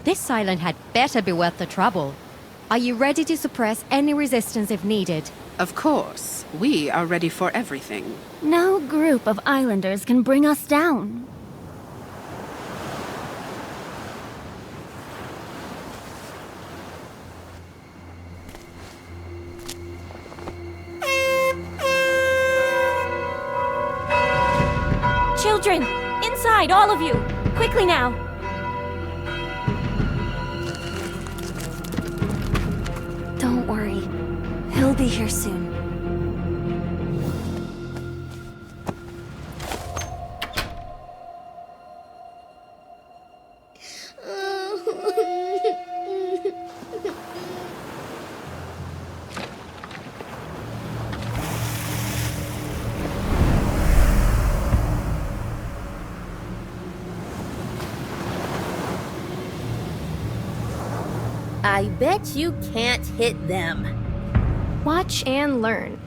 This island had better be worth the trouble. Are you ready to suppress any resistance if needed? Of course. We are ready for everything. No group of islanders can bring us down. Children! Inside, all of you! Quickly now! Don't worry. He'll be here soon. I bet you can't hit them. Watch and learn.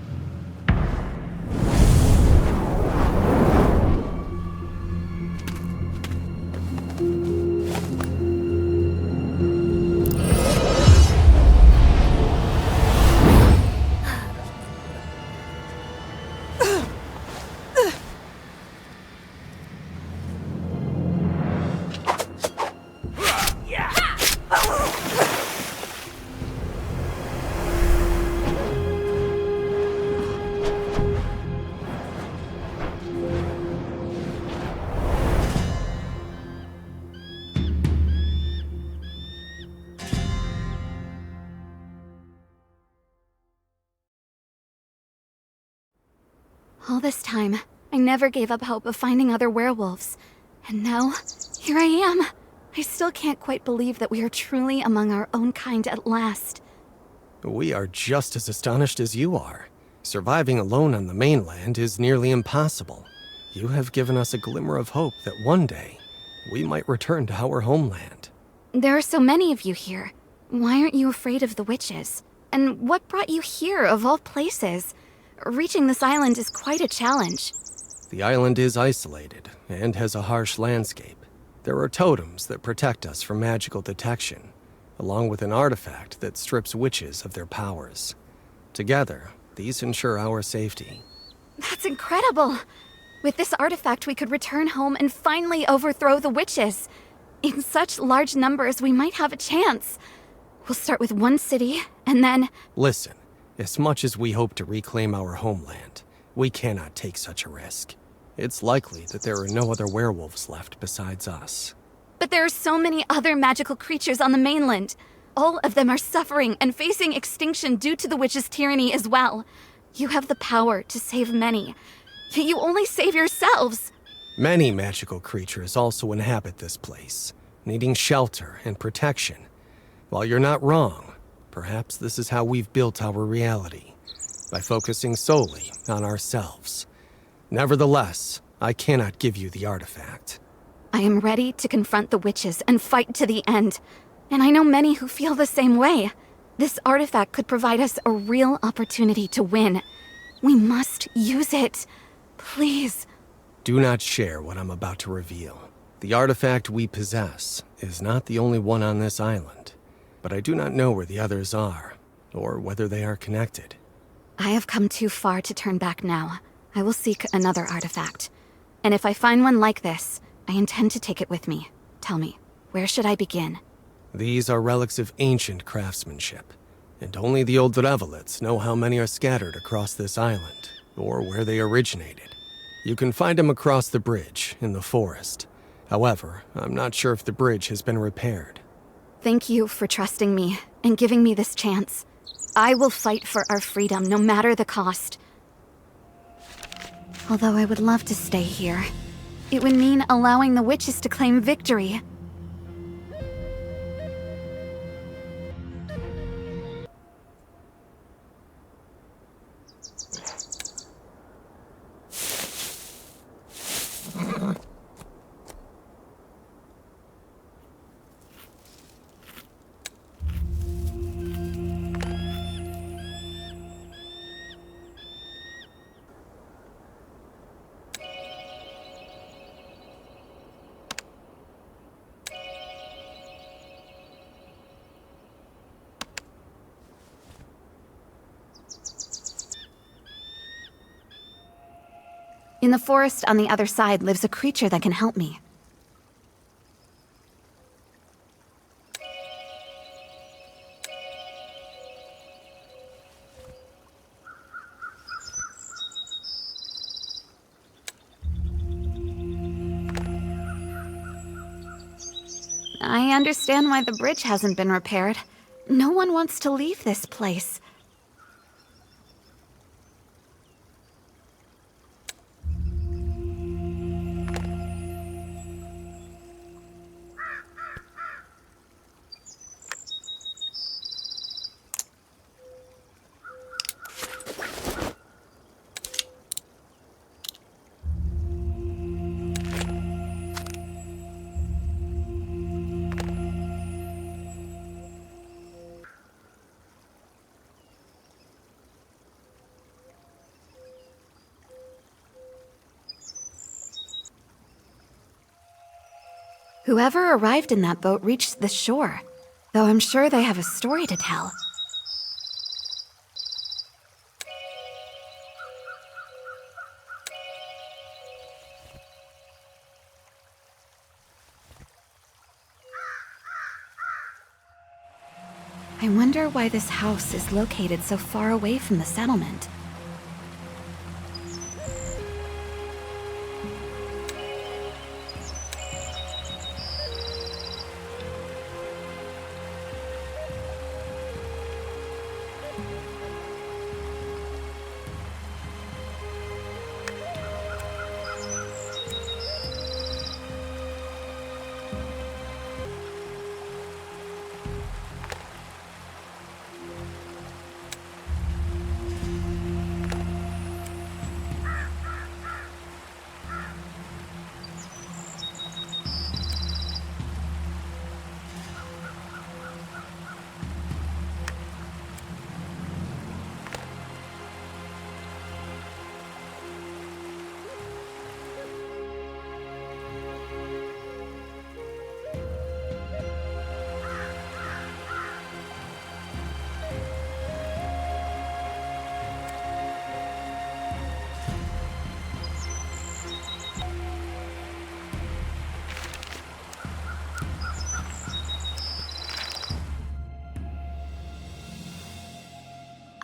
All this time, I never gave up hope of finding other werewolves. And now, here I am. I still can't quite believe that we are truly among our own kind at last. We are just as astonished as you are. Surviving alone on the mainland is nearly impossible. You have given us a glimmer of hope that one day, we might return to our homeland. There are so many of you here. Why aren't you afraid of the witches? And what brought you here, of all places? Reaching this island is quite a challenge. The island is isolated and has a harsh landscape. There are totems that protect us from magical detection, along with an artifact that strips witches of their powers. Together, these ensure our safety. That's incredible! With this artifact, we could return home and finally overthrow the witches. In such large numbers, we might have a chance. We'll start with one city, and then... Listen. As much as we hope to reclaim our homeland, we cannot take such a risk. It's likely that there are no other werewolves left besides us. But there are so many other magical creatures on the mainland. All of them are suffering and facing extinction due to the witches' tyranny as well. You have the power to save many, yet you only save yourselves. Many magical creatures also inhabit this place, needing shelter and protection. While you're not wrong, perhaps this is how we've built our reality, by focusing solely on ourselves. Nevertheless, I cannot give you the artifact. I am ready to confront the witches and fight to the end. And I know many who feel the same way. This artifact could provide us a real opportunity to win. We must use it. Please. Do not share what I'm about to reveal. The artifact we possess is not the only one on this island. But I do not know where the others are, or whether they are connected. I have come too far to turn back now. I will seek another artifact. And if I find one like this, I intend to take it with me. Tell me, where should I begin? These are relics of ancient craftsmanship, and only the old Drevelites know how many are scattered across this island, or where they originated. You can find them across the bridge, in the forest. However, I'm not sure if the bridge has been repaired. Thank you for trusting me and giving me this chance. I will fight for our freedom, no matter the cost. Although I would love to stay here. It would mean allowing the witches to claim victory. In the forest on the other side lives a creature that can help me. I understand why the bridge hasn't been repaired. No one wants to leave this place. Whoever arrived in that boat reached the shore, though I'm sure they have a story to tell. I wonder why this house is located so far away from the settlement.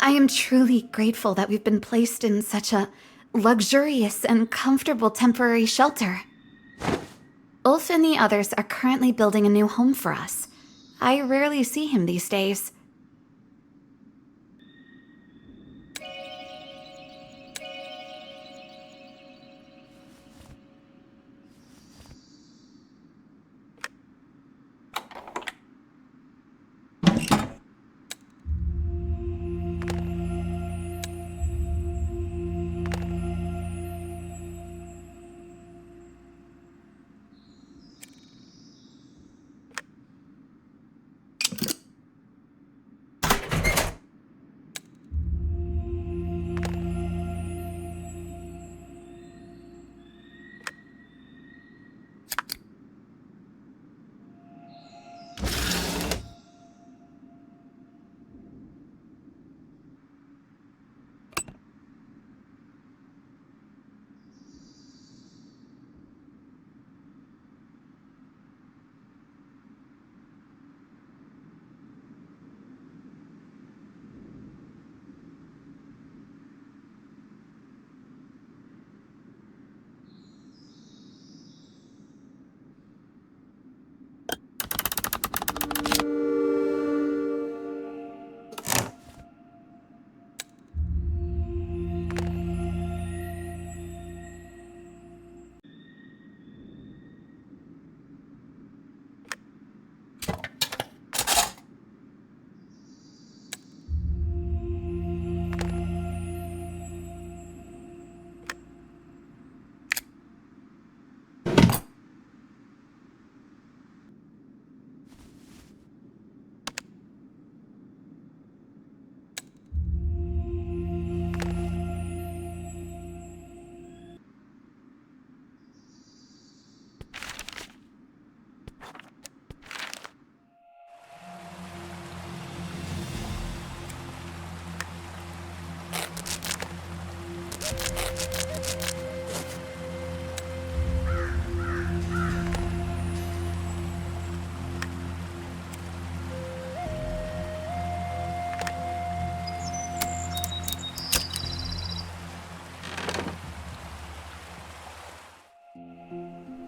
I am truly grateful that we've been placed in such a luxurious and comfortable temporary shelter. Ulf and the others are currently building a new home for us. I rarely see him these days.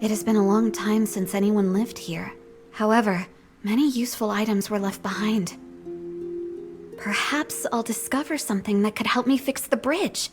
It has been a long time since anyone lived here. However, many useful items were left behind. Perhaps I'll discover something that could help me fix the bridge.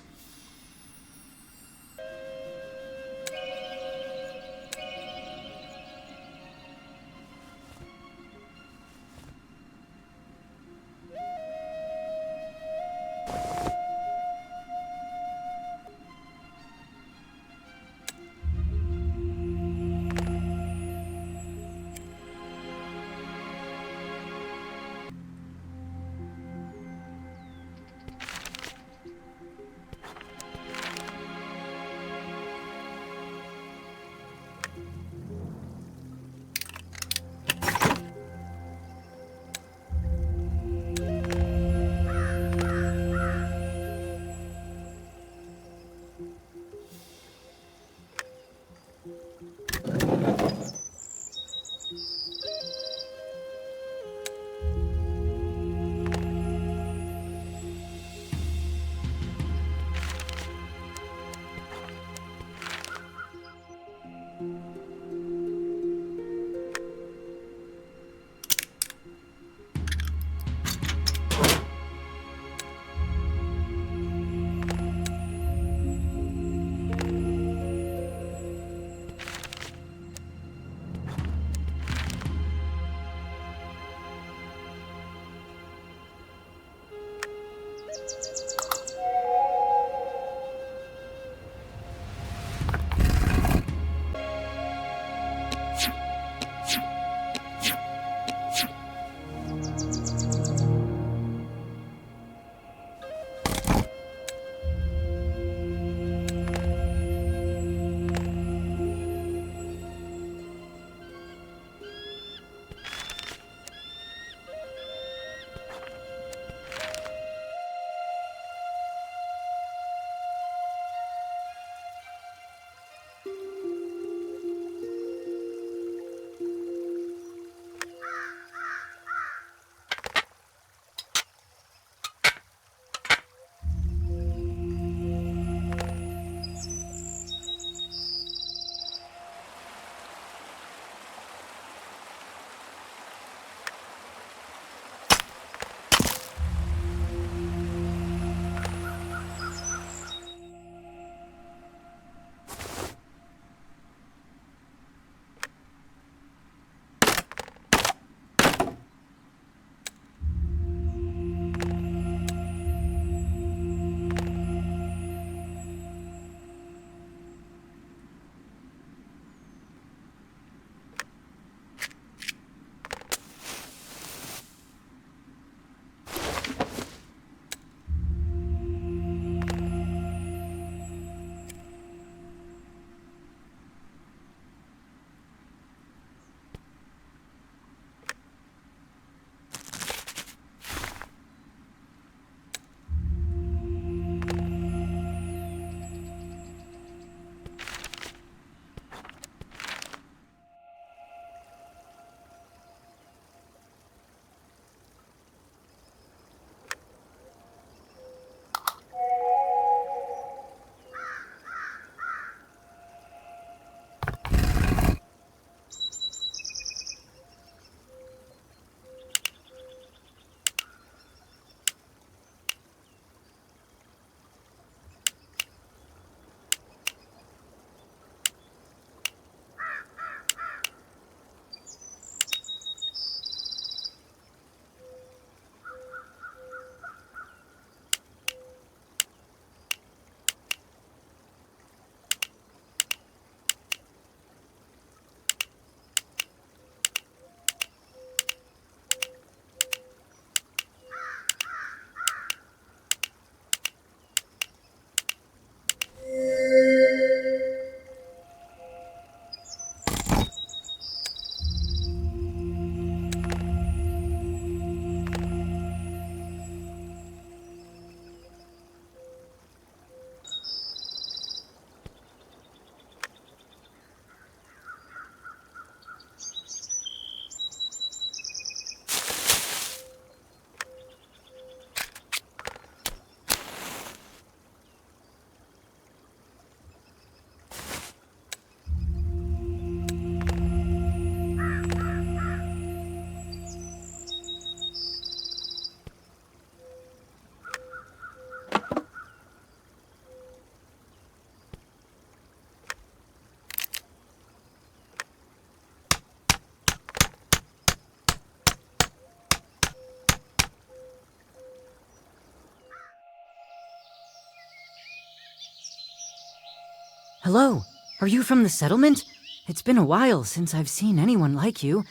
Hello, are you from the settlement? It's been a while since I've seen anyone like you.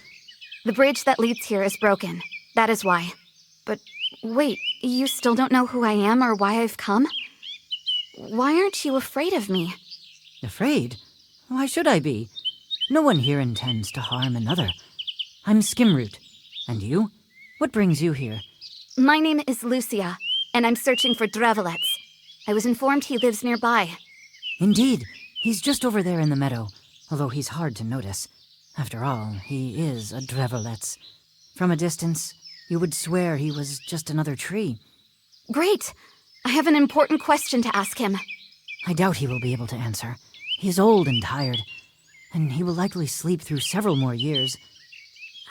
The bridge that leads here is broken. That is why. But wait, you still don't know who I am or why I've come? Why aren't you afraid of me? Afraid? Why should I be? No one here intends to harm another. I'm Skimroot. And you? What brings you here? My name is Lucia, and I'm searching for Drevelets. I was informed he lives nearby. Indeed, he's just over there in the meadow, although he's hard to notice. After all, he is a Drevelets. From a distance, you would swear he was just another tree. Great! I have an important question to ask him. I doubt he will be able to answer. He is old and tired, and he will likely sleep through several more years.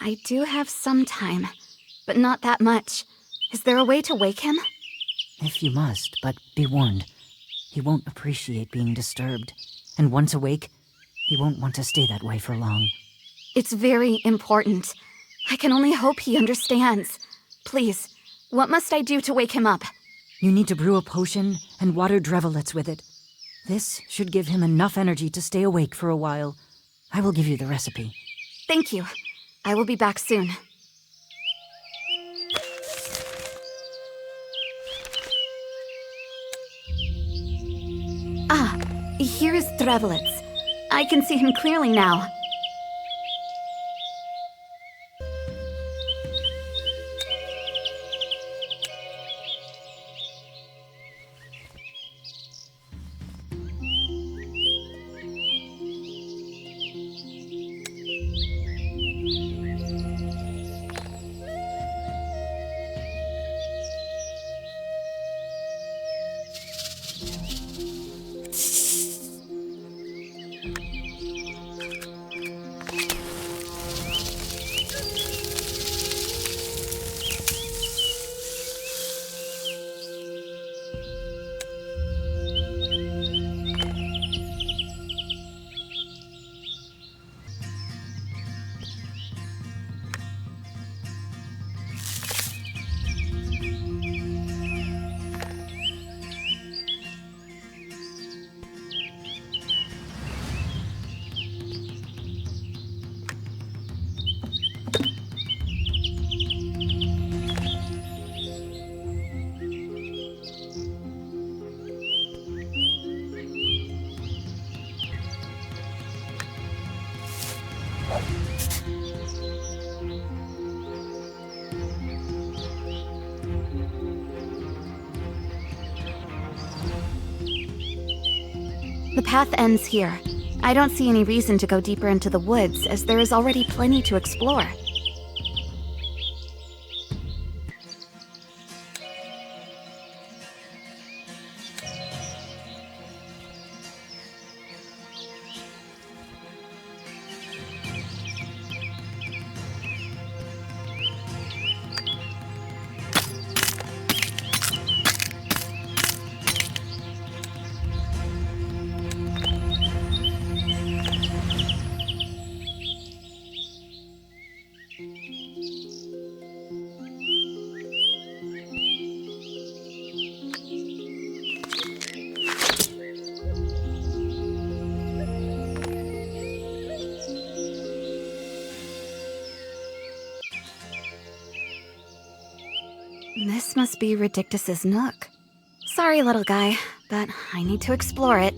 I do have some time, but not that much. Is there a way to wake him? If you must, but be warned. He won't appreciate being disturbed, and once awake, he won't want to stay that way for long. It's very important. I can only hope he understands. Please, what must I do to wake him up? You need to brew a potion and water Drevelets with it. This should give him enough energy to stay awake for a while. I will give you the recipe. Thank you. I will be back soon. Ah, here is Drevelets. I can see him clearly now. The path ends here. I don't see any reason to go deeper into the woods, as there is already plenty to explore. This must be Ridictus's nook. Sorry, little guy, but I need to explore it.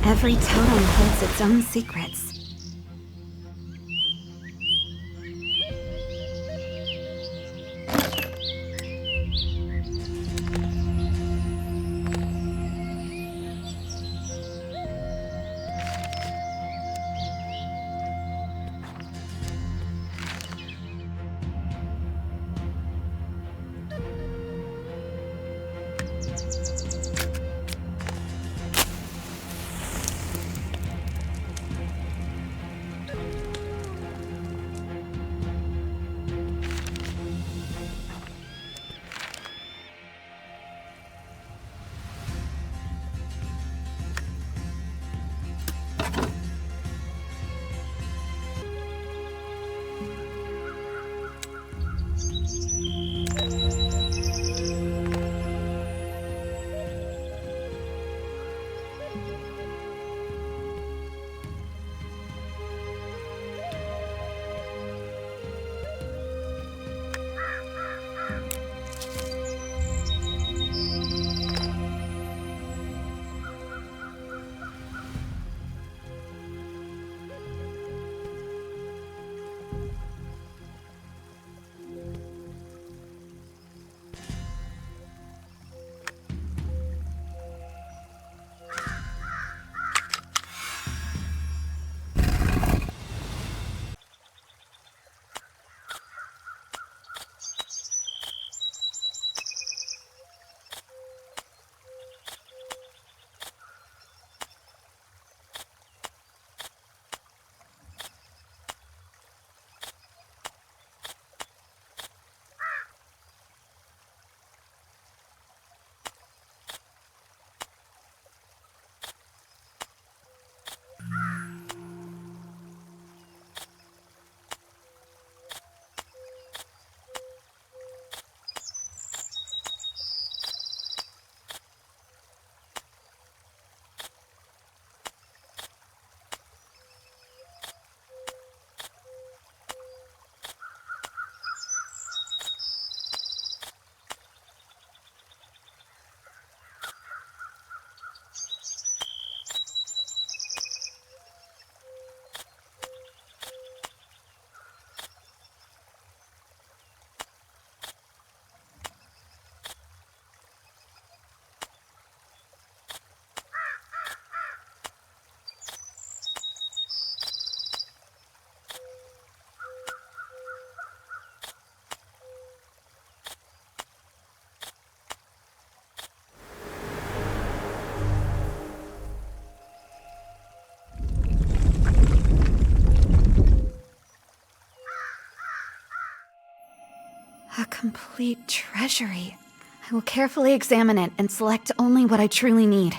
Every totem holds its own secrets. A complete treasury. I will carefully examine it and select only what I truly need.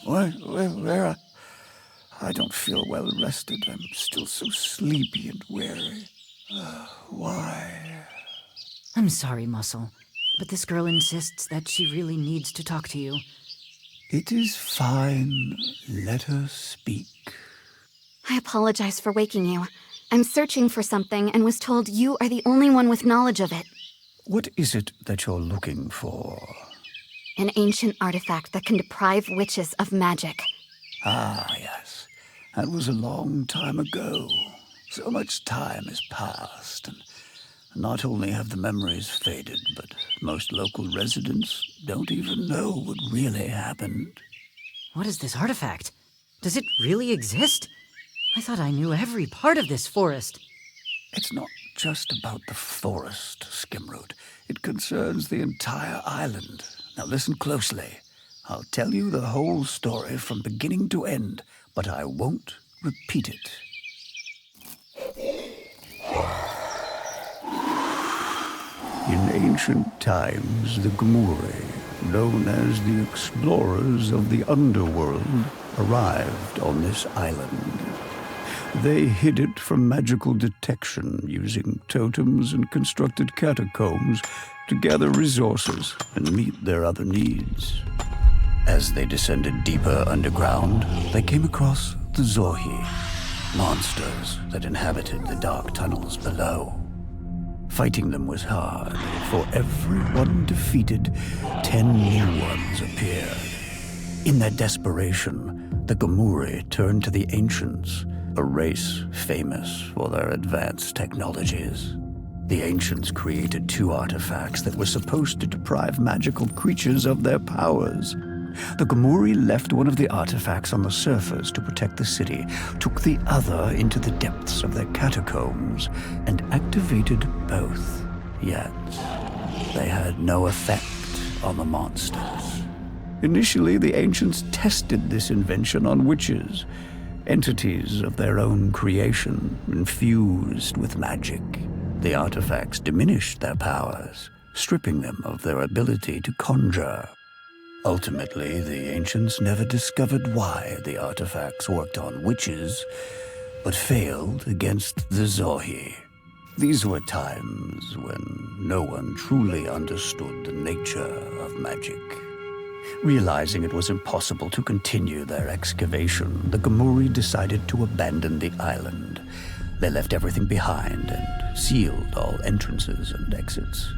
Where? I don't feel well rested. I'm still so sleepy and weary. Why? I'm sorry, Muscle, but this girl insists that she really needs to talk to you. It is fine. Let her speak. I apologize for waking you. I'm searching for something and was told you are the only one with knowledge of it. What is it that you're looking for? An ancient artifact that can deprive witches of magic. Ah, yes. That was a long time ago. So much time has passed, and not only have the memories faded, but most local residents don't even know what really happened. What is this artifact? Does it really exist? I thought I knew every part of this forest. It's not just about the forest, Skimroot. It concerns the entire island. Now listen closely. I'll tell you the whole story from beginning to end, but I won't repeat it. In ancient times, the Gomuri, known as the explorers of the underworld, arrived on this island. They hid it from magical detection using totems and constructed catacombs to gather resources and meet their other needs. As they descended deeper underground, they came across the Zohi, monsters that inhabited the dark tunnels below. Fighting them was hard. For every one defeated, 10 new ones appeared. In their desperation, the Gomuri turned to the ancients, a race famous for their advanced technologies. The ancients created 2 artifacts that were supposed to deprive magical creatures of their powers. The Gomuri left one of the artifacts on the surface to protect the city, took the other into the depths of their catacombs, and activated both. Yet, they had no effect on the monsters. Initially, the ancients tested this invention on witches, entities of their own creation, infused with magic. The artifacts diminished their powers, stripping them of their ability to conjure. Ultimately, the ancients never discovered why the artifacts worked on witches, but failed against the Zohi. These were times when no one truly understood the nature of magic. Realizing it was impossible to continue their excavation, the Gomuri decided to abandon the island. They left everything behind and sealed all entrances and exits.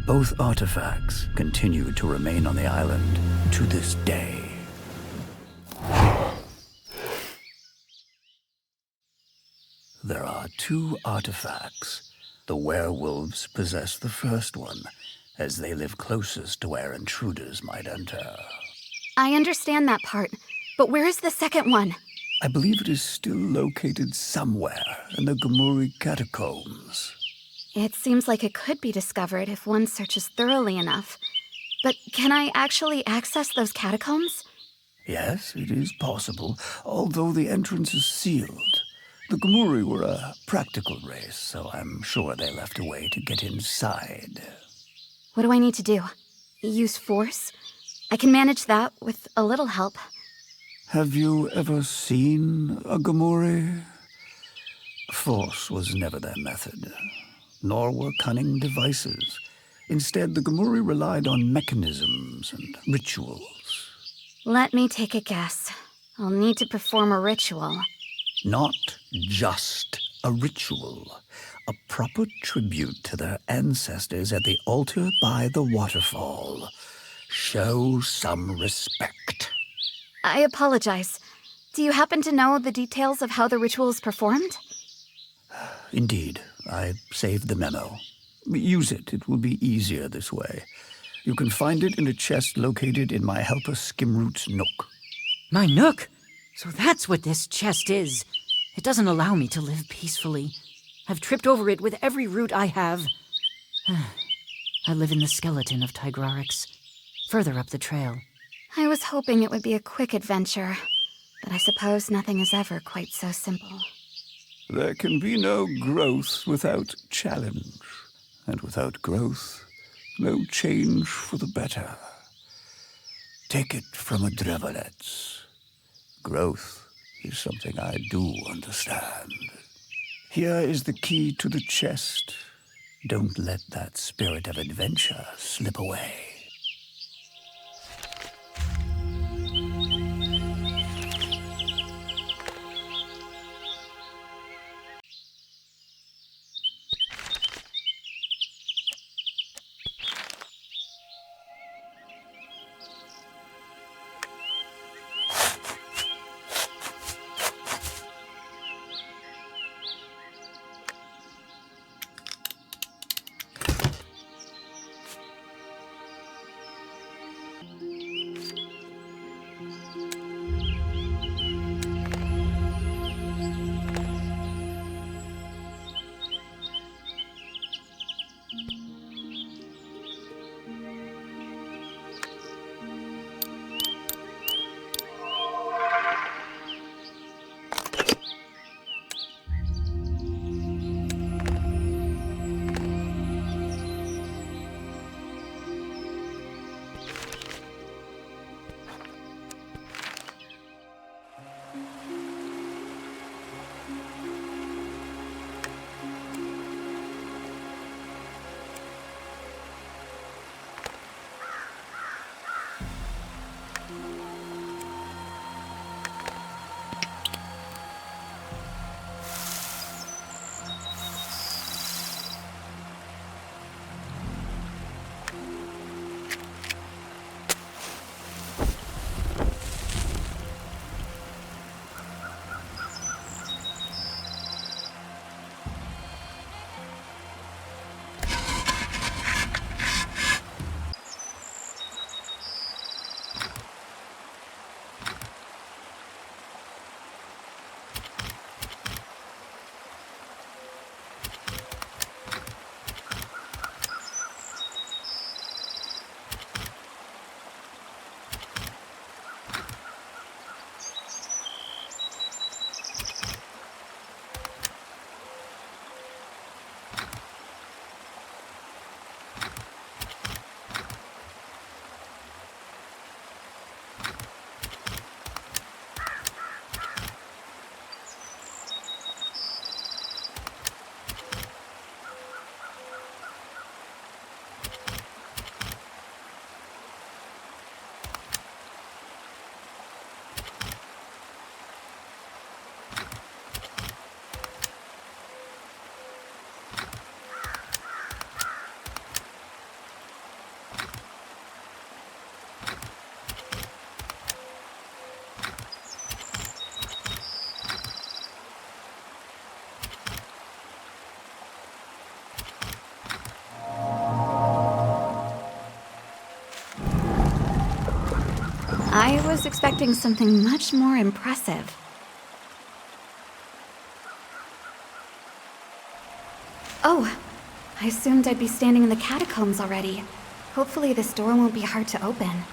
Both artifacts continue to remain on the island to this day. There are 2 artifacts. The werewolves possess the first one, as they live closest to where intruders might enter. I understand that part, but where is the second one? I believe it is still located somewhere in the Gomuri catacombs. It seems like it could be discovered if one searches thoroughly enough. But can I actually access those catacombs? Yes, it is possible, although the entrance is sealed. The Gomuri were a practical race, so I'm sure they left a way to get inside. What do I need to do? Use force? I can manage that with a little help. Have you ever seen a Gomuri? Force was never their method, nor were cunning devices. Instead, the Gomuri relied on mechanisms and rituals. Let me take a guess. I'll need to perform a ritual. Not just a ritual. A proper tribute to their ancestors at the altar by the waterfall. Show some respect. I apologize. Do you happen to know the details of how the ritual is performed? Indeed. I saved the memo. Use it. It will be easier this way. You can find it in a chest located in my helper Skimroot's nook. My nook? So that's what this chest is. It doesn't allow me to live peacefully. I've tripped over it with every root I have. I live in the skeleton of Tigrarix, further up the trail. I was hoping it would be a quick adventure, but I suppose nothing is ever quite so simple. There can be no growth without challenge, and without growth, no change for the better. Take it from a Drevelets. Growth is something I do understand. Here is the key to the chest. Don't let that spirit of adventure slip away. I was expecting something much more impressive. Oh, I assumed I'd be standing in the catacombs already. Hopefully this door won't be hard to open.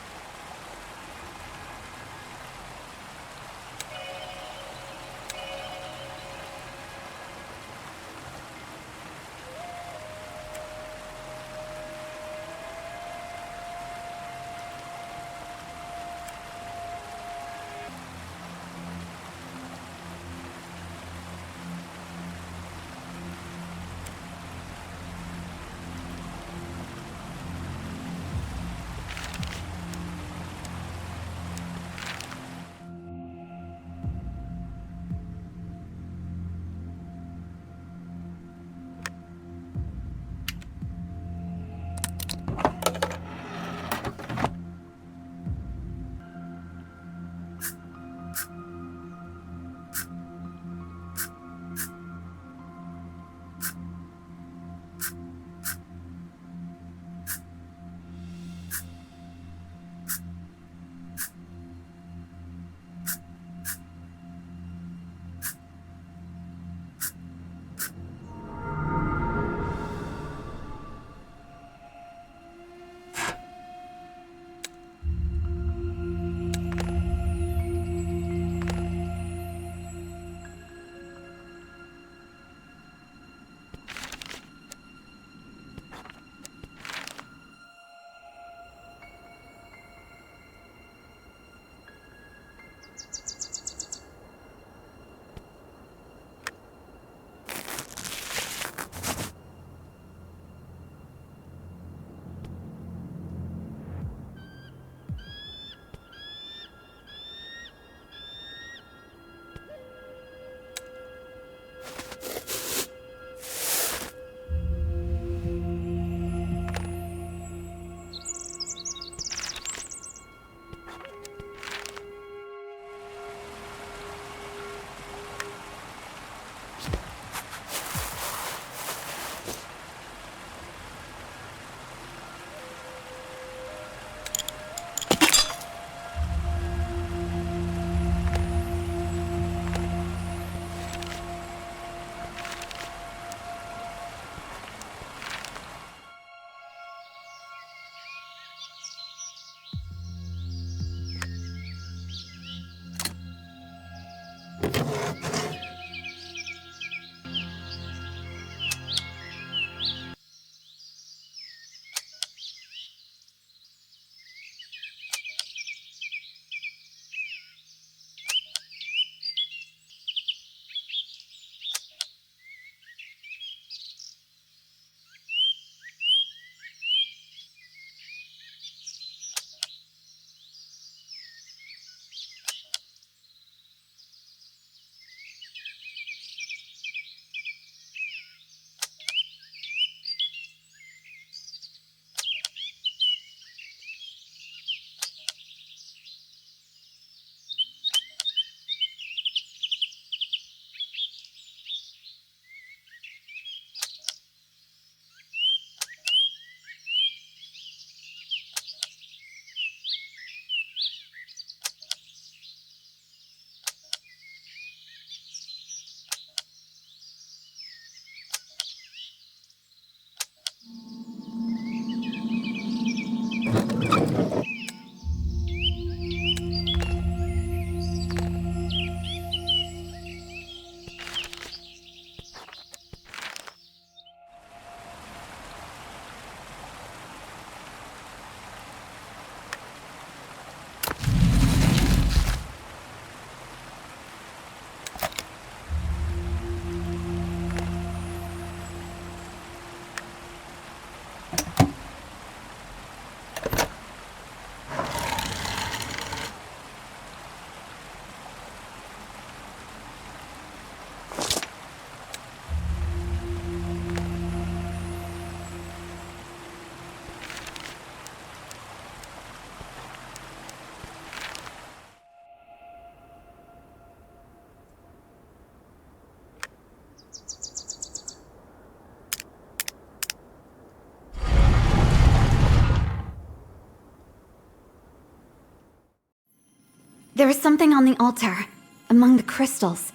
There is something on the altar, among the crystals,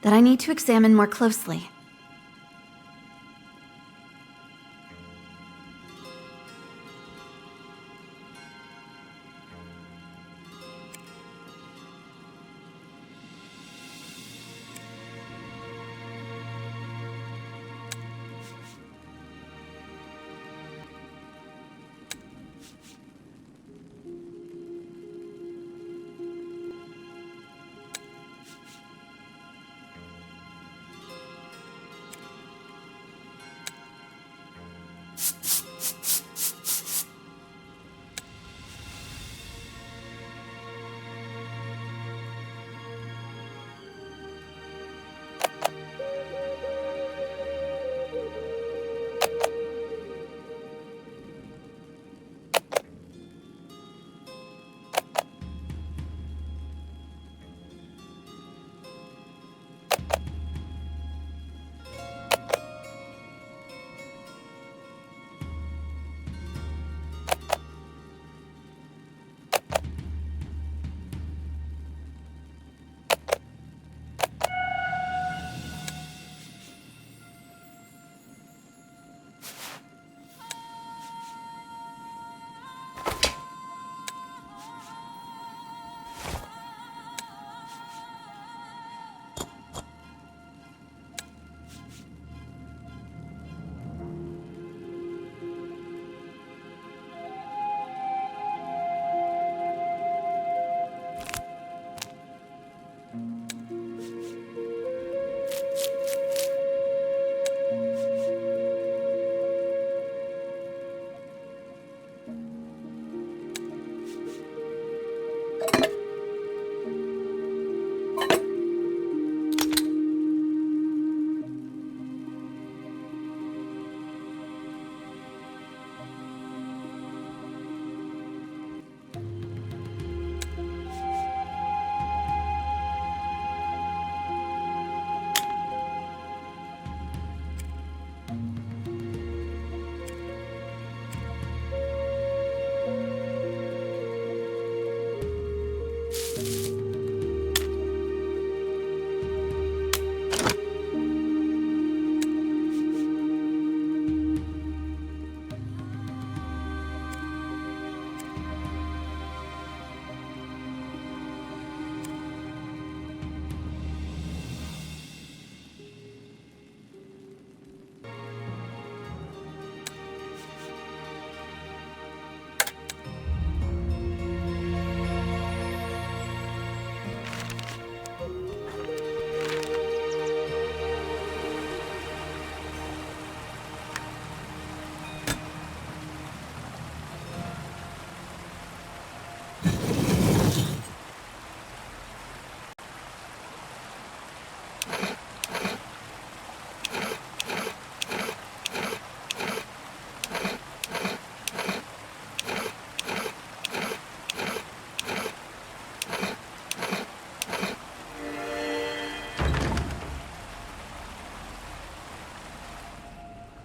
that I need to examine more closely.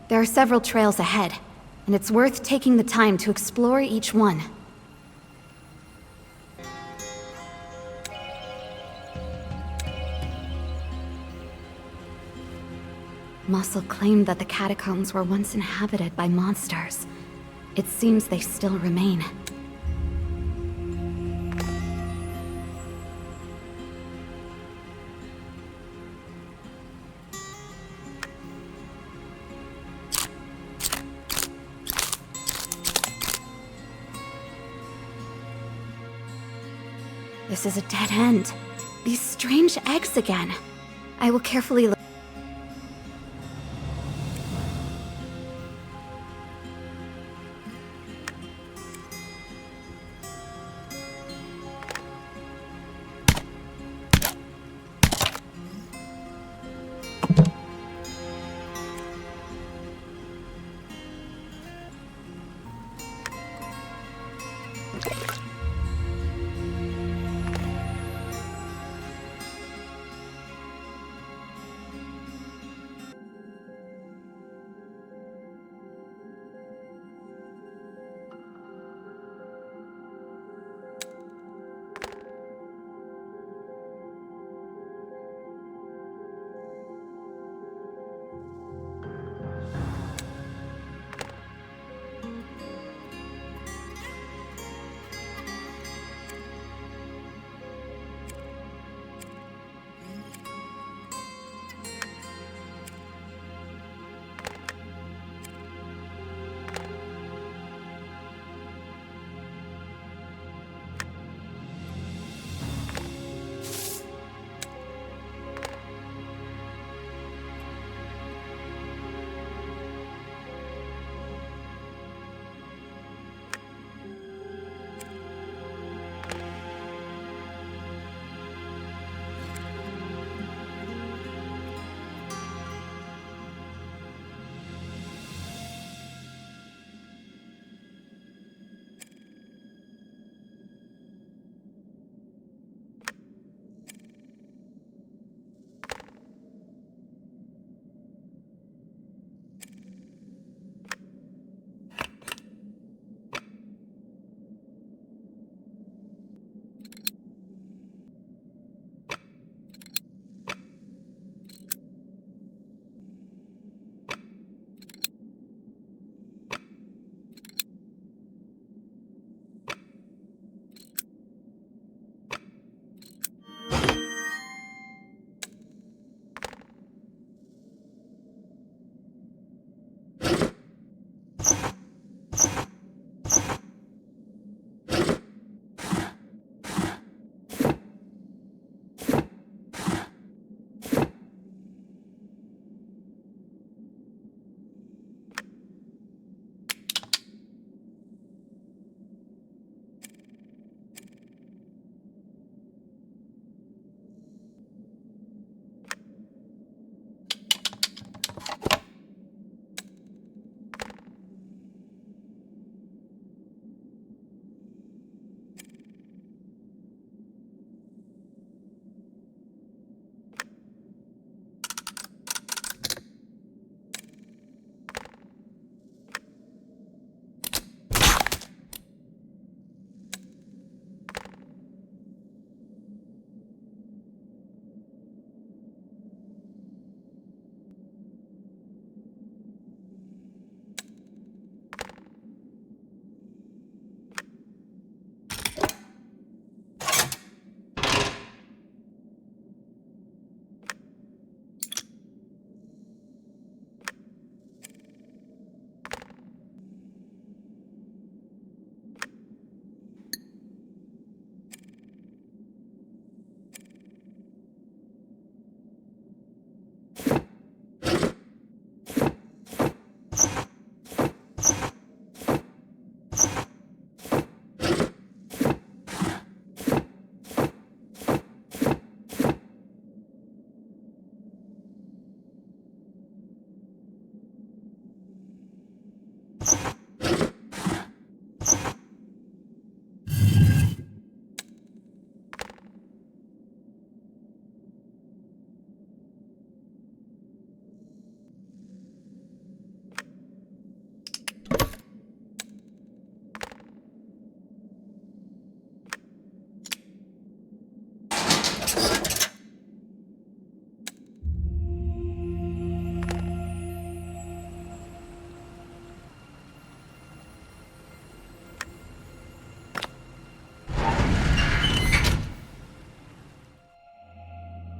There are several trails ahead, and it's worth taking the time to explore each one. Muscle claimed that the catacombs were once inhabited by monsters. It seems they still remain. This is a dead end. These strange eggs again. I will carefully look.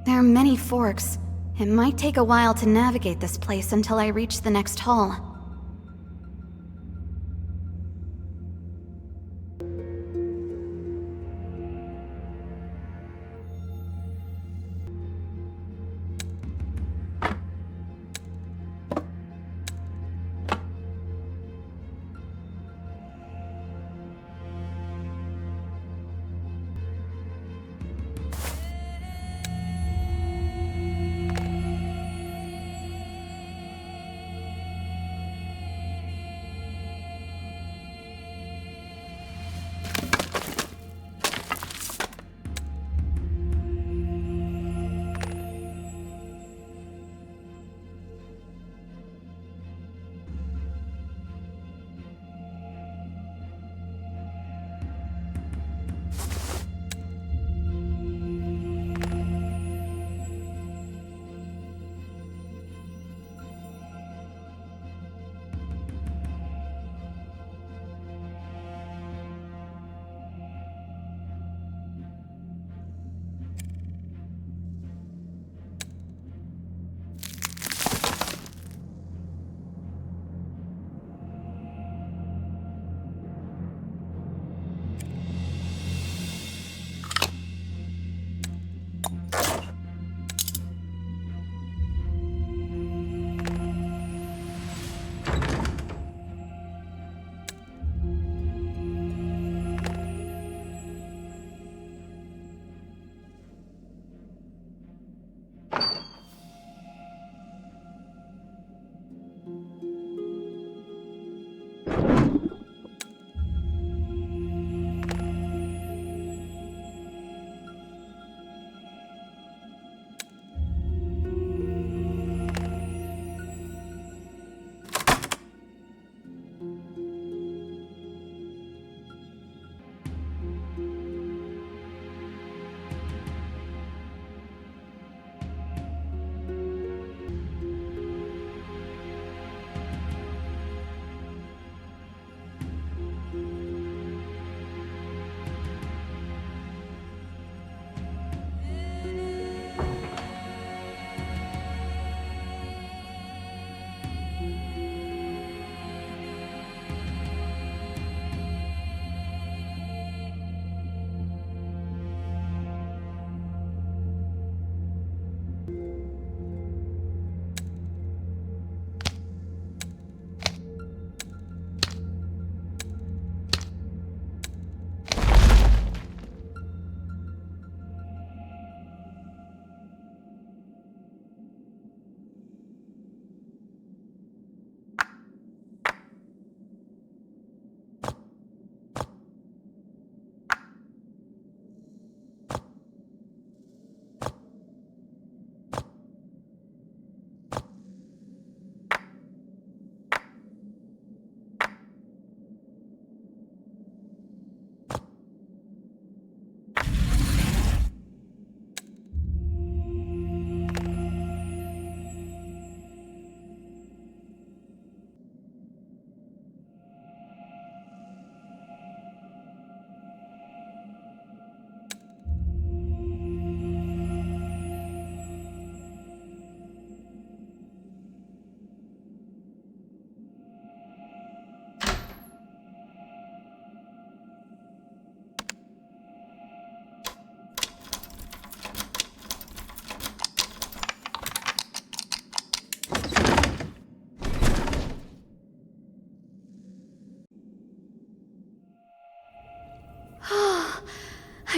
There are many forks. It might take a while to navigate this place until I reach the next hall.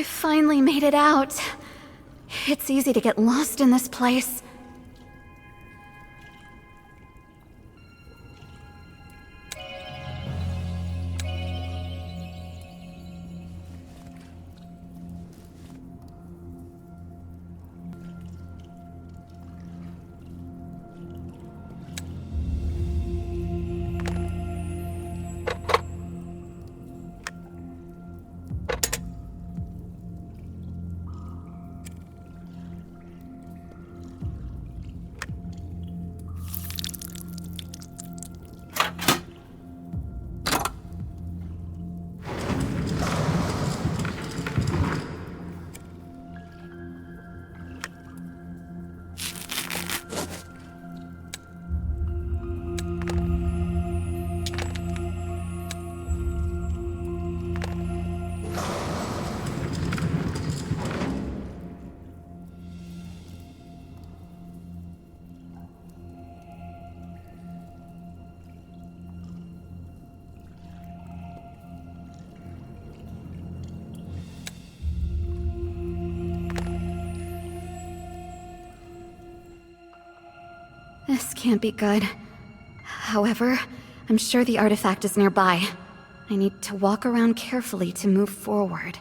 I finally made it out. It's easy to get lost in this place. This can't be good. However, I'm sure the artifact is nearby. I need to walk around carefully to move forward.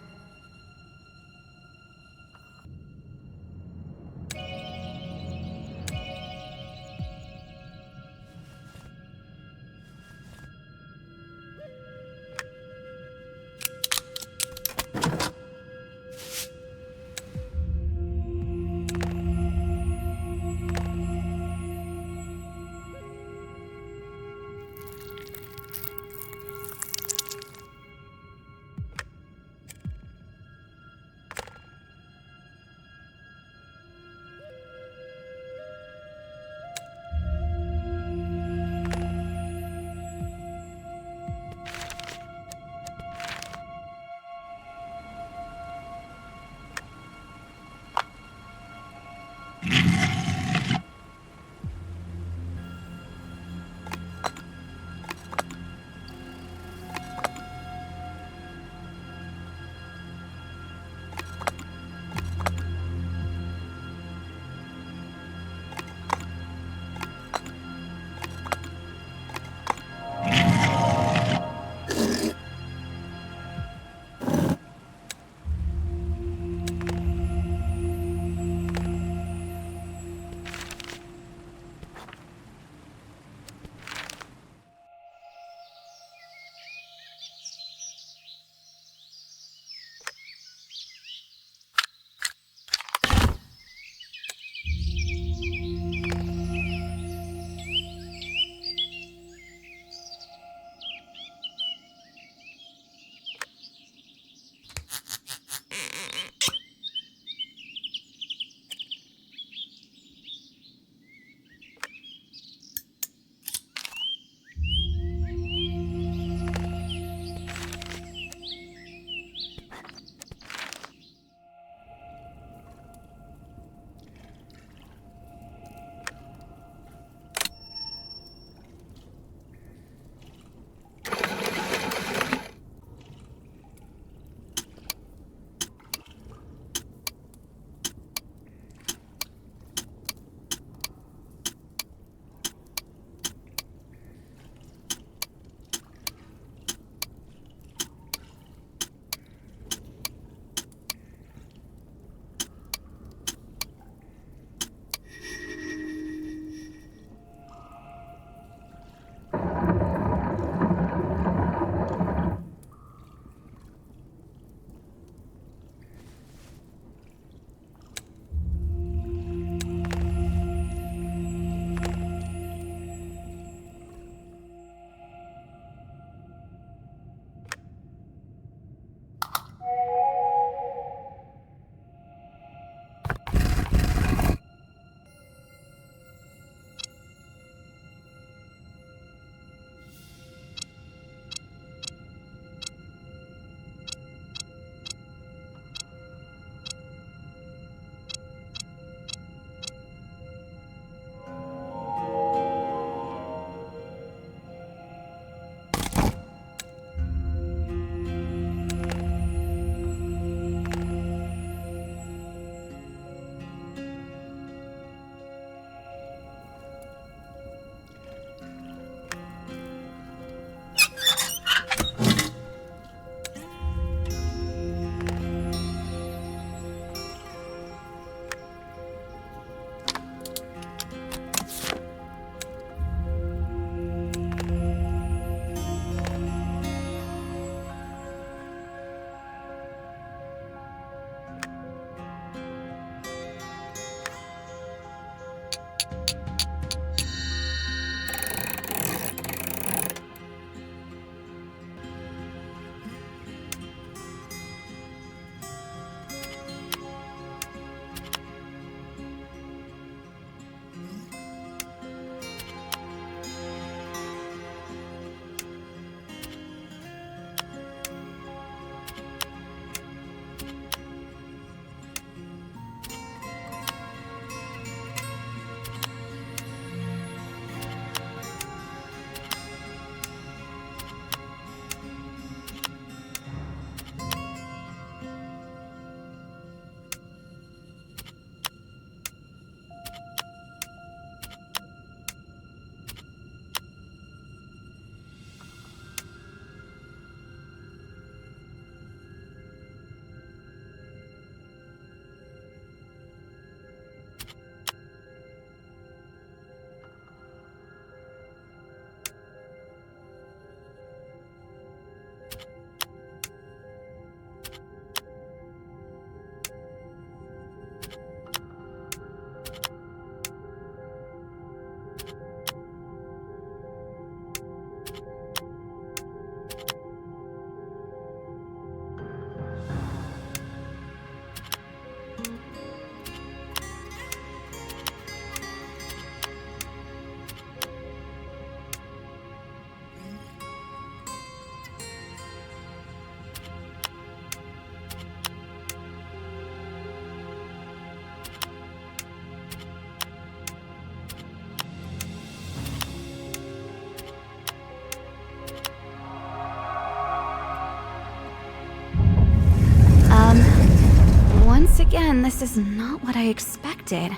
again, this is not what I expected.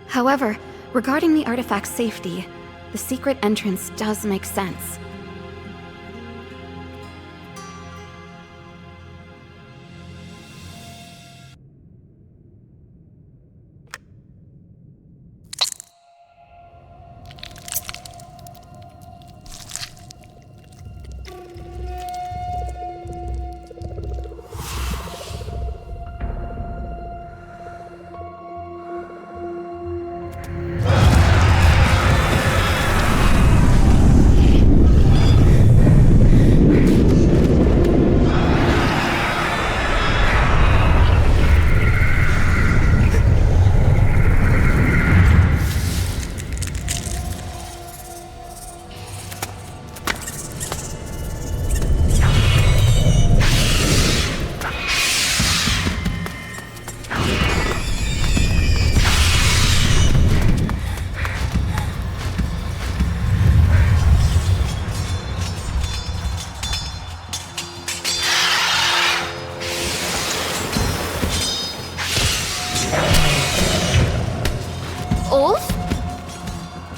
However, regarding the artifact's safety, the secret entrance does make sense.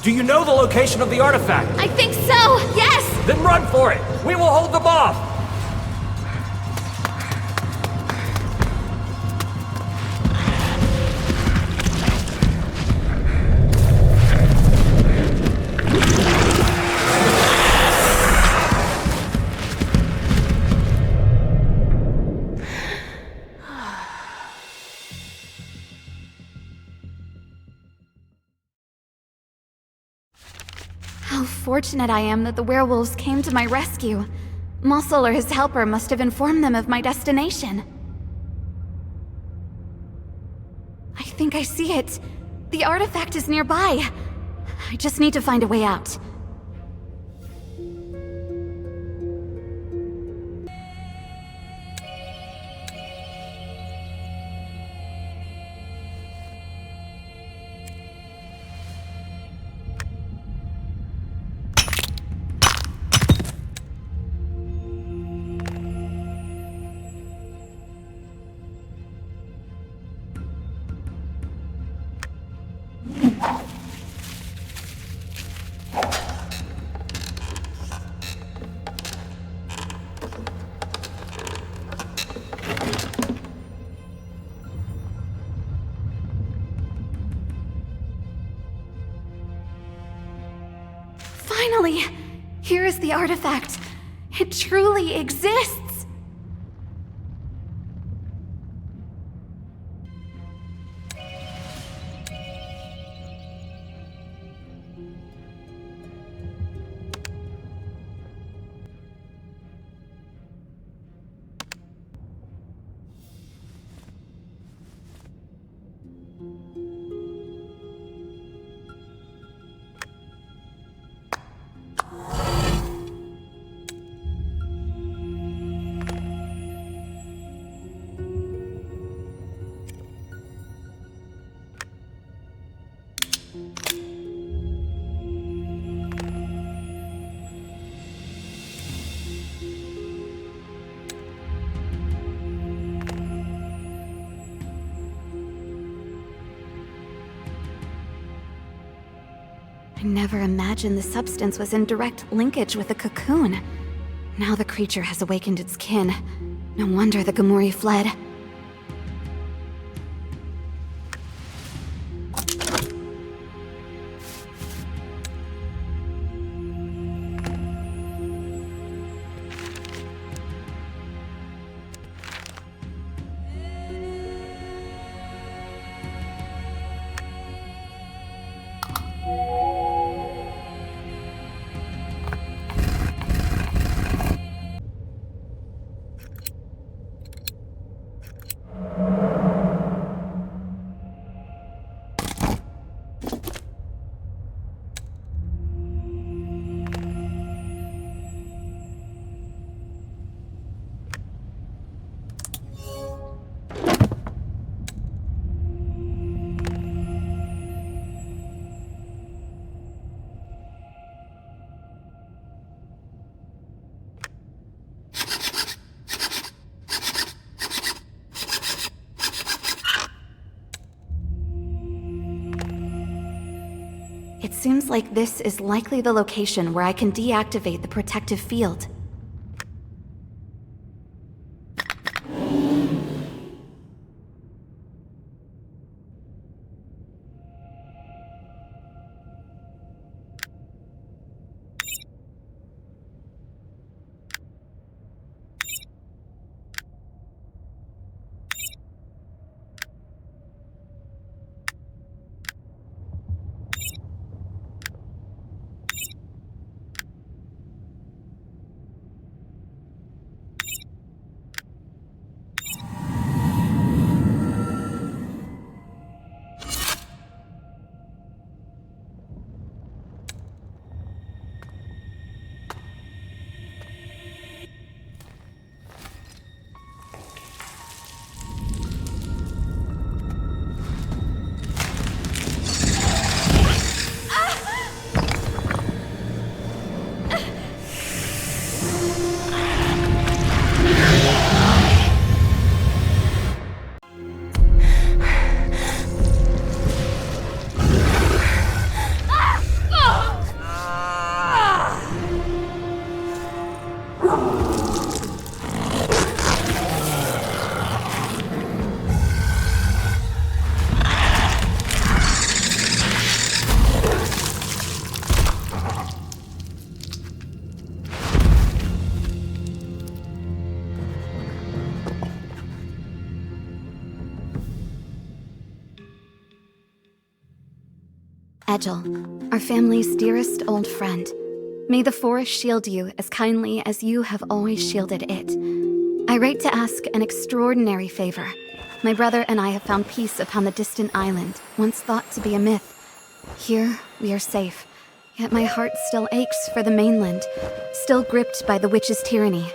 Do you know the location of the artifact? I think so, yes! Then run for it! We will hold them off! How fortunate I am that the werewolves came to my rescue. Muscle or his helper must have informed them of my destination. I think I see it. The artifact is nearby. I just need to find a way out. Finally! Here is the artifact. It truly exists! I never imagined the substance was in direct linkage with the cocoon. Now the creature has awakened its kin. No wonder the Gamuri fled. It seems like this is likely the location where I can deactivate the protective field. Edgel, our family's dearest old friend. May the forest shield you as kindly as you have always shielded it. I write to ask an extraordinary favor. My brother and I have found peace upon the distant island, once thought to be a myth. Here, we are safe, yet my heart still aches for the mainland, still gripped by the witch's tyranny.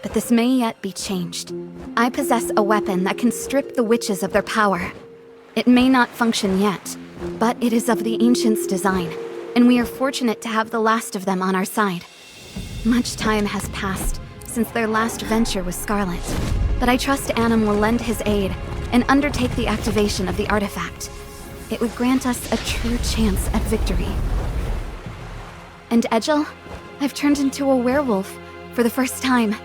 But this may yet be changed. I possess a weapon that can strip the witches of their power. It may not function yet, but it is of the ancients' design, and we are fortunate to have the last of them on our side. Much time has passed since their last venture with Scarlet, but I trust Annam will lend his aid and undertake the activation of the artifact. It would grant us a true chance at victory. And Edgel, I've turned into a werewolf for the first time.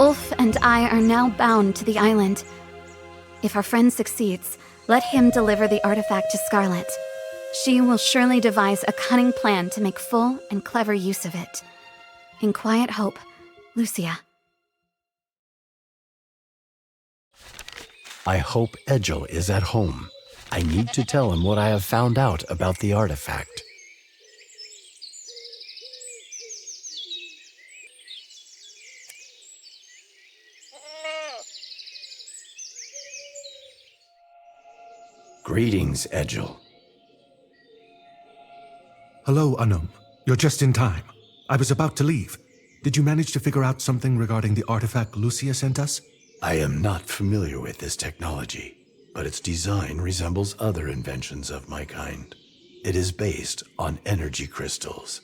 Ulf and I are now bound to the island. If our friend succeeds, let him deliver the artifact to Scarlet. She will surely devise a cunning plan to make full and clever use of it. In quiet hope, Lucia. I hope Edgel is at home. I need to tell him what I have found out about the artifact. Greetings, Edgel. Hello, Annam. You're just in time. I was about to leave. Did you manage to figure out something regarding the artifact Lucia sent us? I am not familiar with this technology, but its design resembles other inventions of my kind. It is based on energy crystals.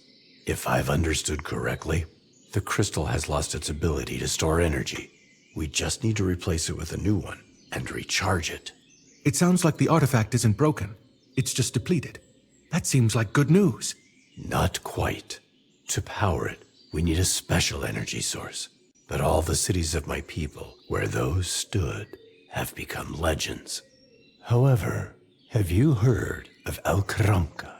If I've understood correctly, the crystal has lost its ability to store energy. We just need to replace it with a new one and recharge it. It sounds like the artifact isn't broken. It's just depleted. That seems like good news. Not quite. To power it, we need a special energy source. But all the cities of my people, where those stood, have become legends. However, have you heard of Al-Kramka?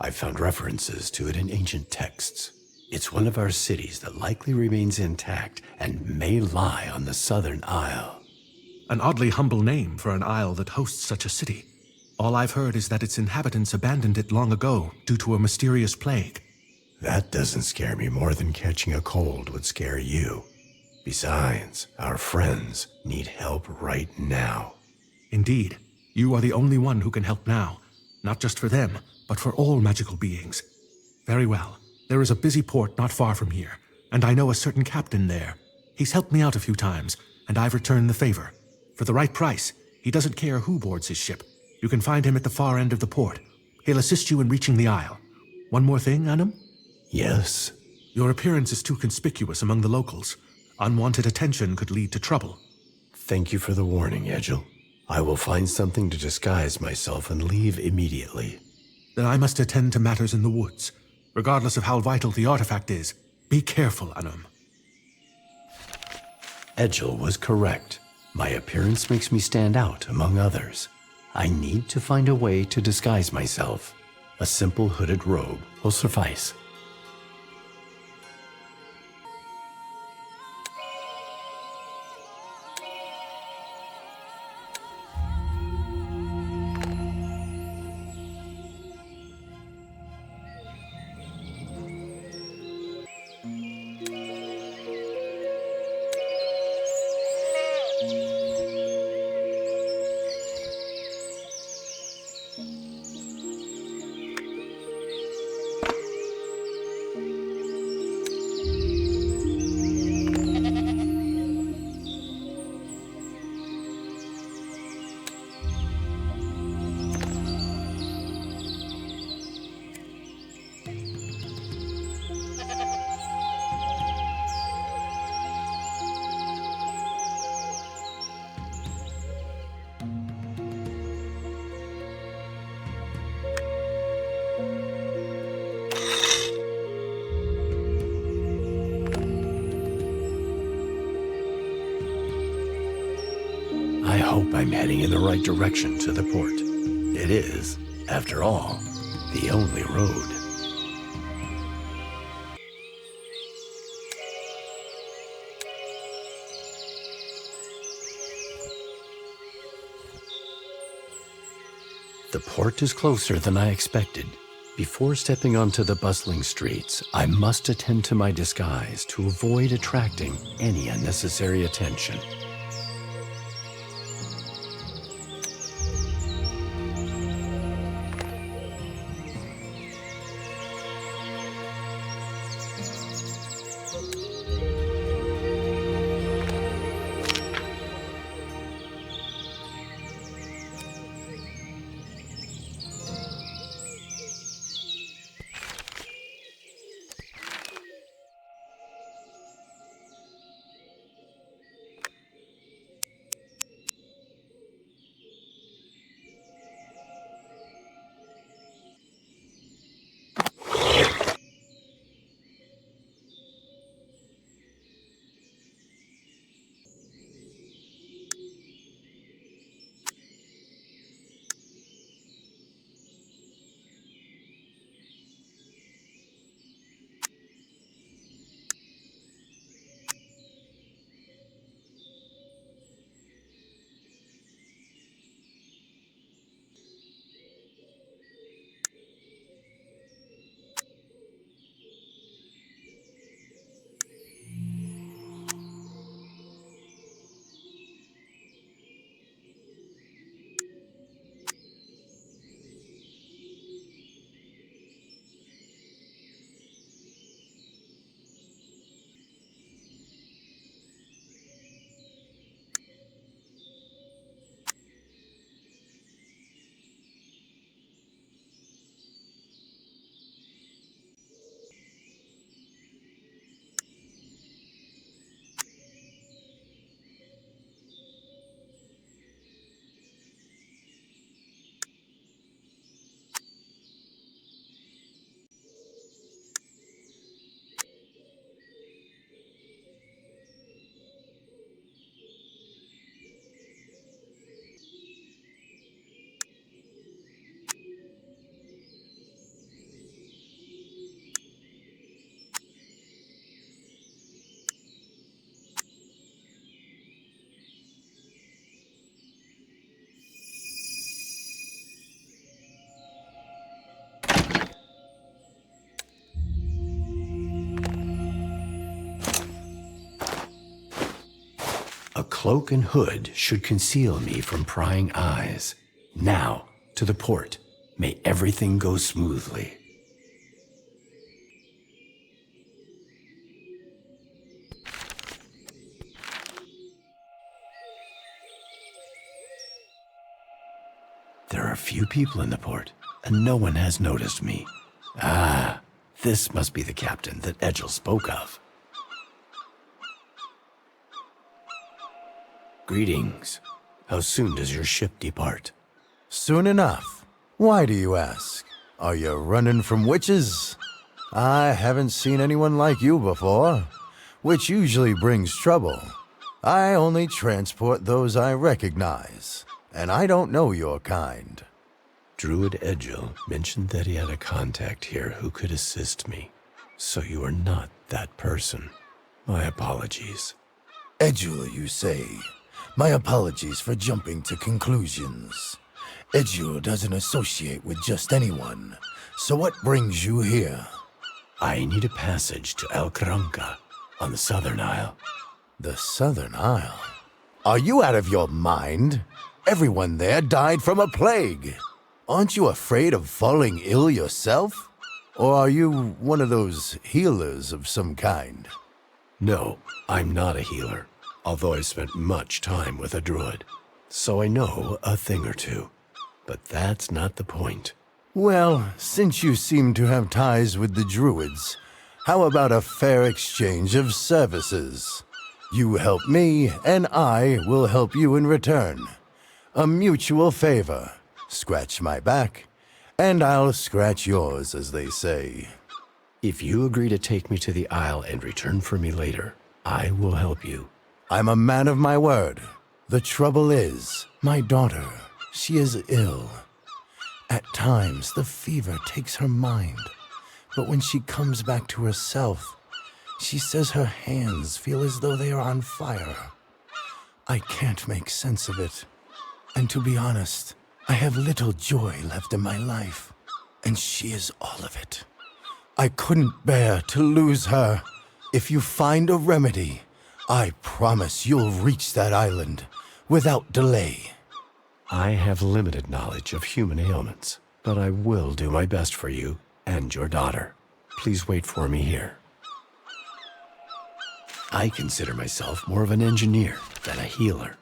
I've found references to it in ancient texts. It's one of our cities that likely remains intact and may lie on the southern isle. An oddly humble name for an isle that hosts such a city. All I've heard is that its inhabitants abandoned it long ago due to a mysterious plague. That doesn't scare me more than catching a cold would scare you. Besides, our friends need help right now. Indeed, you are the only one who can help now. Not just for them, but for all magical beings. Very well. There is a busy port not far from here, and I know a certain captain there. He's helped me out a few times, and I've returned the favor. For the right price, he doesn't care who boards his ship. You can find him at the far end of the port. He'll assist you in reaching the isle. One more thing, Annam? Yes? Your appearance is too conspicuous among the locals. Unwanted attention could lead to trouble. Thank you for the warning, Edgel. I will find something to disguise myself and leave immediately. Then I must attend to matters in the woods. Regardless of how vital the artifact is, be careful, Anum. Edgel was correct. My appearance makes me stand out among others. I need to find a way to disguise myself. A simple hooded robe will suffice. I hope I'm heading in the right direction to the port. It is, after all, the only road. The port is closer than I expected. Before stepping onto the bustling streets, I must attend to my disguise to avoid attracting any unnecessary attention. A cloak and hood should conceal me from prying eyes. Now, to the port. May everything go smoothly. There are few people in the port, and no one has noticed me. Ah, this must be the captain that Edgel spoke of. Greetings. How soon does your ship depart? Soon enough. Why do you ask? Are you running from witches? I haven't seen anyone like you before, which usually brings trouble. I only transport those I recognize, and I don't know your kind. Druid Edgil mentioned that he had a contact here who could assist me. So you are not that person. My apologies. Edgil, you say? My apologies for jumping to conclusions. Edgil doesn't associate with just anyone. So what brings you here? I need a passage to El Caranca on the Southern Isle. The Southern Isle? Are you out of your mind? Everyone there died from a plague. Aren't you afraid of falling ill yourself? Or are you one of those healers of some kind? No, I'm not a healer, although I've spent much time with a druid. So I know a thing or two. But that's not the point. Well, since you seem to have ties with the druids, how about a fair exchange of services? You help me, and I will help you in return. A mutual favor. Scratch my back, and I'll scratch yours, as they say. If you agree to take me to the Isle and return for me later, I will help you. I'm a man of my word. The trouble is, my daughter, she is ill. At times, the fever takes her mind, but when she comes back to herself, she says her hands feel as though they are on fire. I can't make sense of it, and to be honest, I have little joy left in my life, and she is all of it. I couldn't bear to lose her. If you find a remedy, I promise you'll reach that island without delay. I have limited knowledge of human ailments, but I will do my best for you and your daughter. Please wait for me here. I consider myself more of an engineer than a healer.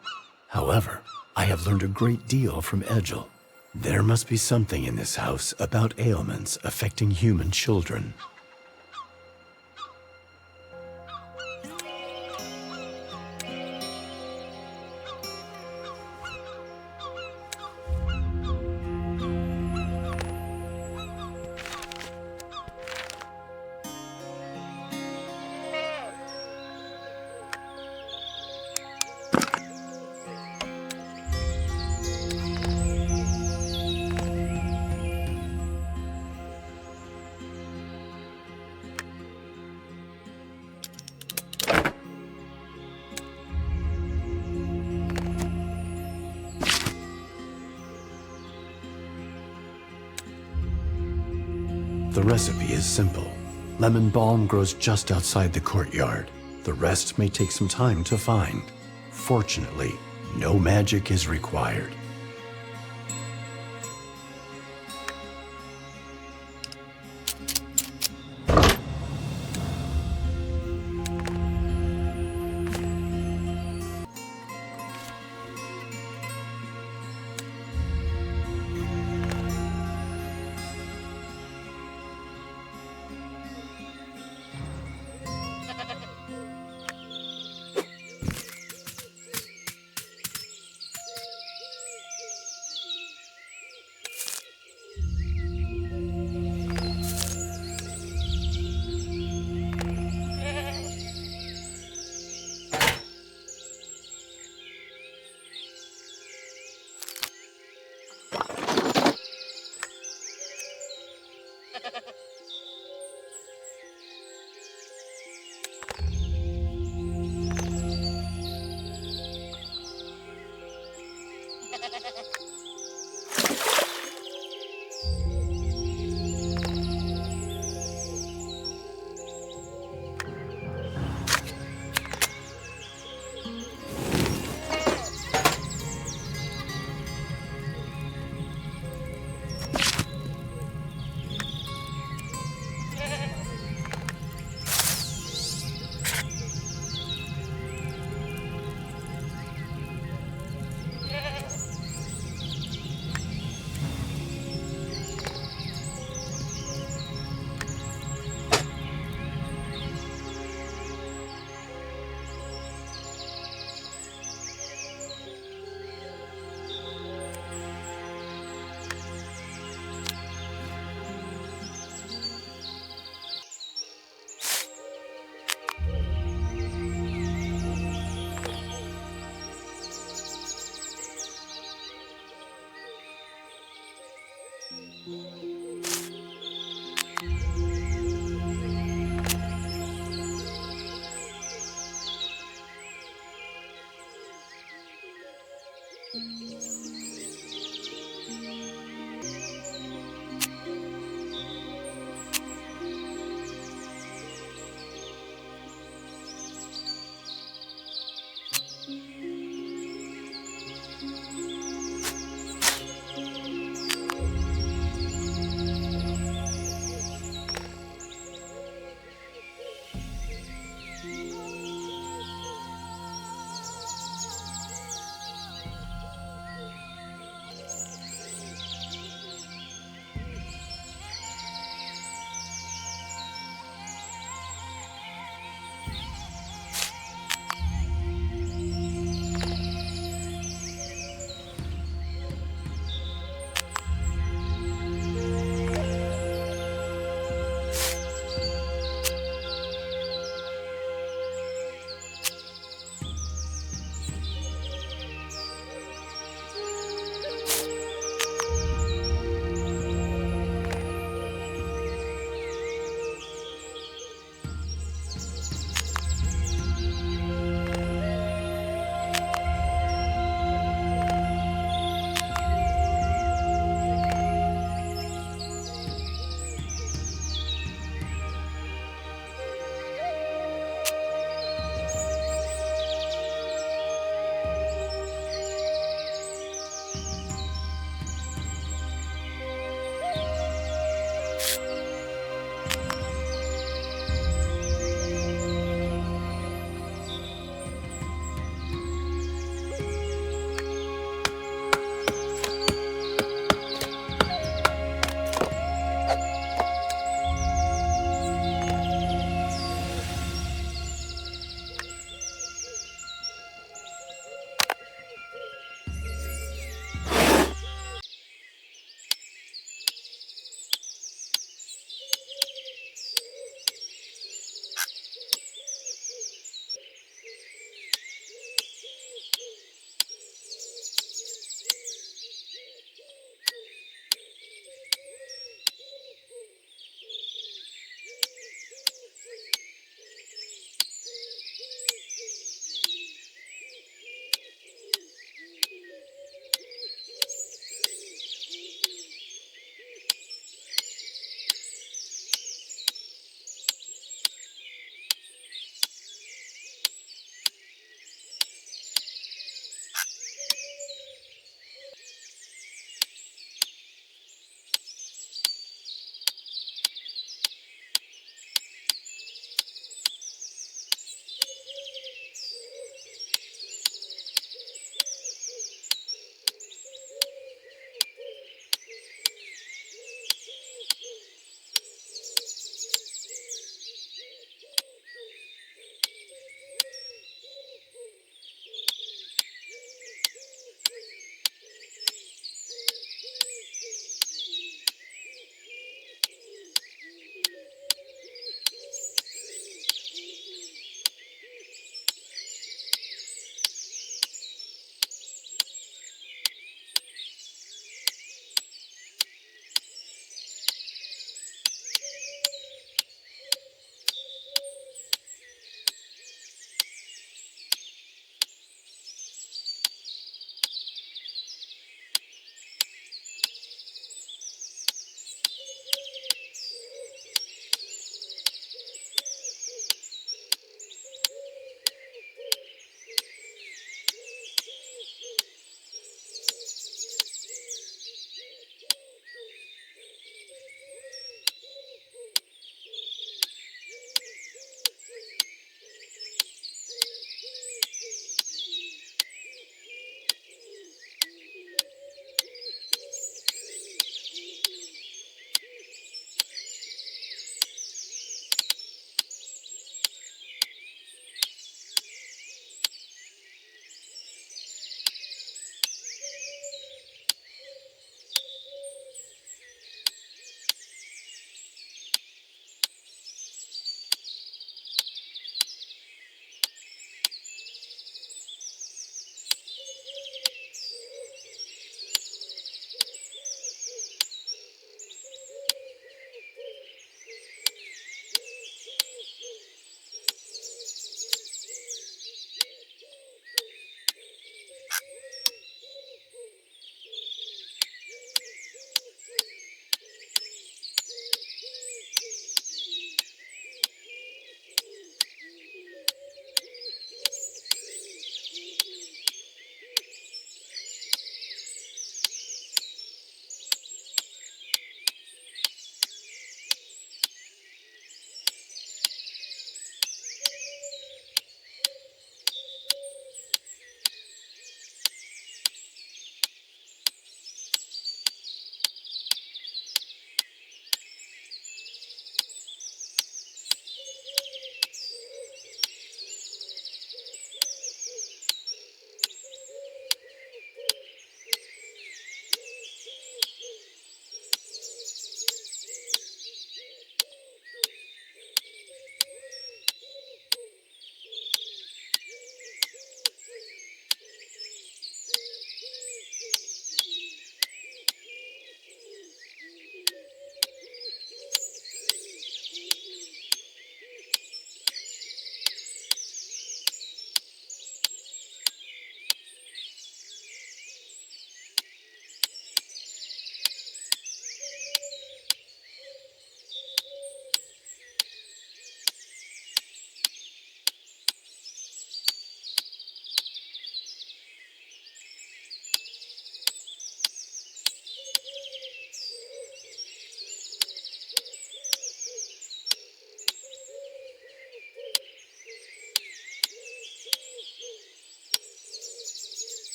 However, I have learned a great deal from Edgil. There must be something in this house about ailments affecting human children. The recipe is simple. Lemon balm grows just outside the courtyard. The rest may take some time to find. Fortunately, no magic is required.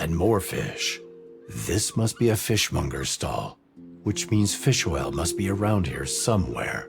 And more fish. This must be a fishmonger's stall, which means fish oil must be around here somewhere.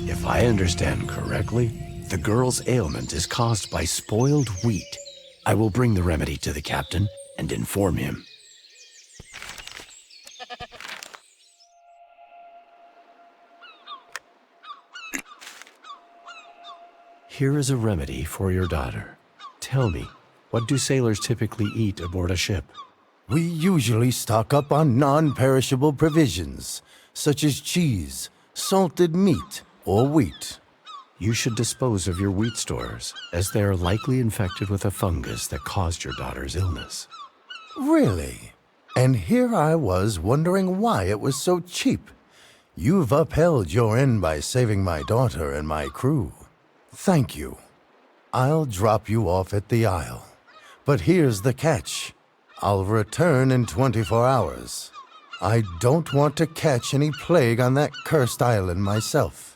If I understand correctly, the girl's ailment is caused by spoiled wheat. I will bring the remedy to the captain and inform him. Here is a remedy for your daughter. Tell me, what do sailors typically eat aboard a ship? We usually stock up on non-perishable provisions, such as cheese, salted meat, or wheat. You should dispose of your wheat stores, as they are likely infected with a fungus that caused your daughter's illness. Really? And here I was wondering why it was so cheap. You've upheld your end by saving my daughter and my crew. Thank you. I'll drop you off at the Isle. But here's the catch. I'll return in 24 hours. I don't want to catch any plague on that cursed island myself.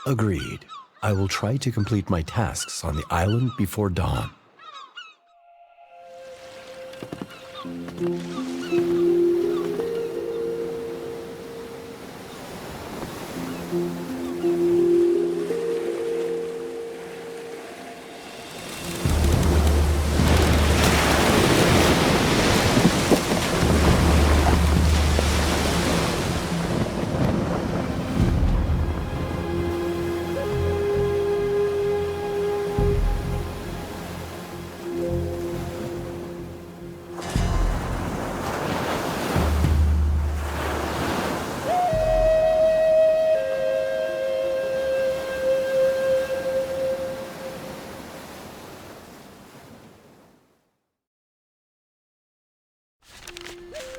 Agreed. I will try to complete my tasks on the island before dawn.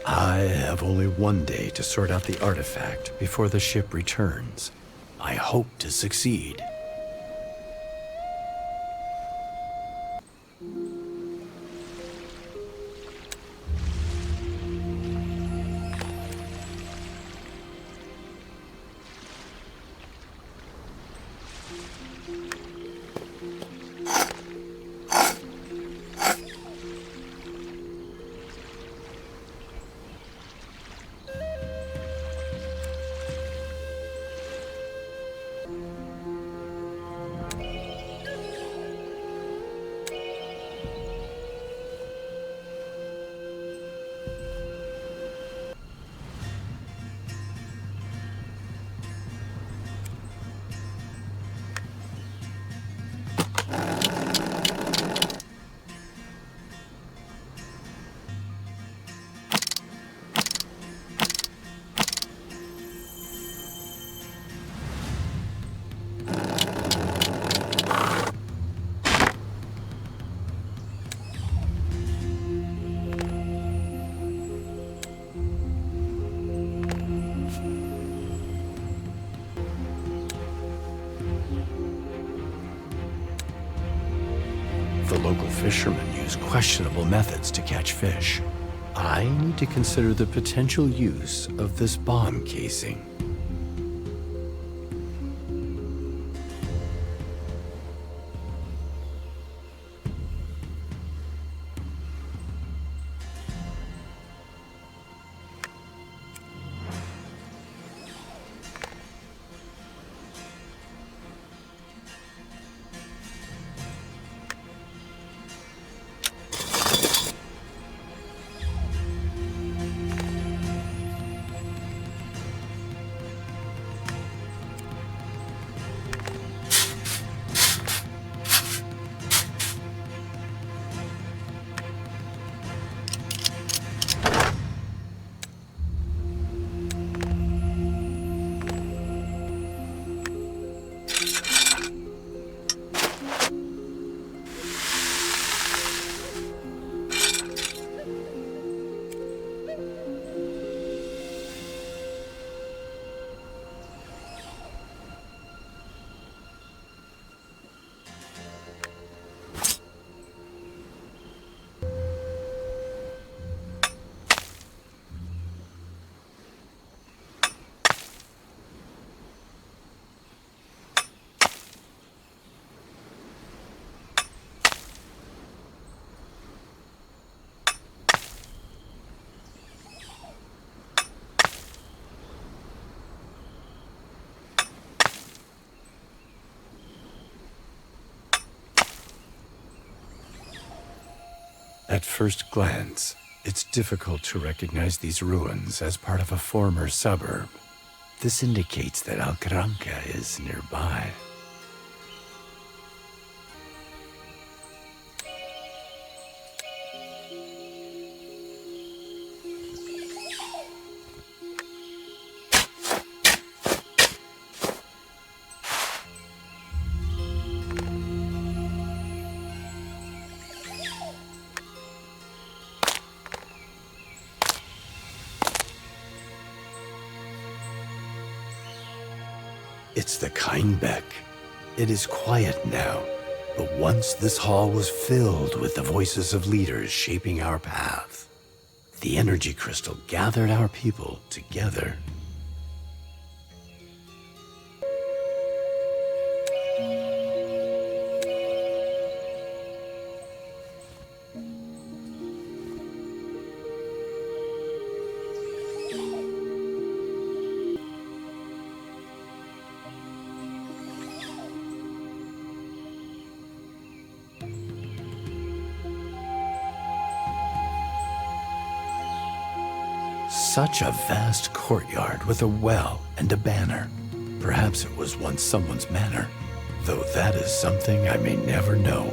I have only one day to sort out the artifact before the ship returns. I hope to succeed. The local fishermen use questionable methods to catch fish. I need to consider the potential use of this bomb casing. At first glance, it's difficult to recognize these ruins as part of a former suburb. This indicates that Alcaranca is nearby. It's the Kindbeck. It is quiet now, but once this hall was filled with the voices of leaders shaping our path. The energy crystal gathered our people together. Such a vast courtyard with a well and a banner. Perhaps it was once someone's manor, though that is something I may never know.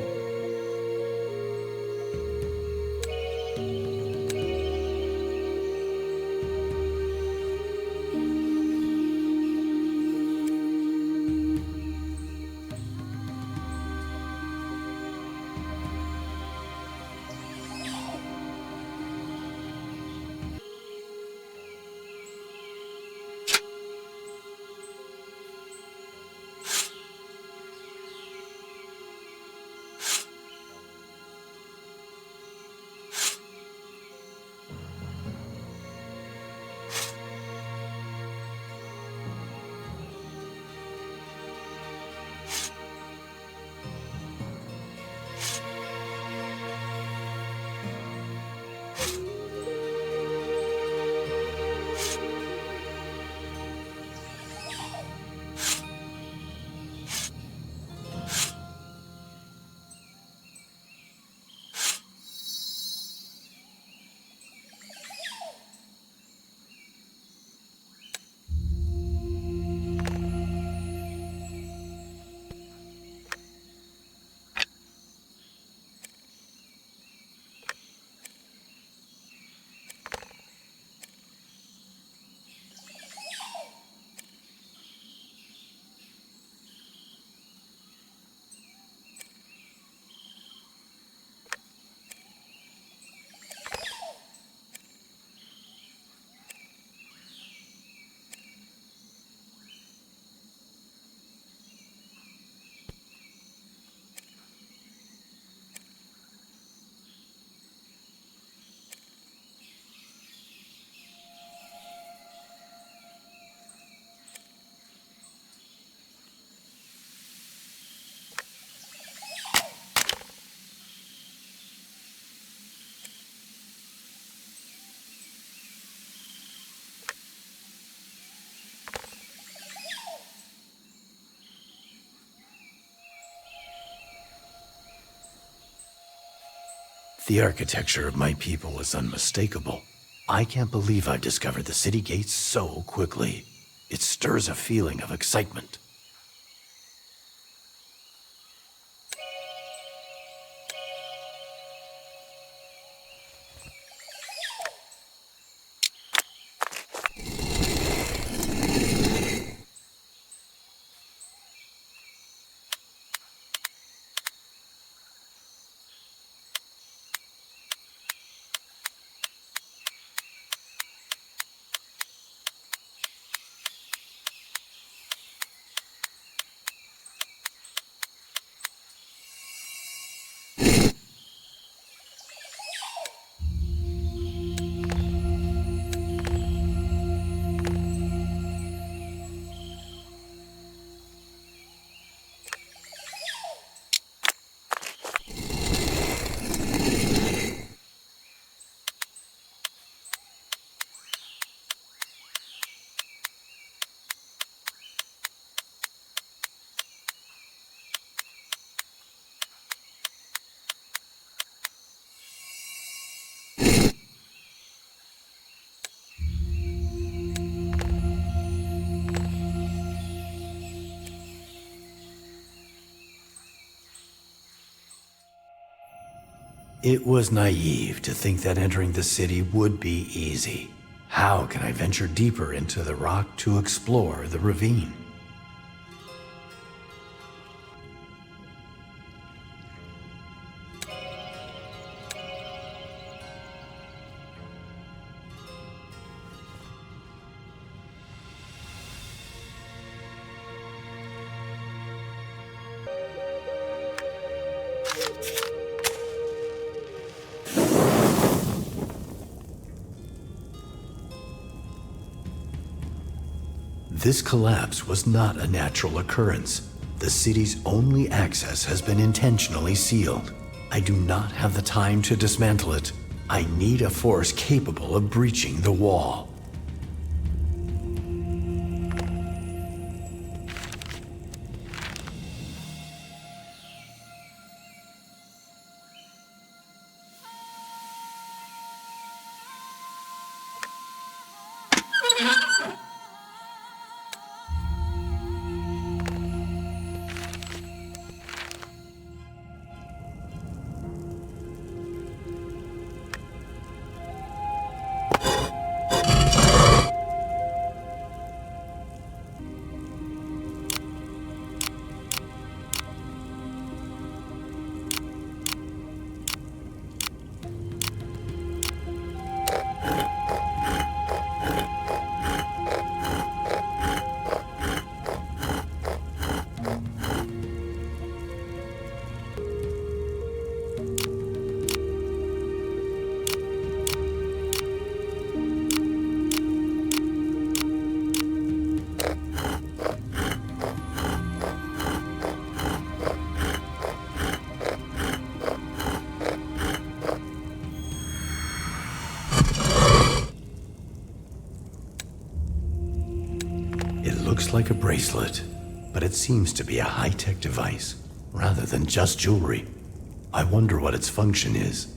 The architecture of my people was unmistakable. I can't believe I've discovered the city gates so quickly. It stirs a feeling of excitement. It was naive to think that entering the city would be easy. How can I venture deeper into the rock to explore the ravine? This collapse was not a natural occurrence. The city's only access has been intentionally sealed. I do not have the time to dismantle it. I need a force capable of breaching the wall. Looks like a bracelet, but it seems to be a high-tech device, rather than just jewelry. I wonder what its function is.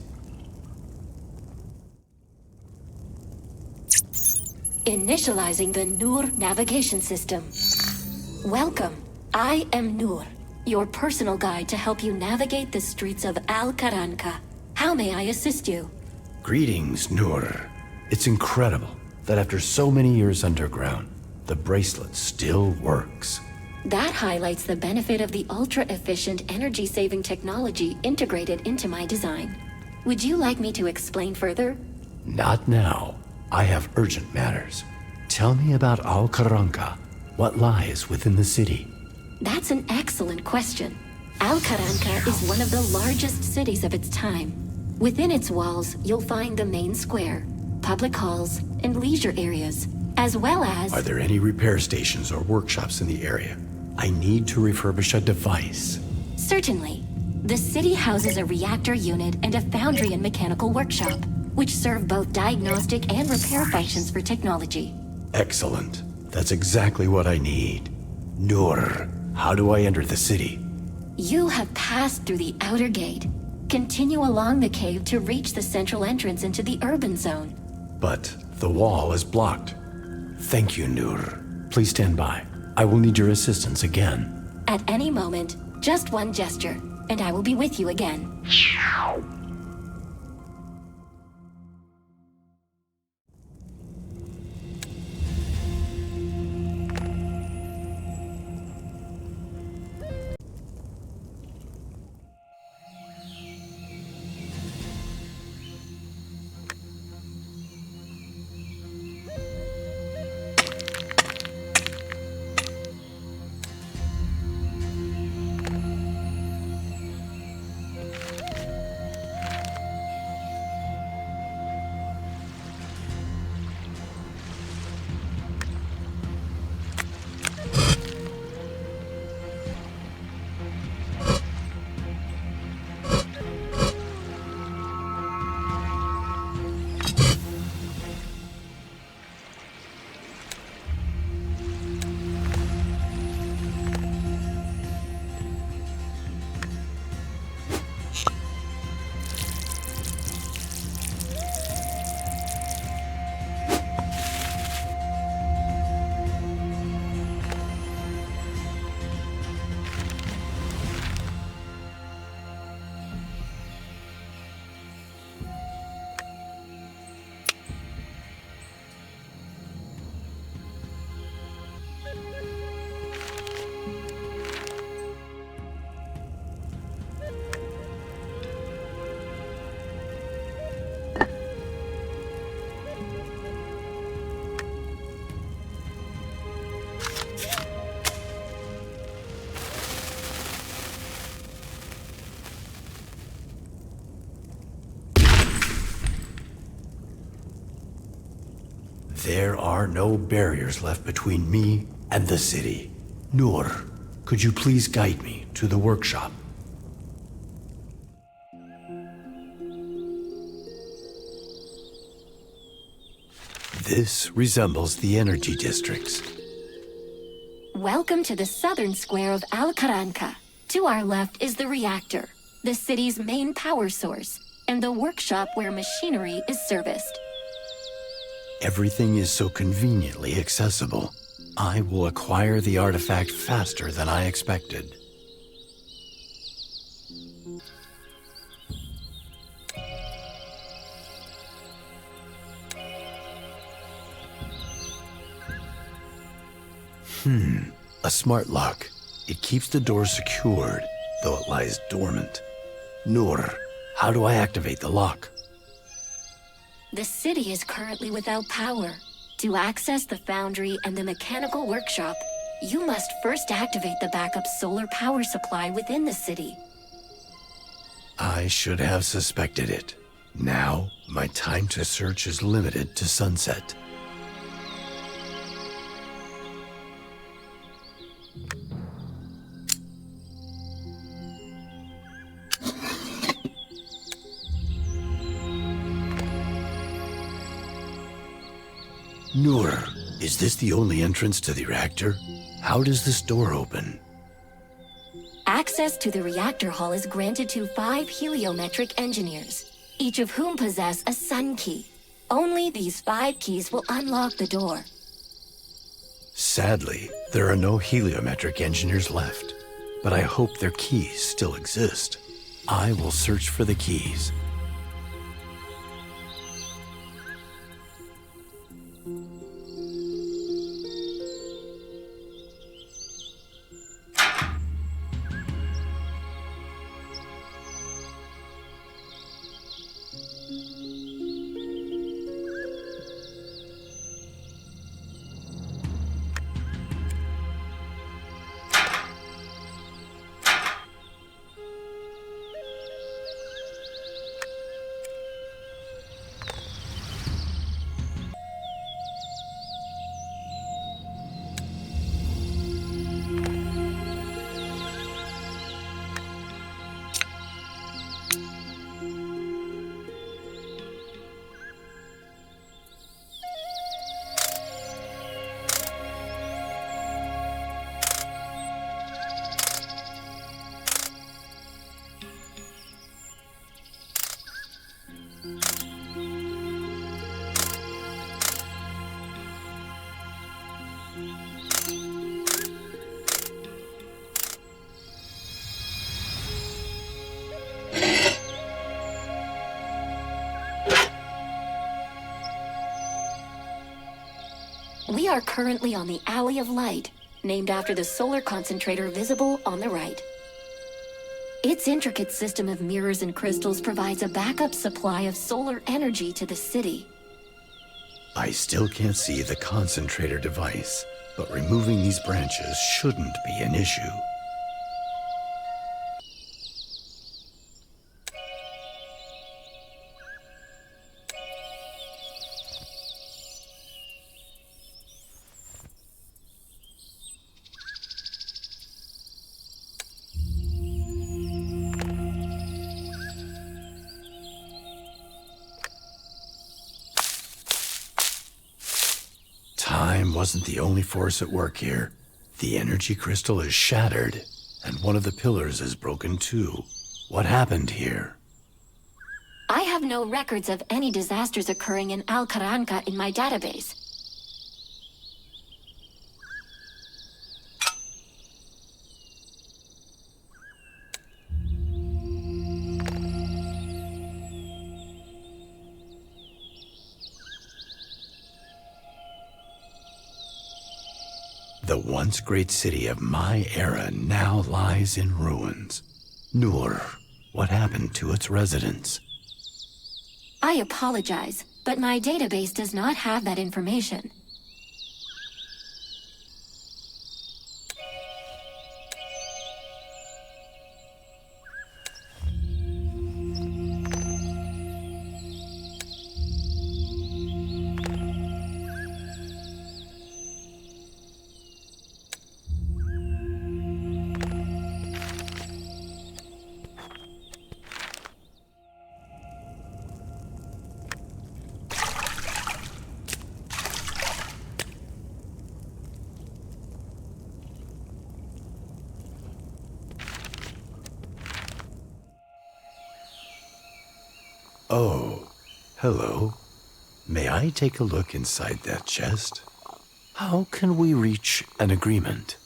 Initializing the Nur navigation system. Welcome. I am Nur, your personal guide to help you navigate the streets of Al-Qaranqa. How may I assist you? Greetings, Nur. It's incredible that after so many years underground, the bracelet still works. That highlights the benefit of the ultra-efficient energy-saving technology integrated into my design. Would you like me to explain further? Not now. I have urgent matters. Tell me about Al-Qaranqa. What lies within the city? That's an excellent question. Al-Qaranqa is one of the largest cities of its time. Within its walls, you'll find the main square, public halls, and leisure areas, as well as... Are there any repair stations or workshops in the area? I need to refurbish a device. Certainly. The city houses a reactor unit and a foundry and mechanical workshop, which serve both diagnostic and repair functions for technology. Excellent. That's exactly what I need. Nur, how do I enter the city? You have passed through the outer gate. Continue along the cave to reach the central entrance into the urban zone. But the wall is blocked. Thank you, Nur. Please stand by. I will need your assistance again. At any moment, just one gesture, and I will be with you again. There are no barriers left between me And the city. Nur, could you please guide me to the workshop? This resembles the energy districts. Welcome to the southern square of Al-Qaranqa. To our left is the reactor, the city's main power source, and the workshop where machinery is serviced. Everything is so conveniently accessible. I will acquire the artifact faster than I expected. A smart lock. It keeps the door secured, though it lies dormant. Nur, how do I activate the lock? The city is currently without power. To access the foundry and the mechanical workshop, you must first activate the backup solar power supply within the city. I should have suspected it. Now, my time to search is limited to sunset. Nur, is this the only entrance to the reactor? How does this door open? Access to the reactor hall is granted to 5 heliometric engineers, each of whom possess a sun key. Only these 5 keys will unlock the door. Sadly, there are no heliometric engineers left, but I hope their keys still exist. I will search for the keys. We are currently on the Alley of Light, named after the solar concentrator visible on the right. Its intricate system of mirrors and crystals provides a backup supply of solar energy to the city. I still can't see the concentrator device, but removing these branches shouldn't be an issue. Time wasn't the only force at work here. The energy crystal is shattered, and one of the pillars is broken too. What happened here? I have no records of any disasters occurring in Al-Qaranqa in my database. The once great city of my era now lies in ruins. Nur, what happened to its residents? I apologize, but my database does not have that information. Oh, hello. May I take a look inside that chest? How can we reach an agreement?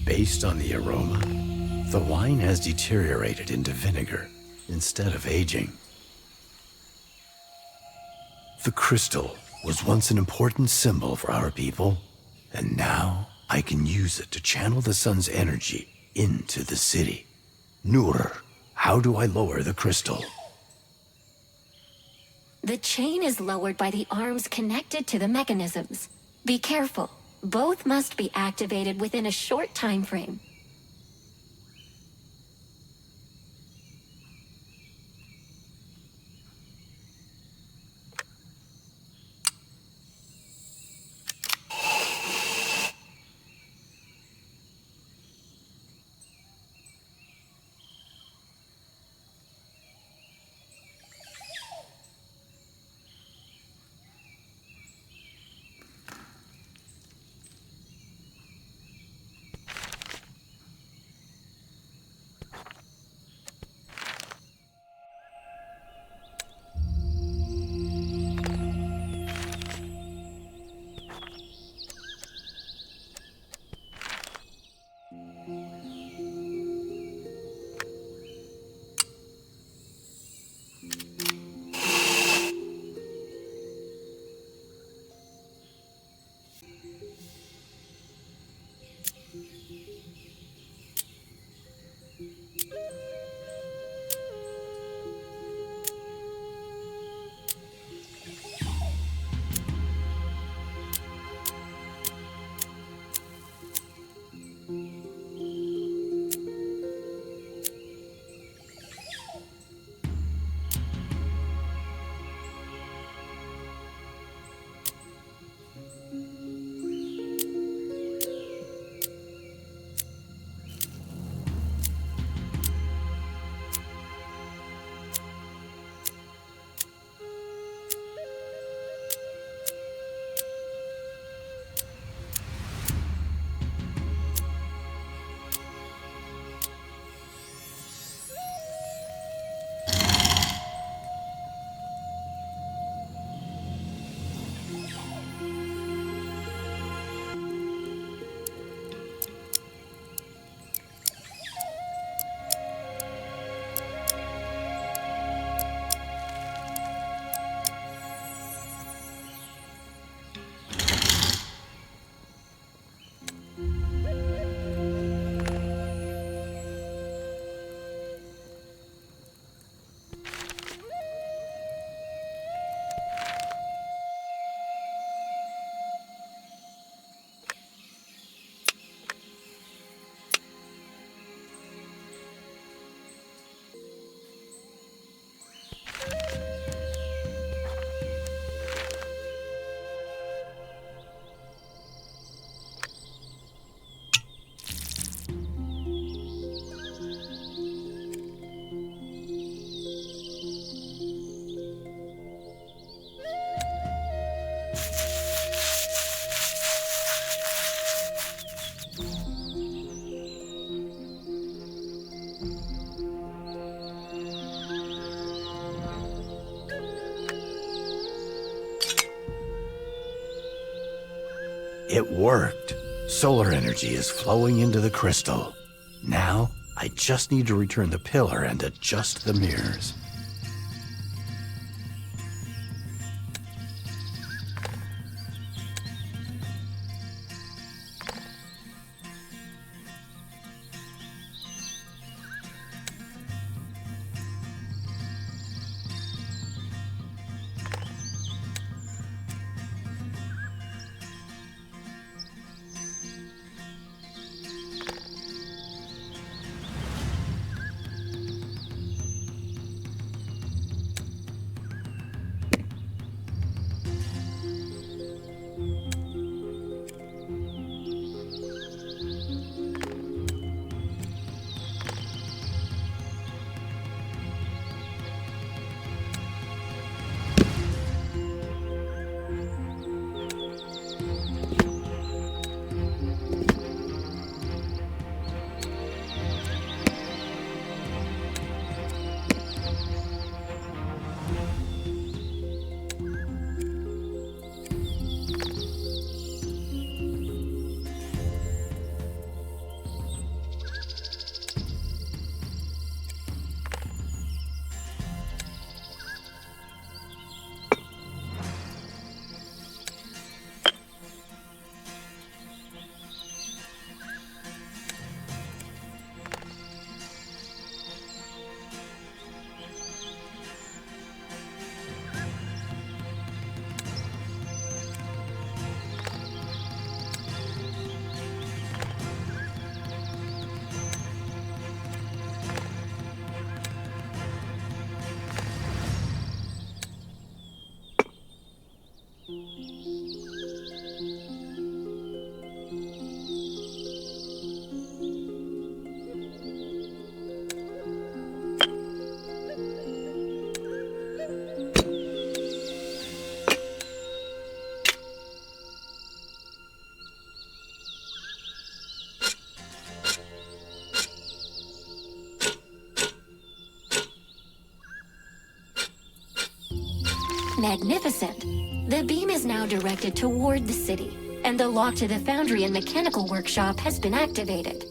Based on the aroma, the wine has deteriorated into vinegar instead of aging. The crystal was once an important symbol for our people, and now I can use it to channel the sun's energy into the city. Nur, how do I lower the crystal? The chain is lowered by the arms connected to the mechanisms. Be careful. Both must be activated within a short time frame. It worked. Solar energy is flowing into the crystal. Now, I just need to return the pillar and adjust the mirrors. Magnificent. The beam is now directed toward the city, and the lock to the foundry and mechanical workshop has been activated.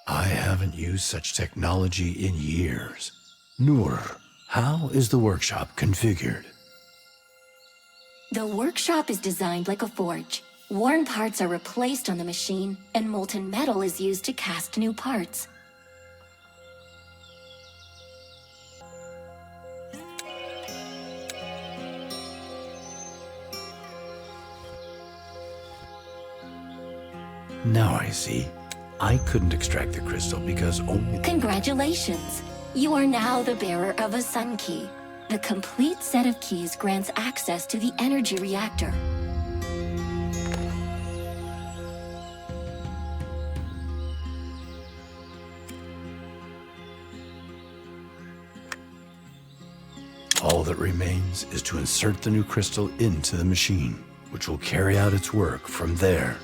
I haven't used such technology in years. Noor, how is the workshop configured? The workshop is designed like a forge. Worn parts are replaced on the machine, and molten metal is used to cast new parts. Now I see. I couldn't extract the crystal because only... Congratulations! You are now the bearer of a sun key. The complete set of keys grants access to the energy reactor. All that remains is to insert the new crystal into the machine, which will carry out its work from there.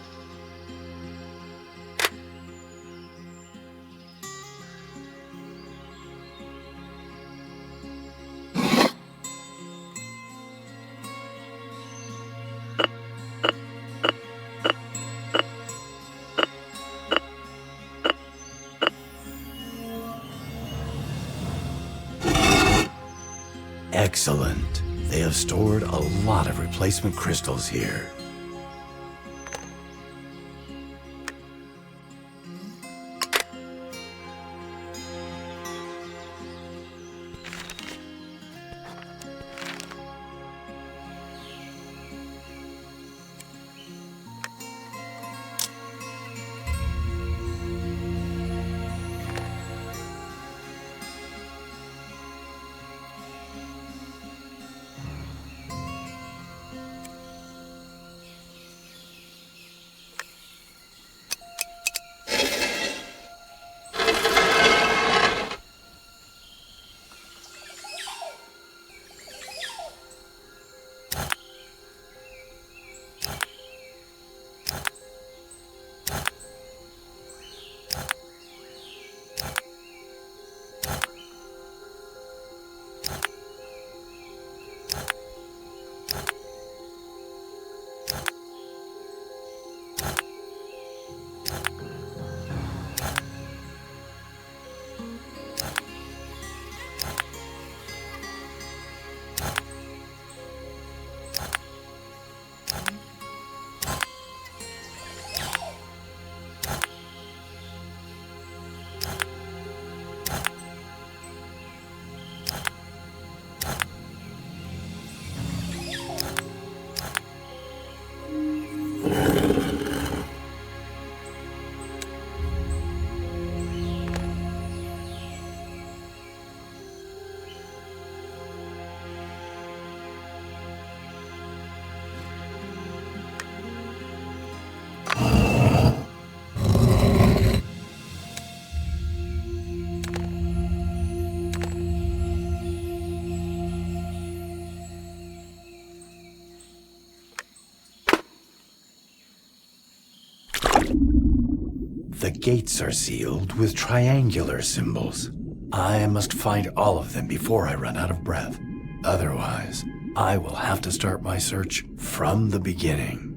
Excellent. They have stored a lot of replacement crystals here. the gates are sealed with triangular symbols. I must find all of them before I run out of breath. Otherwise, I will have to start my search from the beginning.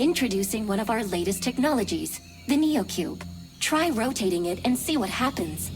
Introducing one of our latest technologies, the NeoCube. Try rotating it and see what happens.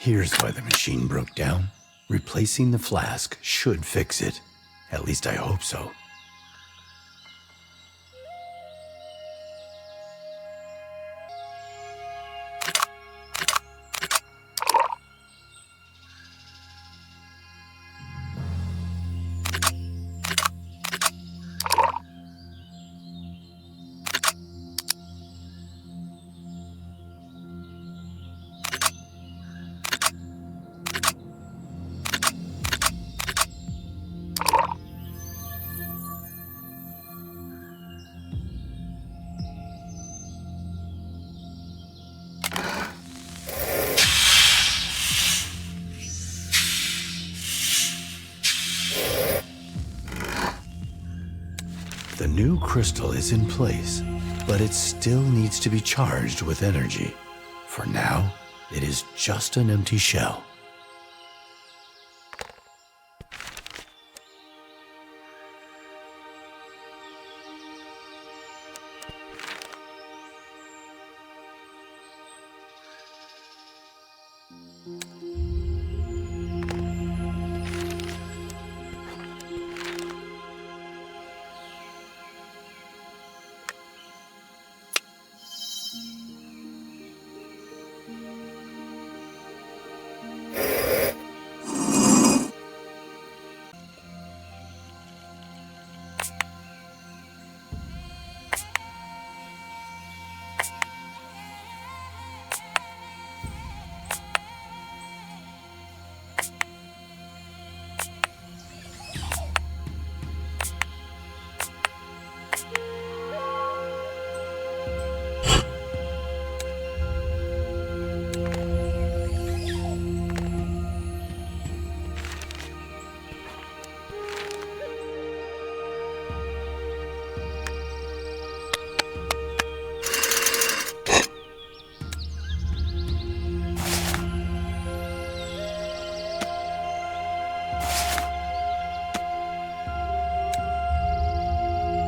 Here's why the machine broke down. Replacing the flask should fix it. At least I hope so. The new crystal is in place, but it still needs to be charged with energy. For now, it is just an empty shell.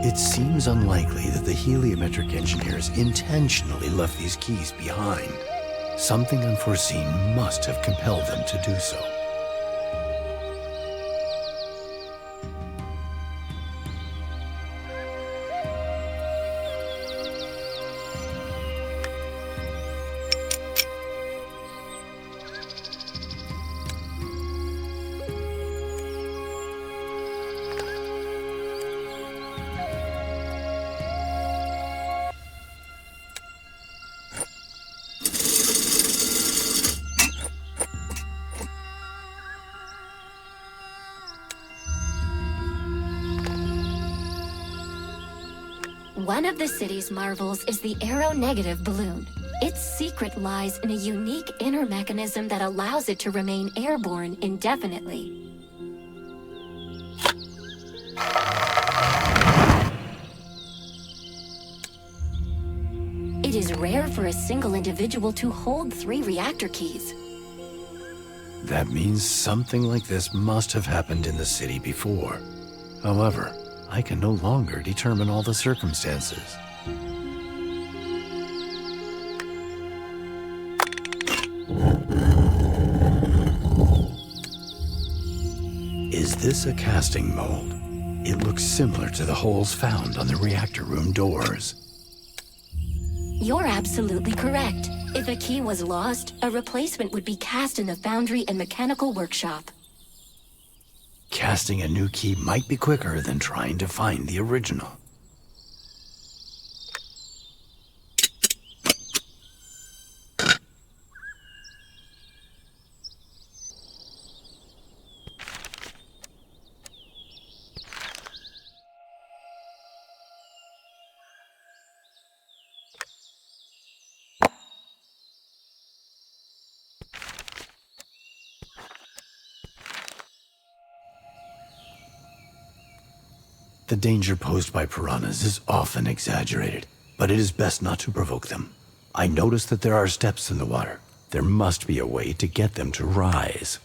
It seems unlikely that the heliometric engineers intentionally left these keys behind. Something unforeseen must have compelled them to do so. One of the city's marvels is the aeronegative balloon. Its secret lies in a unique inner mechanism that allows it to remain airborne indefinitely. It is rare for a single individual to hold 3 reactor keys. That means something like this must have happened in the city before. However, I can no longer determine all the circumstances. Is this a casting mold? It looks similar to the holes found on the reactor room doors. You're absolutely correct. If a key was lost, a replacement would be cast in the foundry and mechanical workshop. Casting a new key might be quicker than trying to find the original. The danger posed by piranhas is often exaggerated, but it is best not to provoke them. I notice that there are steps in the water. There must be a way to get them to rise.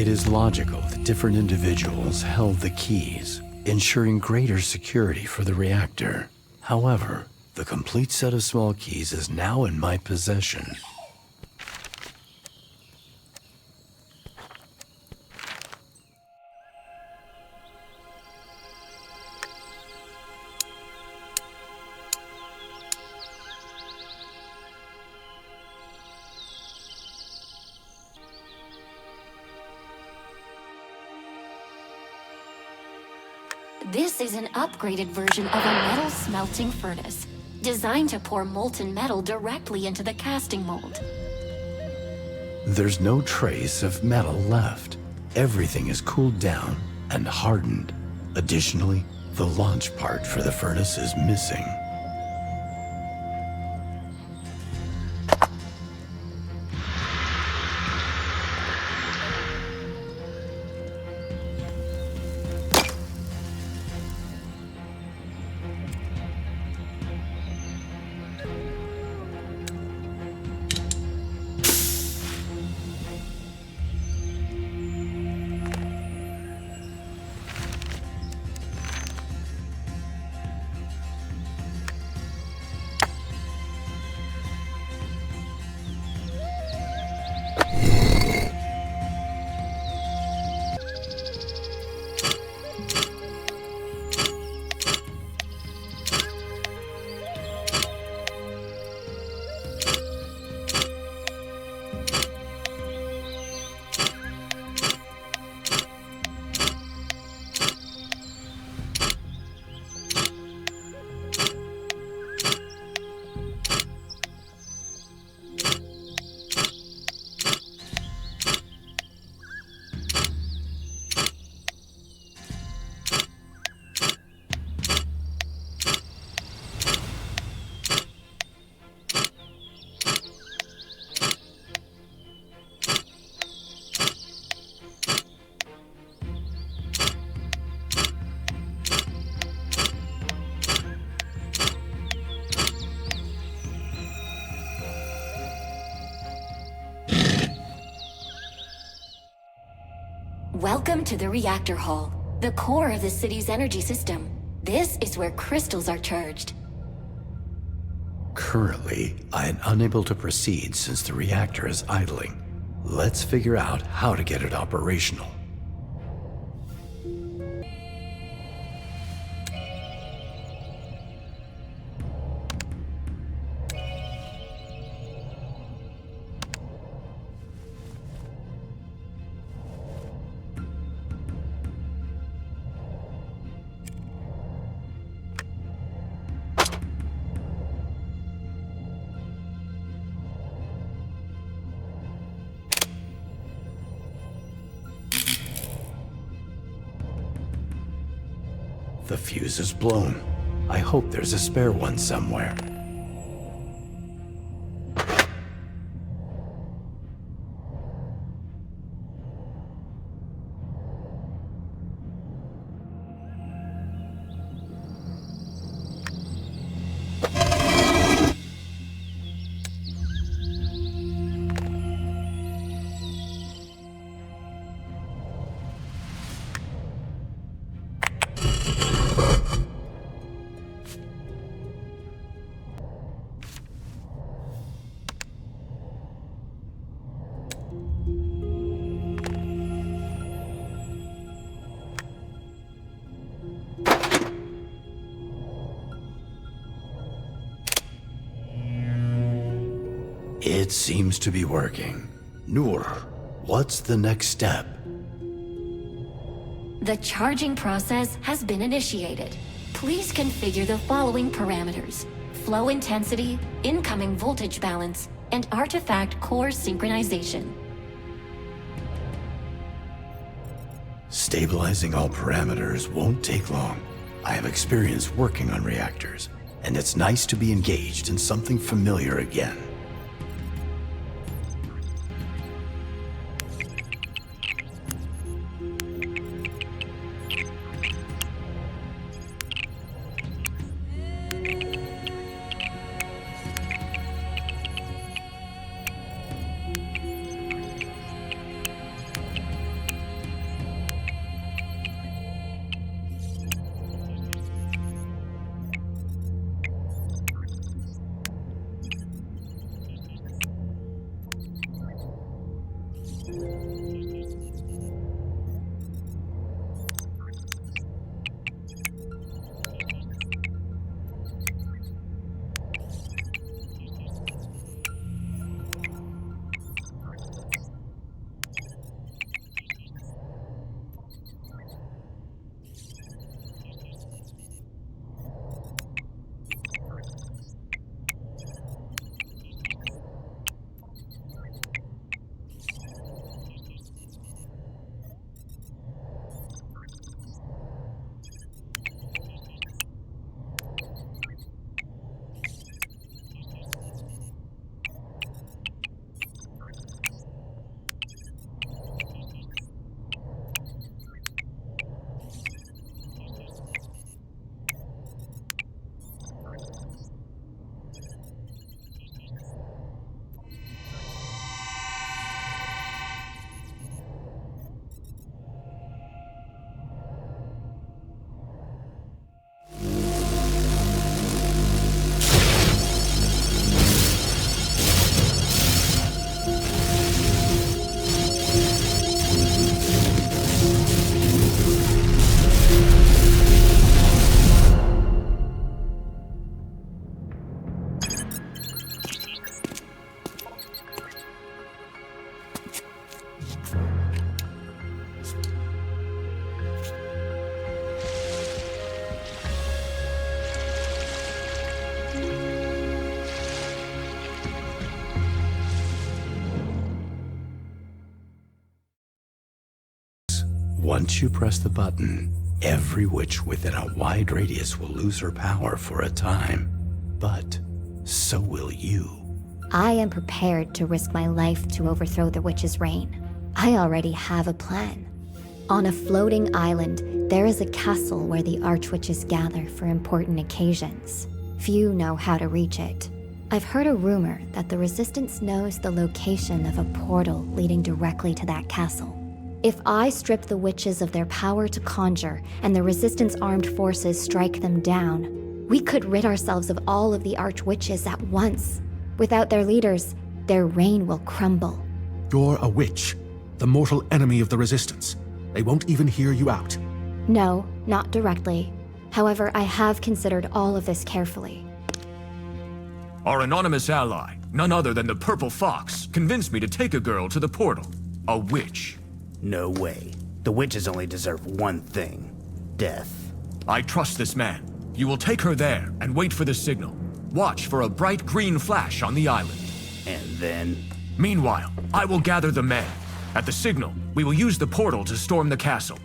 It is logical that different individuals held the keys, ensuring greater security for the reactor. However, the complete set of small keys is now in my possession. This is an upgraded version of a metal smelting furnace, designed to pour molten metal directly into the casting mold. There's no trace of metal left. Everything is cooled down and hardened. Additionally, the launch part for the furnace is missing. Welcome to the reactor hall, the core of the city's energy system. This is where crystals are charged. Currently, I am unable to proceed since the reactor is idling. Let's figure out how to get it operational. The fuse is blown. I hope there's a spare one somewhere. It seems to be working. Noor, what's the next step? The charging process has been initiated. Please configure the following parameters: flow intensity, incoming voltage balance, and artifact core synchronization. Stabilizing all parameters won't take long. I have experience working on reactors, and it's nice to be engaged in something familiar again. Once you press the button, every witch within a wide radius will lose her power for a time. But so will you. I am prepared to risk my life to overthrow the witch's reign. I already have a plan. On a floating island, there is a castle where the archwitches gather for important occasions. Few know how to reach it. I've heard a rumor that the Resistance knows the location of a portal leading directly to that castle. If I strip the witches of their power to conjure and the Resistance armed forces strike them down, we could rid ourselves of all of the archwitches at once. Without their leaders, their reign will crumble. You're a witch, the mortal enemy of the Resistance. They won't even hear you out. No, not directly. However, I have considered all of this carefully. Our anonymous ally, none other than the Purple Fox, convinced me to take a girl to the portal. A witch. No way. The witches only deserve one thing. Death. I trust this man. You will take her there and wait for the signal. Watch for a bright green flash on the island. And then? Meanwhile, I will gather the men. At the signal, we will use the portal to storm the castle.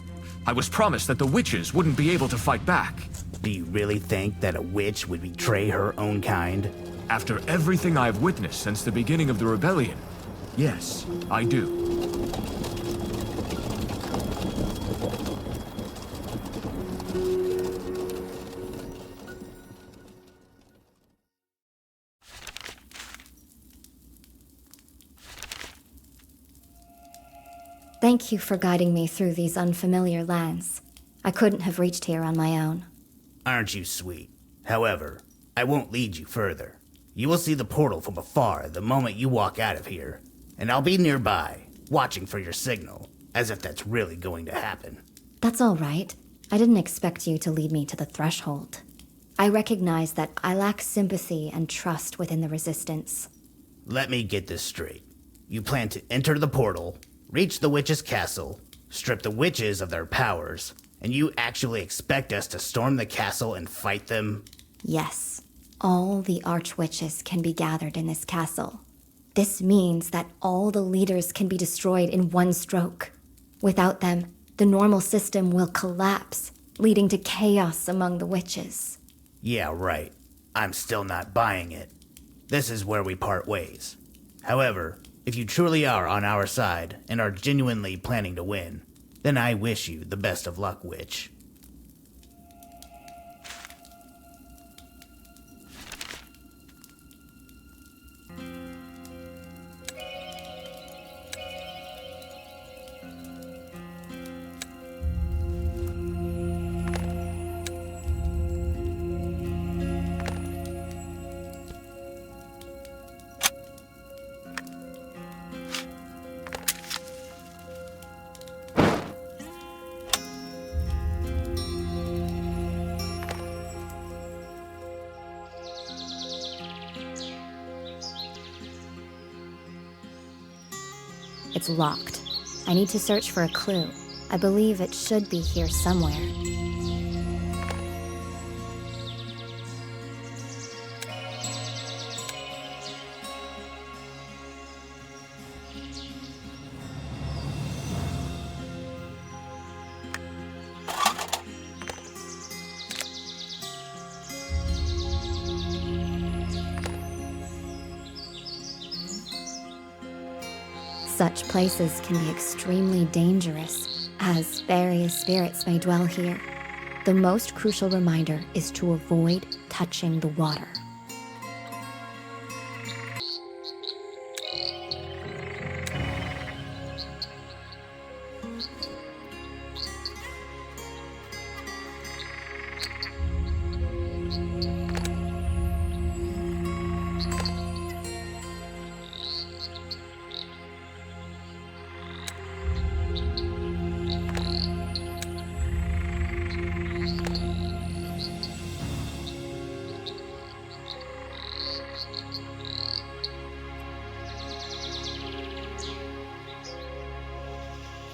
I was promised that the witches wouldn't be able to fight back. Do you really think that a witch would betray her own kind? After everything I've witnessed since the beginning of the rebellion, yes, I do. Thank you for guiding me through these unfamiliar lands. I couldn't have reached here on my own. Aren't you sweet? However, I won't lead you further. You will see the portal from afar the moment you walk out of here, and I'll be nearby, watching for your signal, as if that's really going to happen. That's all right. I didn't expect you to lead me to the threshold. I recognize that I lack sympathy and trust within the Resistance. Let me get this straight. You plan to enter the portal, reach the witch's castle, strip the witches of their powers, and you actually expect us to storm the castle and fight them? Yes. All the archwitches can be gathered in this castle. This means that all the leaders can be destroyed in one stroke. Without them, the normal system will collapse, leading to chaos among the witches. Yeah, right. I'm still not buying it. This is where we part ways. However, if you truly are on our side and are genuinely planning to win, then I wish you the best of luck, witch. It's locked. I need to search for a clue. I believe it should be here somewhere. Such places can be extremely dangerous, as various spirits may dwell here. The most crucial reminder is to avoid touching the water.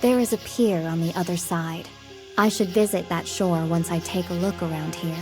There is a pier on the other side. I should visit that shore once I take a look around here.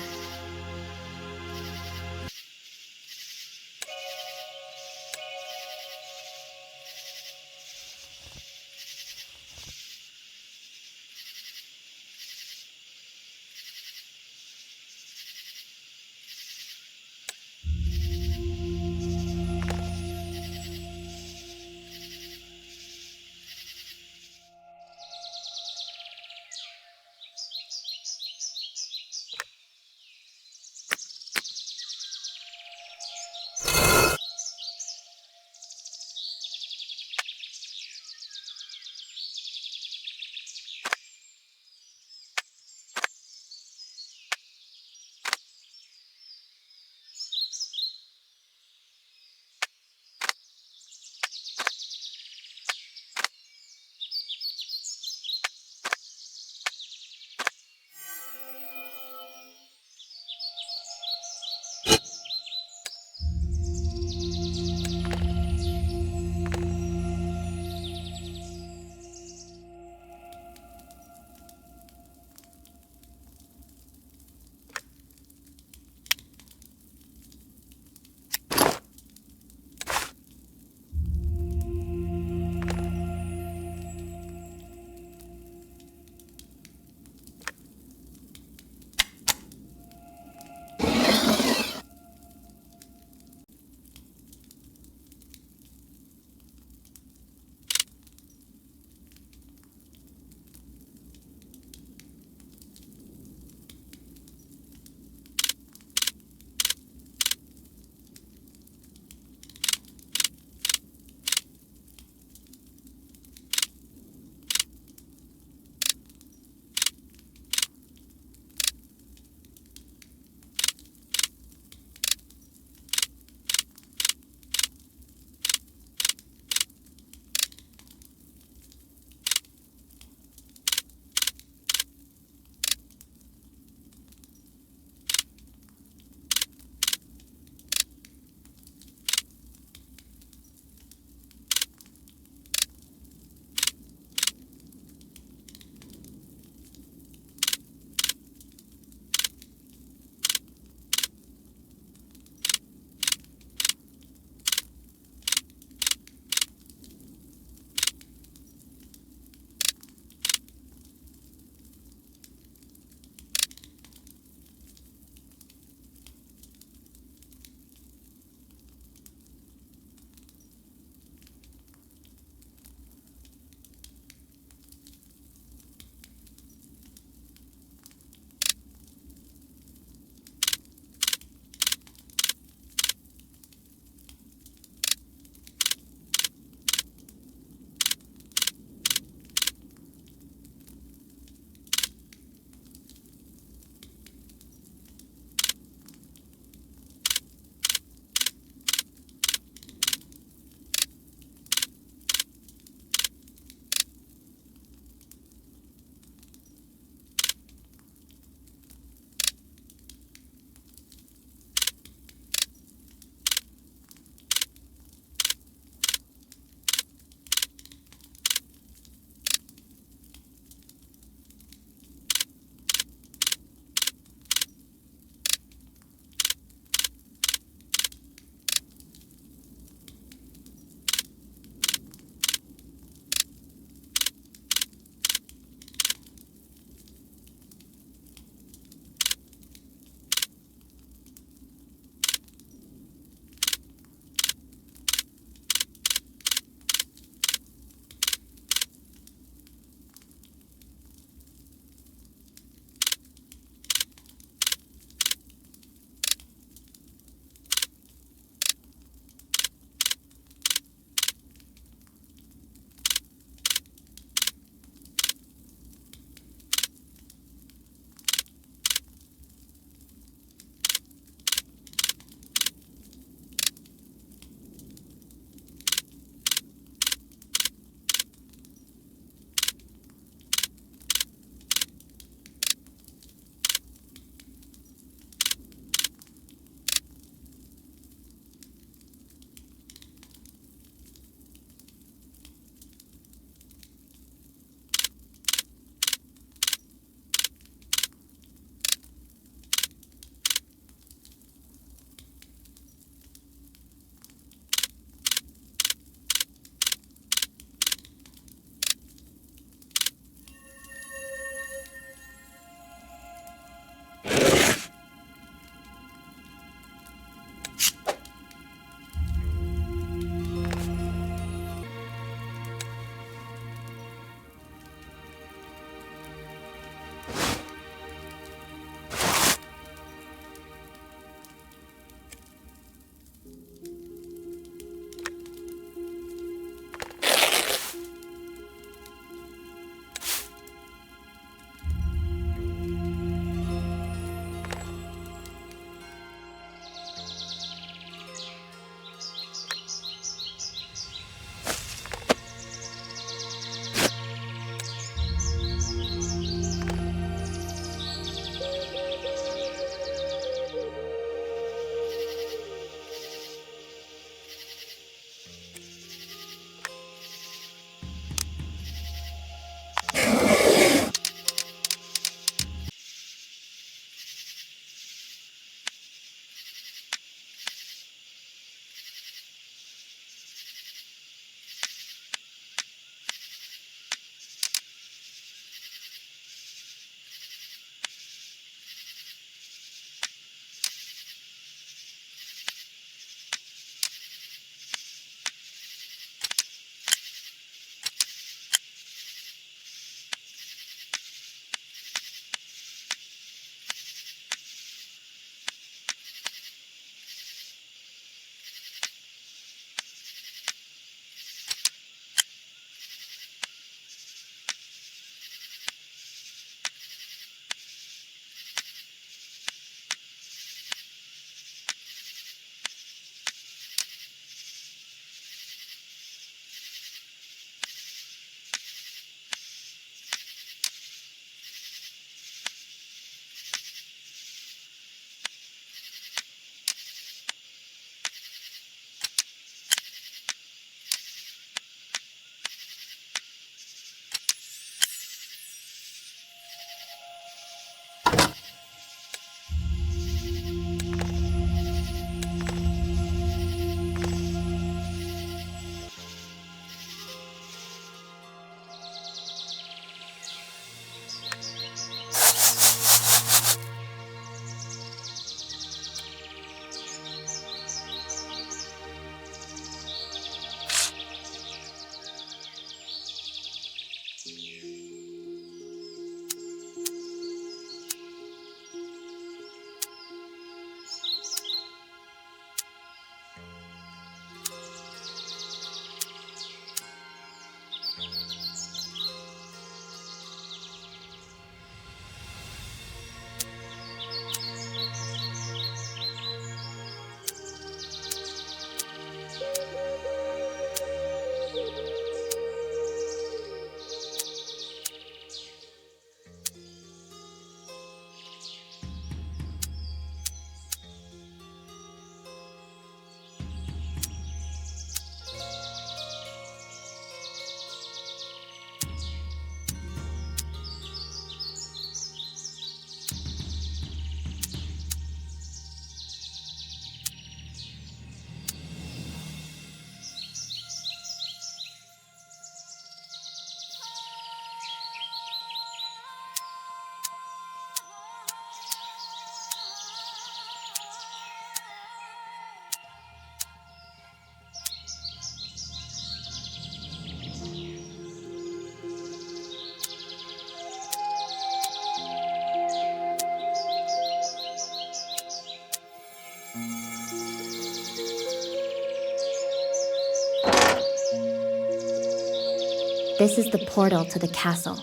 This is the portal to the castle.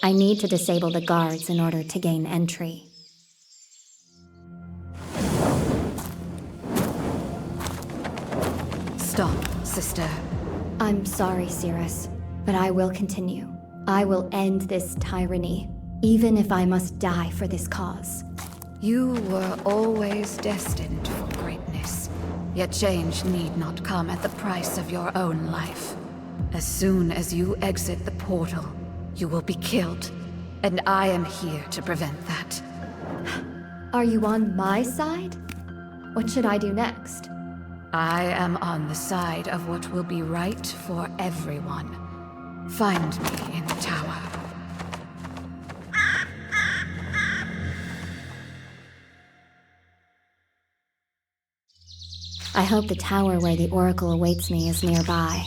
I need to disable the guards in order to gain entry. Stop, sister. I'm sorry, Cirrus, but I will continue. I will end this tyranny, even if I must die for this cause. You were always destined for greatness. Yet change need not come at the price of your own life. As soon as you exit the portal, you will be killed. And I am here to prevent that. Are you on my side? What should I do next? I am on the side of what will be right for everyone. Find me in the tower. I hope the tower where the Oracle awaits me is nearby.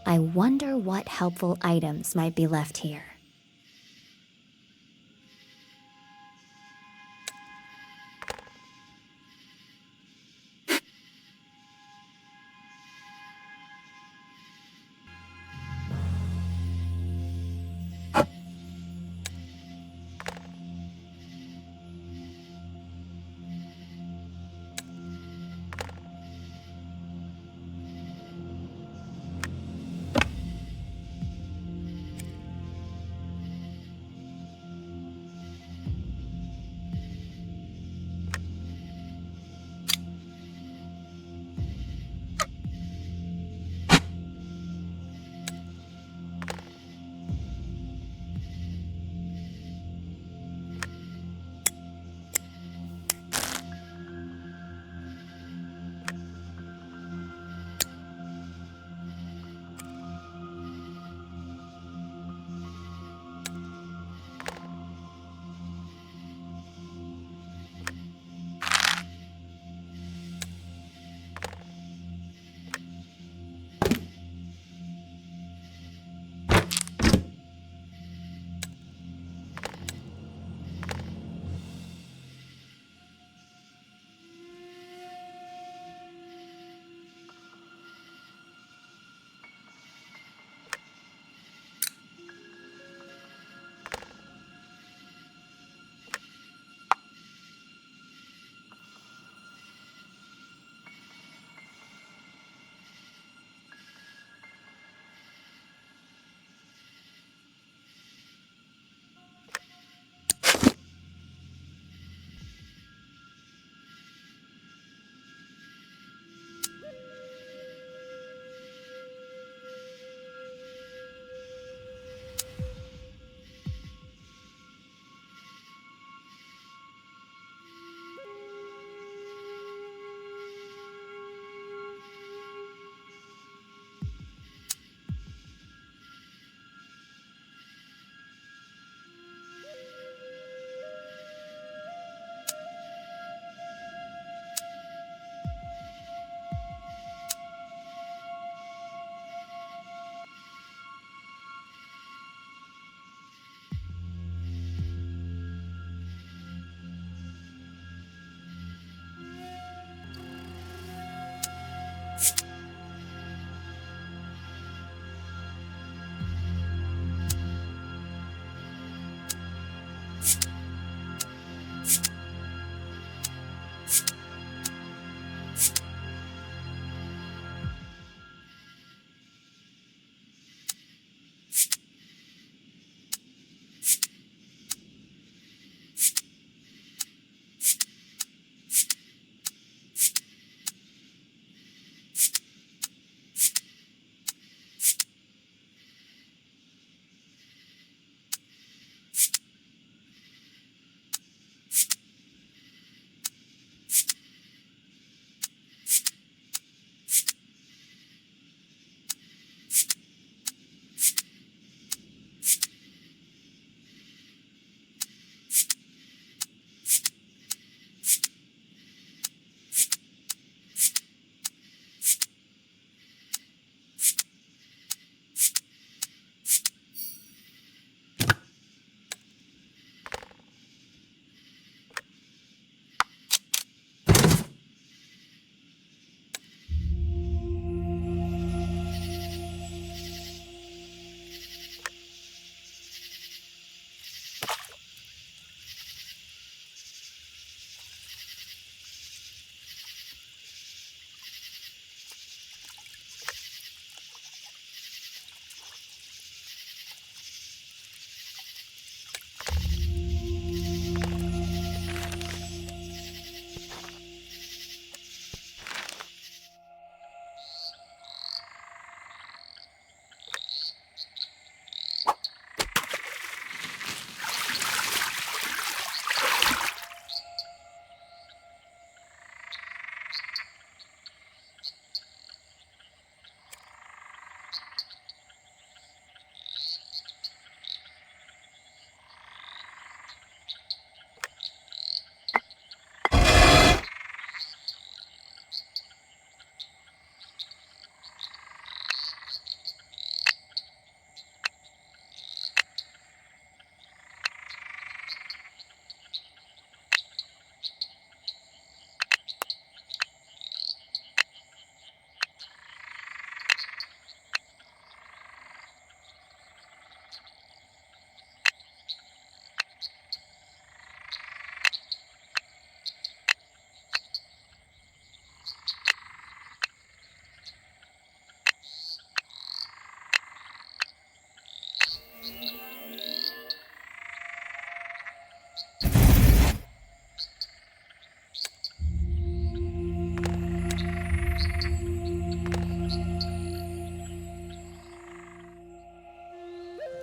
I wonder what helpful items might be left here.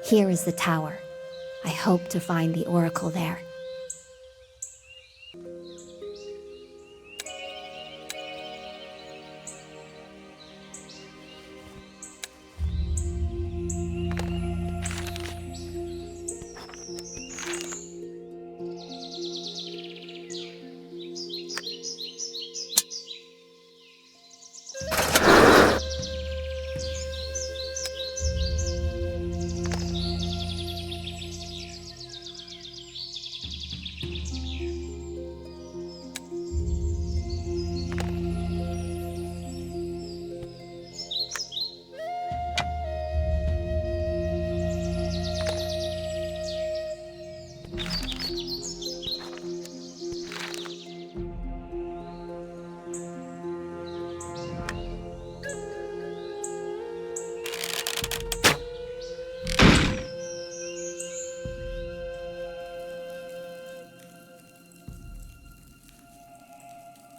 Here is the tower. I hope to find the oracle there.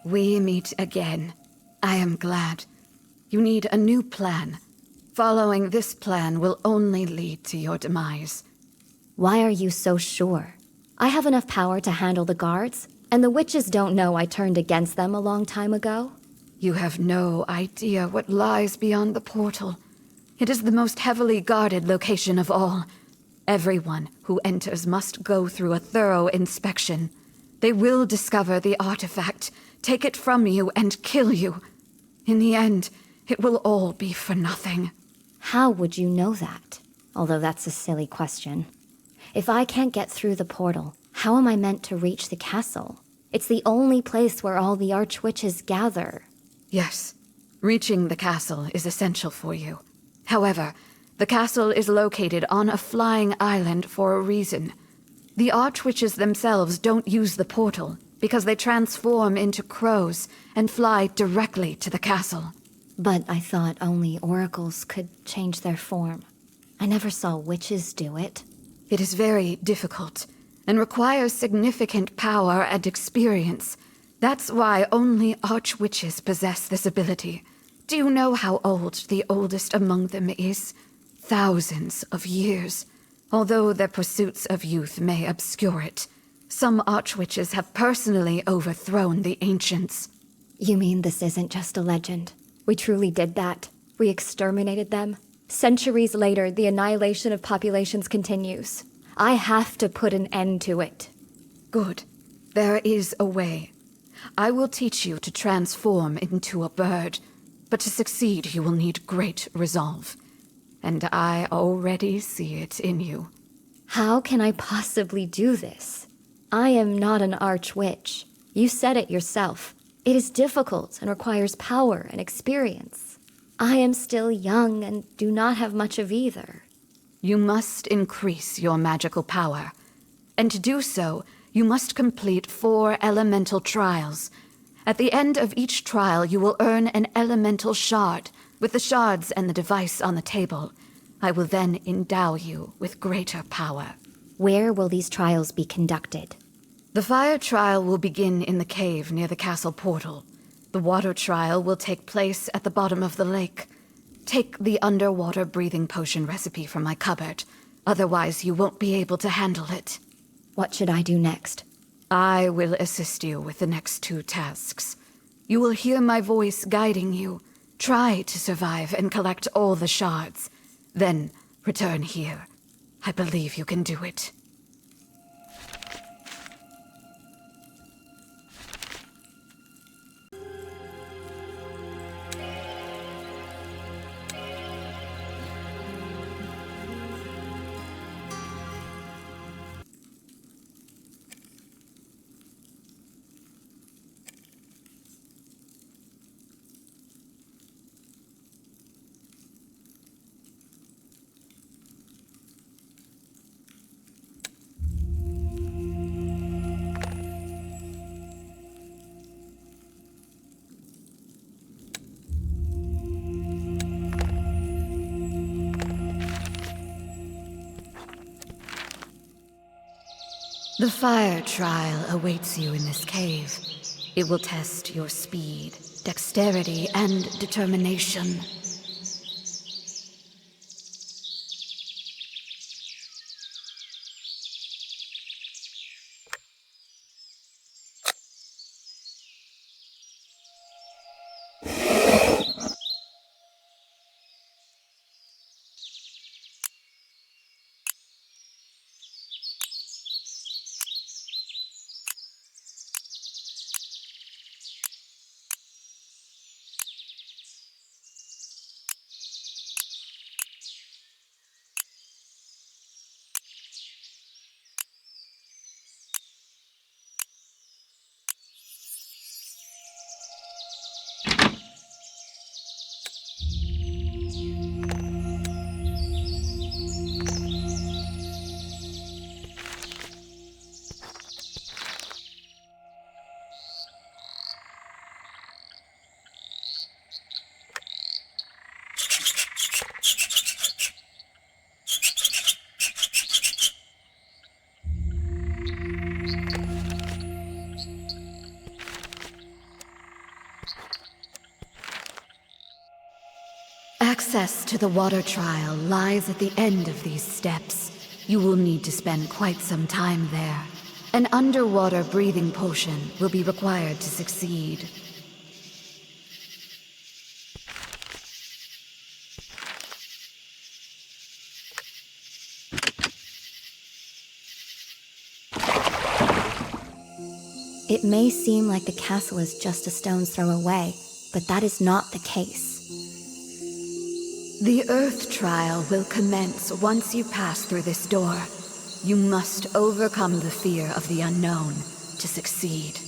We meet again. I am glad. You need a new plan. Following this plan will only lead to your demise. Why are you so sure? I have enough power to handle the guards, and the witches don't know I turned against them a long time ago. You have no idea what lies beyond the portal. It is the most heavily guarded location of all. Everyone who enters must go through a thorough inspection. They will discover the artifact, take it from you, and kill you. In the end, it will all be for nothing. How would you know that? Although that's a silly question. If I can't get through the portal, how am I meant to reach the castle? It's the only place where all the archwitches gather. Yes, reaching the castle is essential for you. However, the castle is located on a flying island for a reason. The archwitches themselves don't use the portal because they transform into crows and fly directly to the castle. But I thought only oracles could change their form. I never saw witches do it. It is very difficult and requires significant power and experience. That's why only archwitches possess this ability. Do you know how old the oldest among them is? Thousands of years. Although their pursuits of youth may obscure it, some archwitches have personally overthrown the ancients. You mean this isn't just a legend? We truly did that. We exterminated them. Centuries later, the annihilation of populations continues. I have to put an end to it. Good. There is a way. I will teach you to transform into a bird, but to succeed you will need great resolve. And I already see it in you. How can I possibly do this? I am not an archwitch. You said it yourself. It is difficult and requires power and experience. I am still young and do not have much of either. You must increase your magical power. And to do so, you must complete 4 elemental trials. At the end of each trial, you will earn an elemental shard. With the shards and the device on the table, I will then endow you with greater power. Where will these trials be conducted? The fire trial will begin in the cave near the castle portal. The water trial will take place at the bottom of the lake. Take the underwater breathing potion recipe from my cupboard. Otherwise, you won't be able to handle it. What should I do next? I will assist you with the next 2 tasks. You will hear my voice guiding you. Try to survive and collect all the shards. Then return here. I believe you can do it. The fire trial awaits you in this cave. It will test your speed, dexterity, and determination. Access to the water trial lies at the end of these steps. You will need to spend quite some time there. An underwater breathing potion will be required to succeed. It may seem like the castle is just a stone's throw away, but that is not the case. The Earth trial will commence once you pass through this door. You must overcome the fear of the unknown to succeed.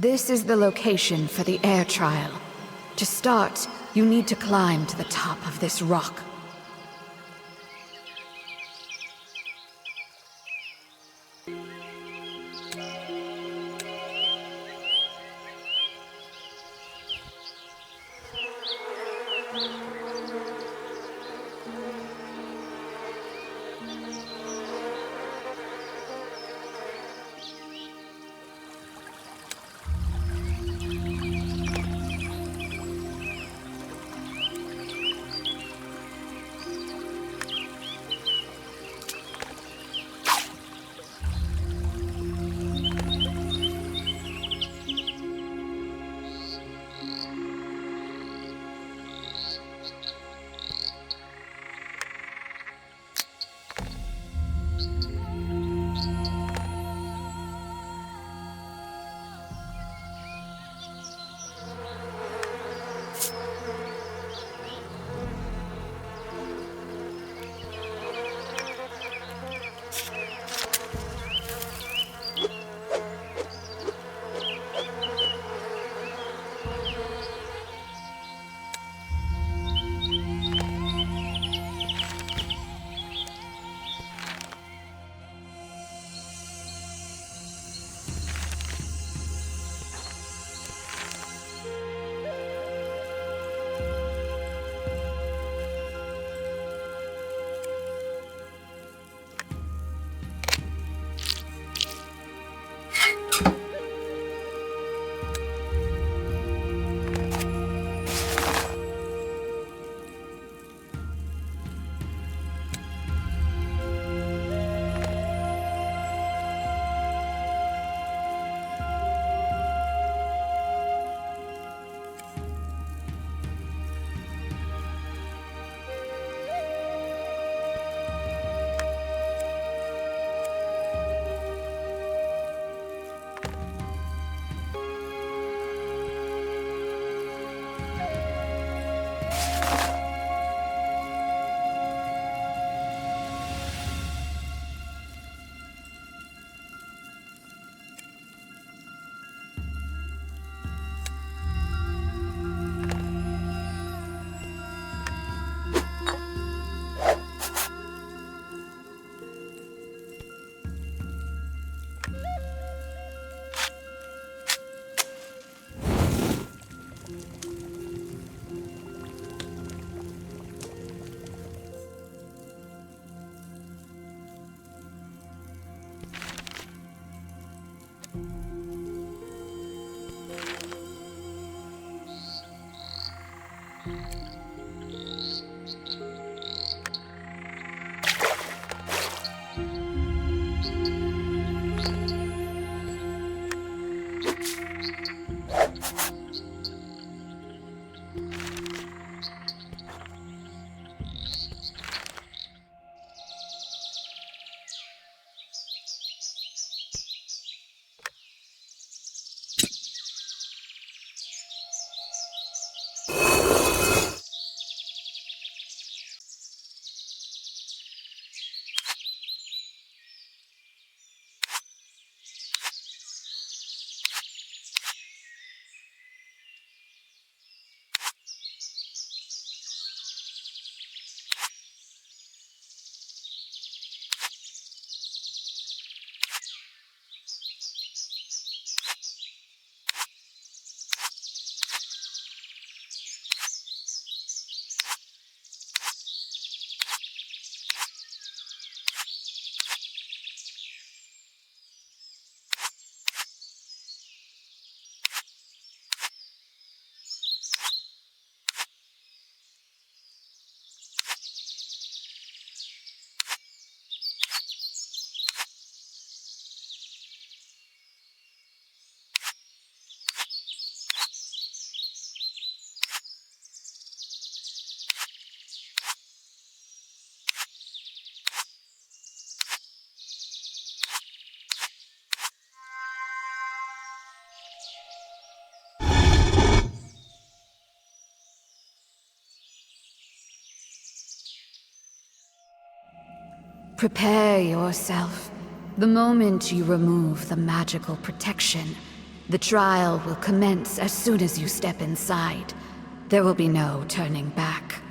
This is the location for the air trial. To start, you need to climb to the top of this rock. Prepare yourself. The moment you remove the magical protection, The trial will commence as soon as you step inside. There will be no turning back.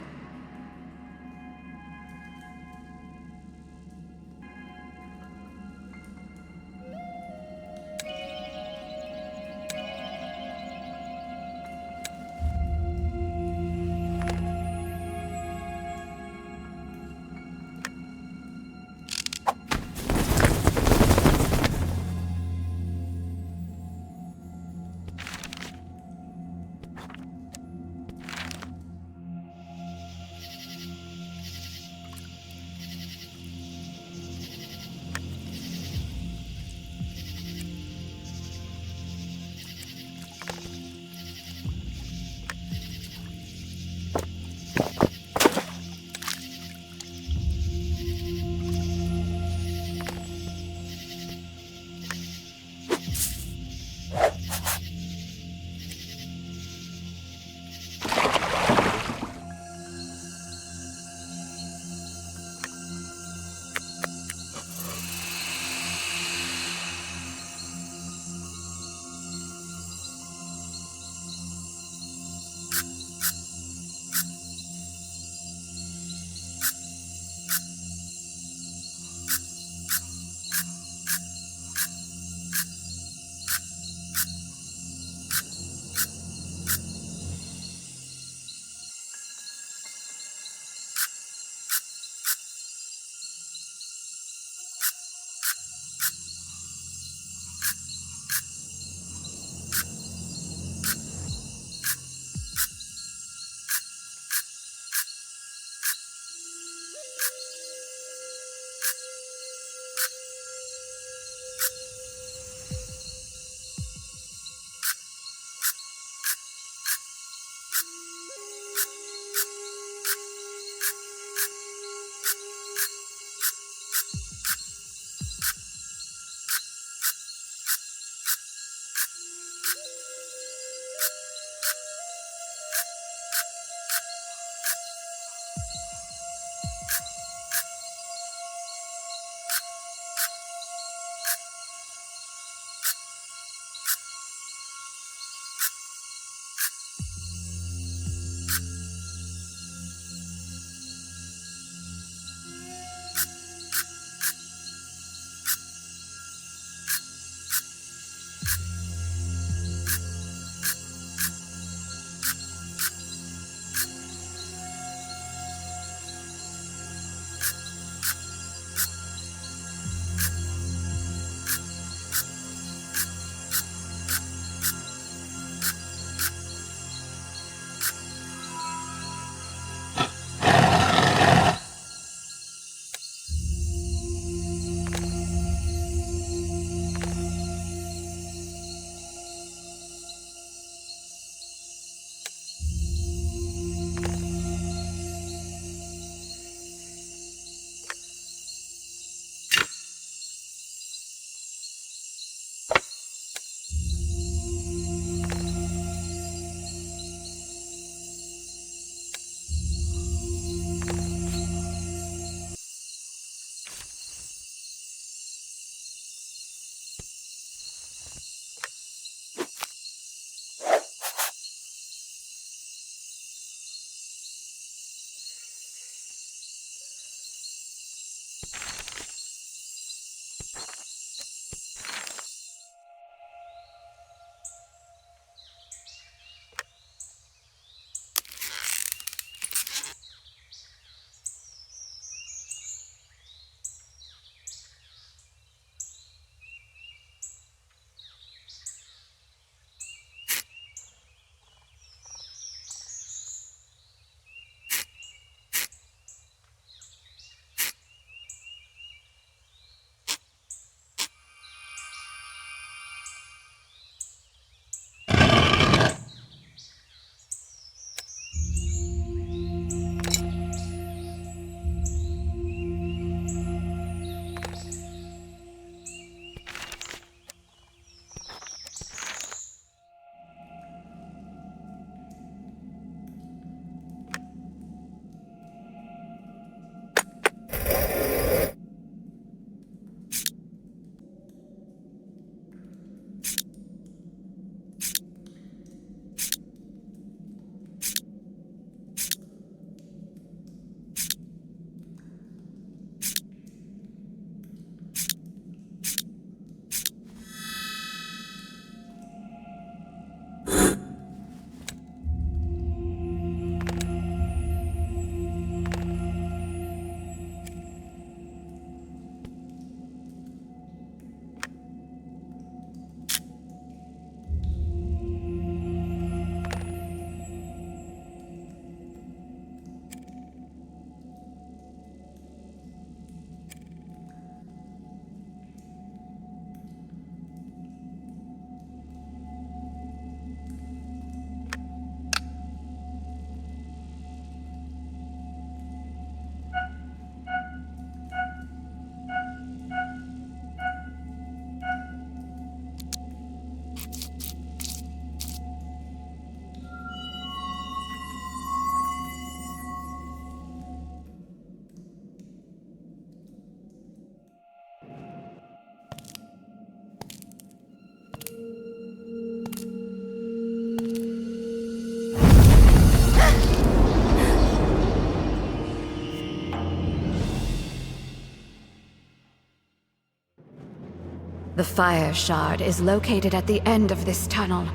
The fire shard is located at the end of this tunnel.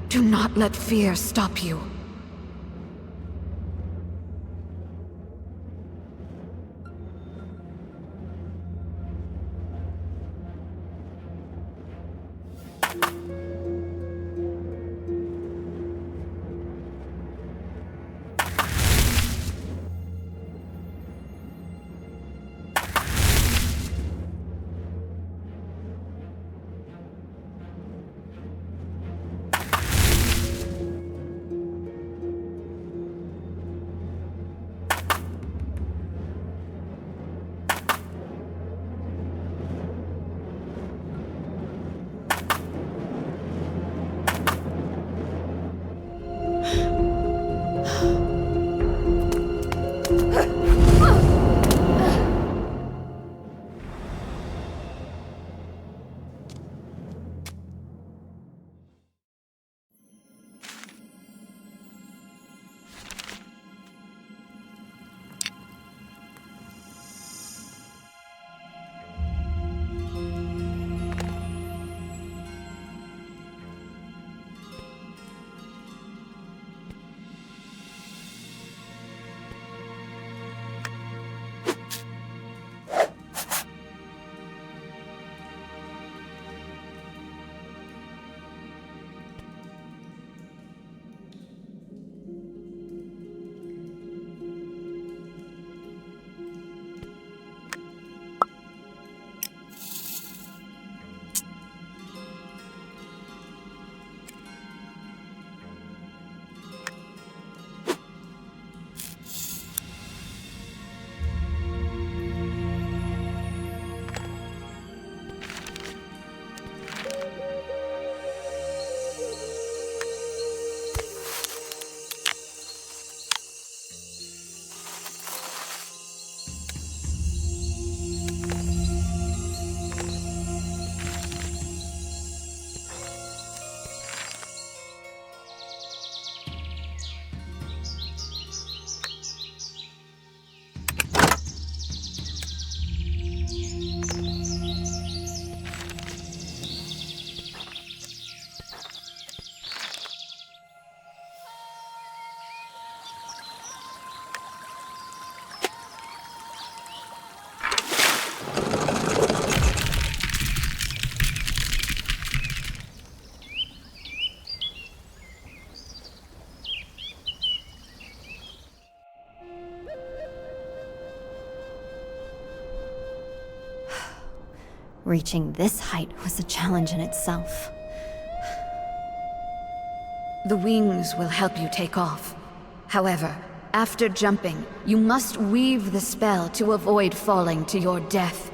Do not let fear stop you. Reaching this height was a challenge in itself. The wings will help you take off. However, after jumping, you must weave the spell to avoid falling to your death.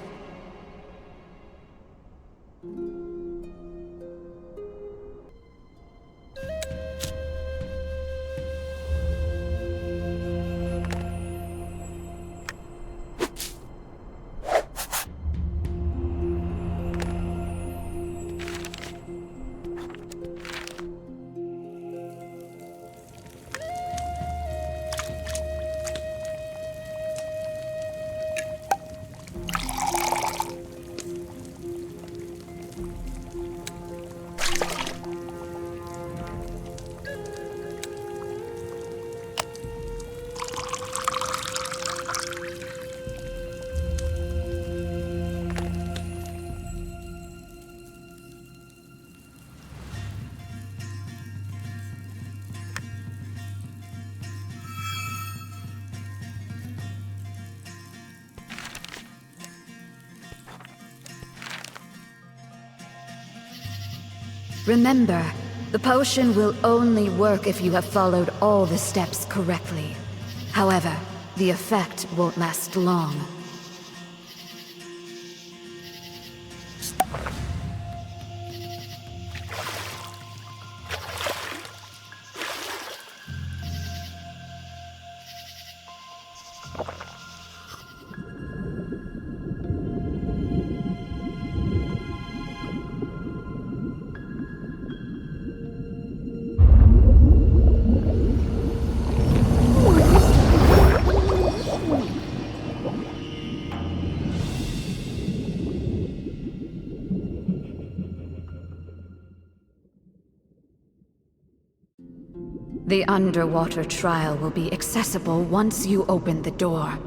Remember, the potion will only work if you have followed all the steps correctly. However, the effect won't last long. The underwater trial will be accessible once you open the door.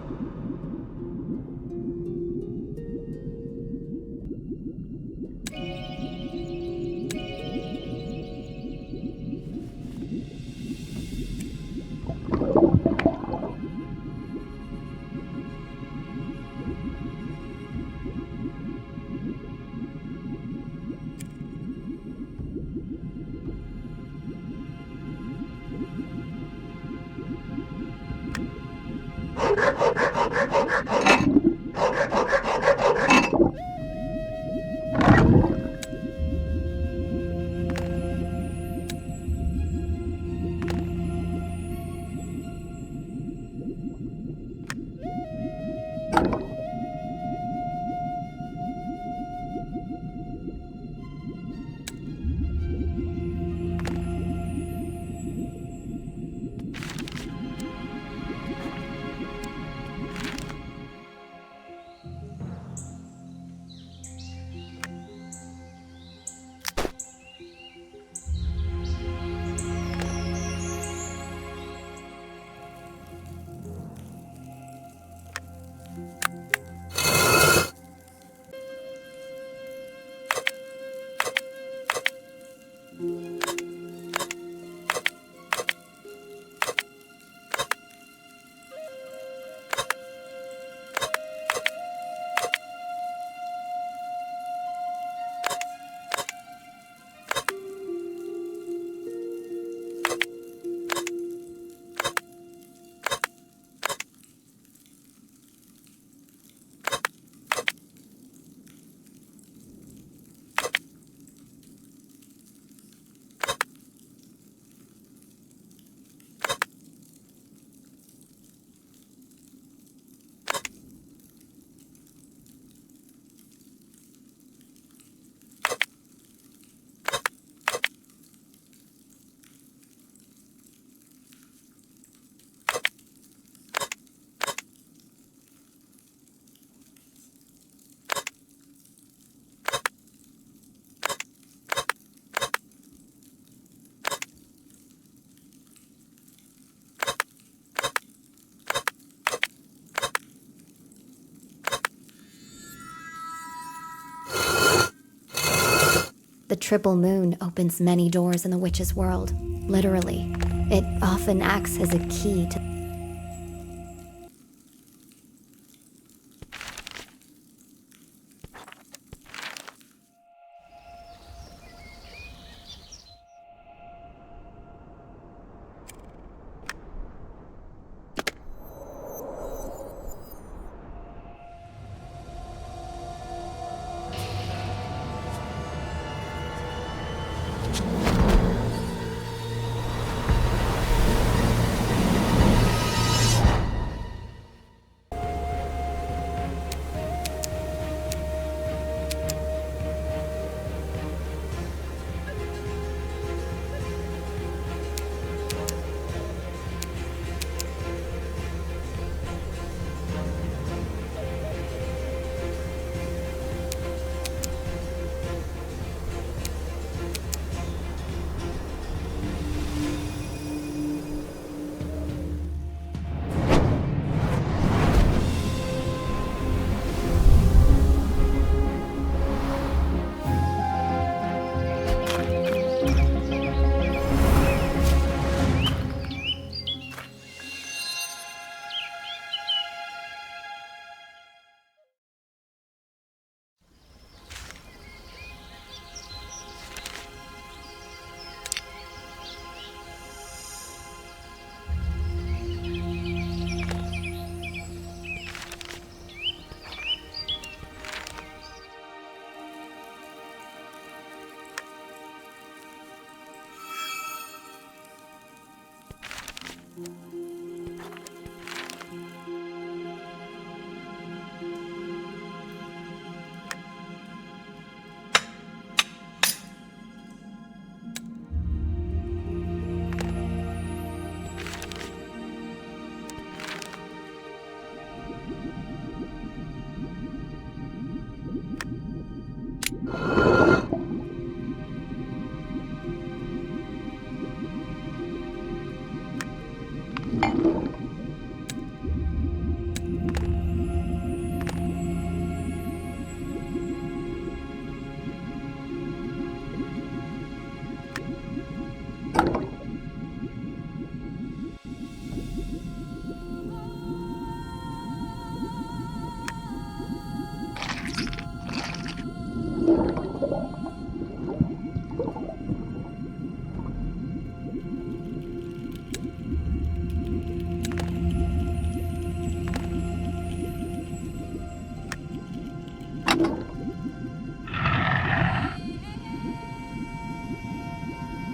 The triple moon opens many doors in the witch's world. Literally. It often acts as a key to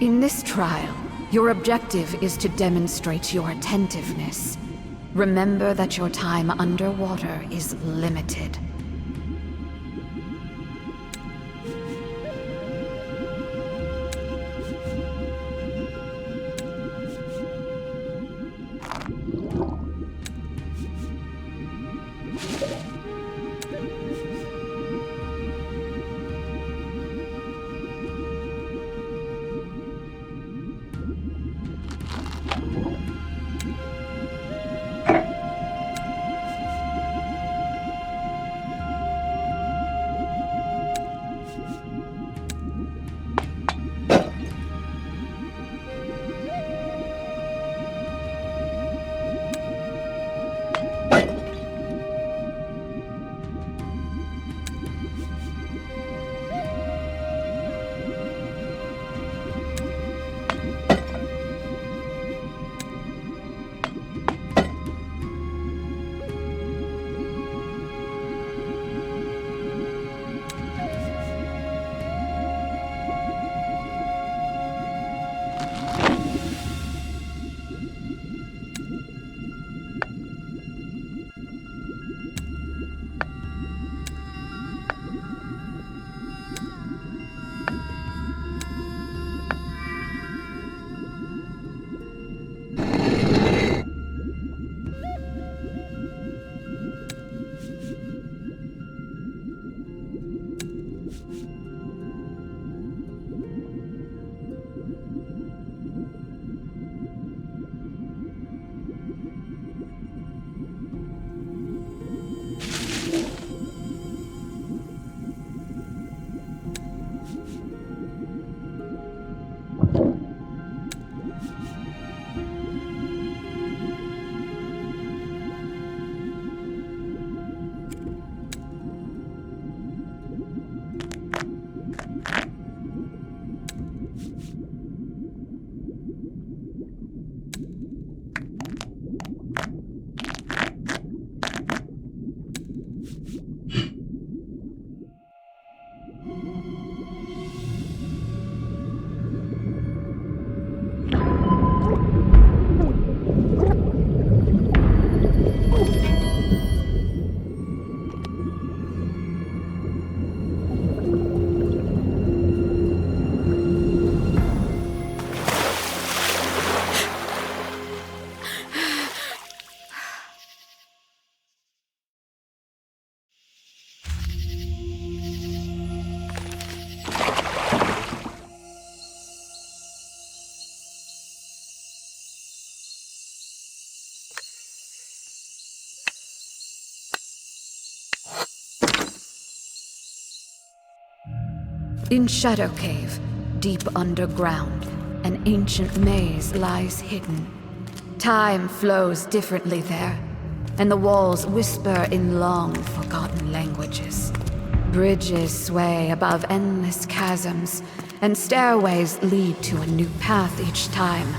In this trial, your objective is to demonstrate your attentiveness. Remember that your time underwater is limited. In Shadow Cave, deep underground, an ancient maze lies hidden. Time flows differently there, and the walls whisper in long-forgotten languages. Bridges sway above endless chasms, and stairways lead to a new path each time,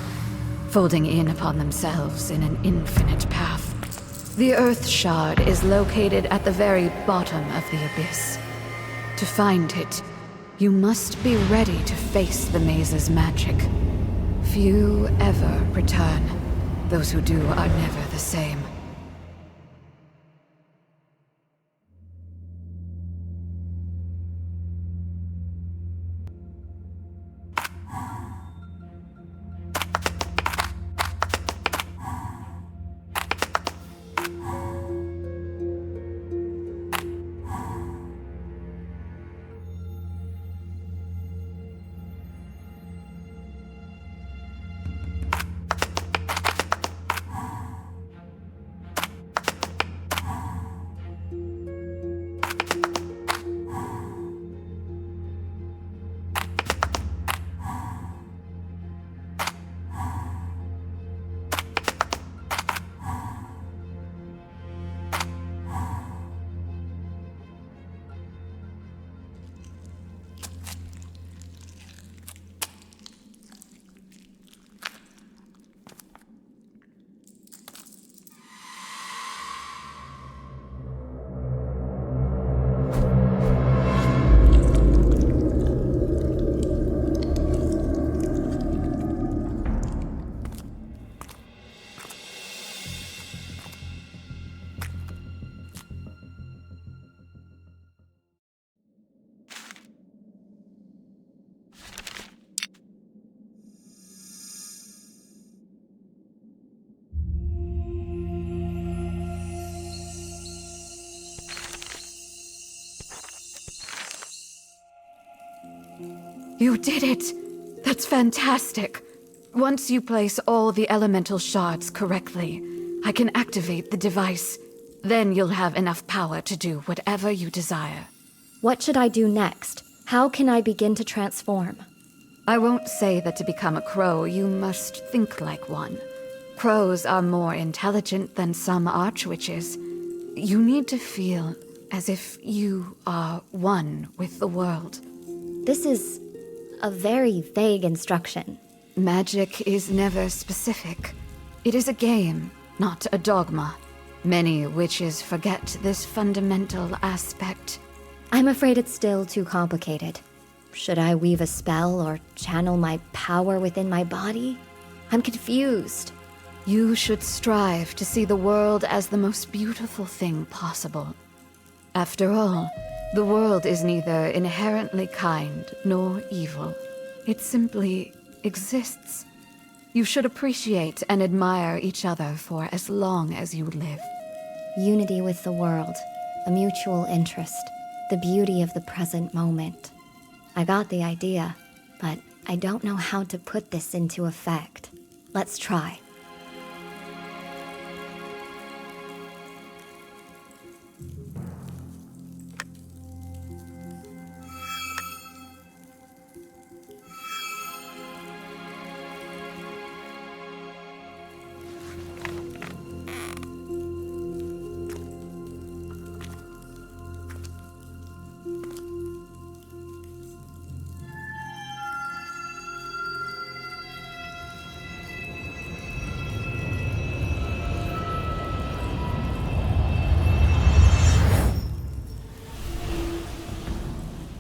folding in upon themselves in an infinite path. The Earth Shard is located at the very bottom of the abyss. To find it, you must be ready to face the maze's magic. Few ever return. Those who do are never the same. You did it! That's fantastic! Once you place all the elemental shards correctly, I can activate the device. Then you'll have enough power to do whatever you desire. What should I do next? How can I begin to transform? I won't say that to become a crow, you must think like one. Crows are more intelligent than some archwitches. You need to feel as if you are one with the world. This is a very vague instruction. Magic is never specific. It is a game, not a dogma. Many witches forget this fundamental aspect. I'm afraid it's still too complicated. Should I weave a spell or channel my power within my body? I'm confused. You should strive to see the world as the most beautiful thing possible. After all, the world is neither inherently kind nor evil. It simply exists. You should appreciate and admire each other for as long as you live. Unity with the world, a mutual interest, the beauty of the present moment. I got the idea, but I don't know how to put this into effect. Let's try.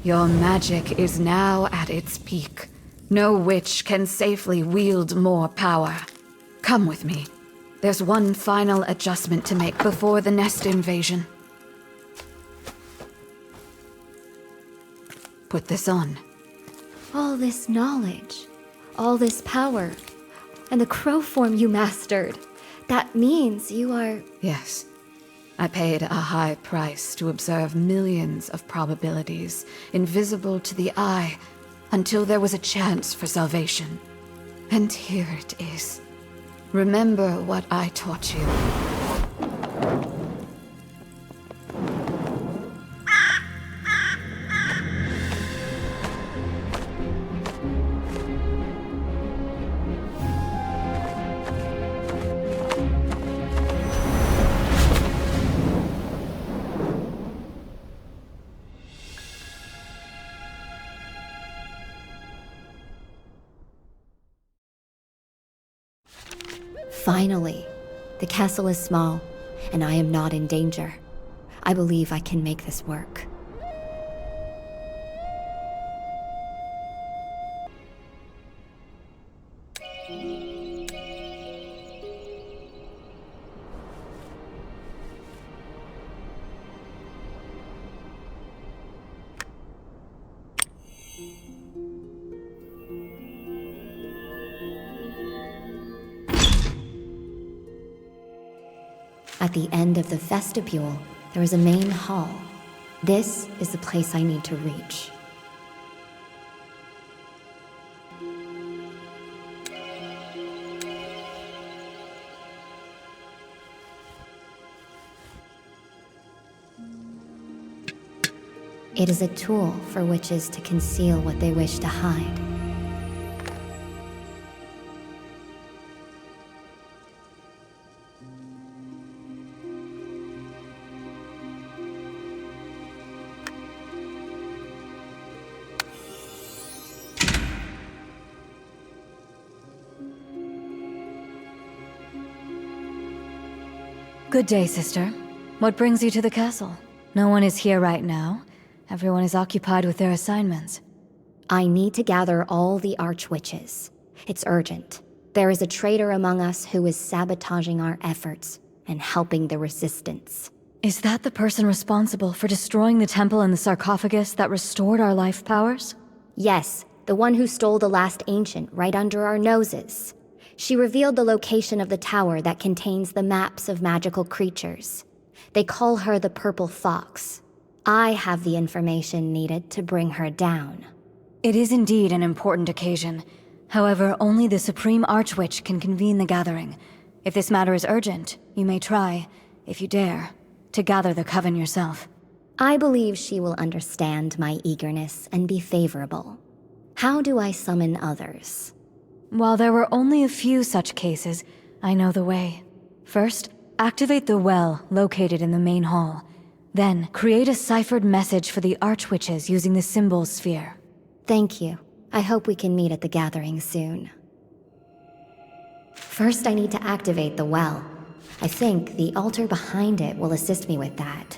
Your magic is now at its peak. No witch can safely wield more power. Come with me. There's one final adjustment to make before the nest invasion. Put this on. All this knowledge, all this power, and the crow form you mastered. That means you are... Yes. I paid a high price to observe millions of probabilities, invisible to the eye, until there was a chance for salvation. And here it is. Remember what I taught you. Finally, the castle is small, and I am not in danger. I believe I can make this work. At the end of the vestibule, there is a main hall. This is the place I need to reach. It is a tool for witches to conceal what they wish to hide. Good day, sister. What brings you to the castle? No one is here right now. Everyone is occupied with their assignments. I need to gather all the archwitches. It's urgent. There is a traitor among us who is sabotaging our efforts and helping the resistance. Is that the person responsible for destroying the temple and the sarcophagus that restored our life powers? Yes, the one who stole the last ancient right under our noses. She revealed the location of the tower that contains the maps of magical creatures. They call her the Purple Fox. I have the information needed to bring her down. It is indeed an important occasion. However, only the Supreme Archwitch can convene the gathering. If this matter is urgent, you may try, if you dare, to gather the coven yourself. I believe she will understand my eagerness and be favorable. How do I summon others? While there were only a few such cases, I know the way. First, activate the well located in the main hall. Then, create a ciphered message for the Archwitches using the symbol sphere. Thank you. I hope we can meet at the gathering soon. First, I need to activate the well. I think the altar behind it will assist me with that.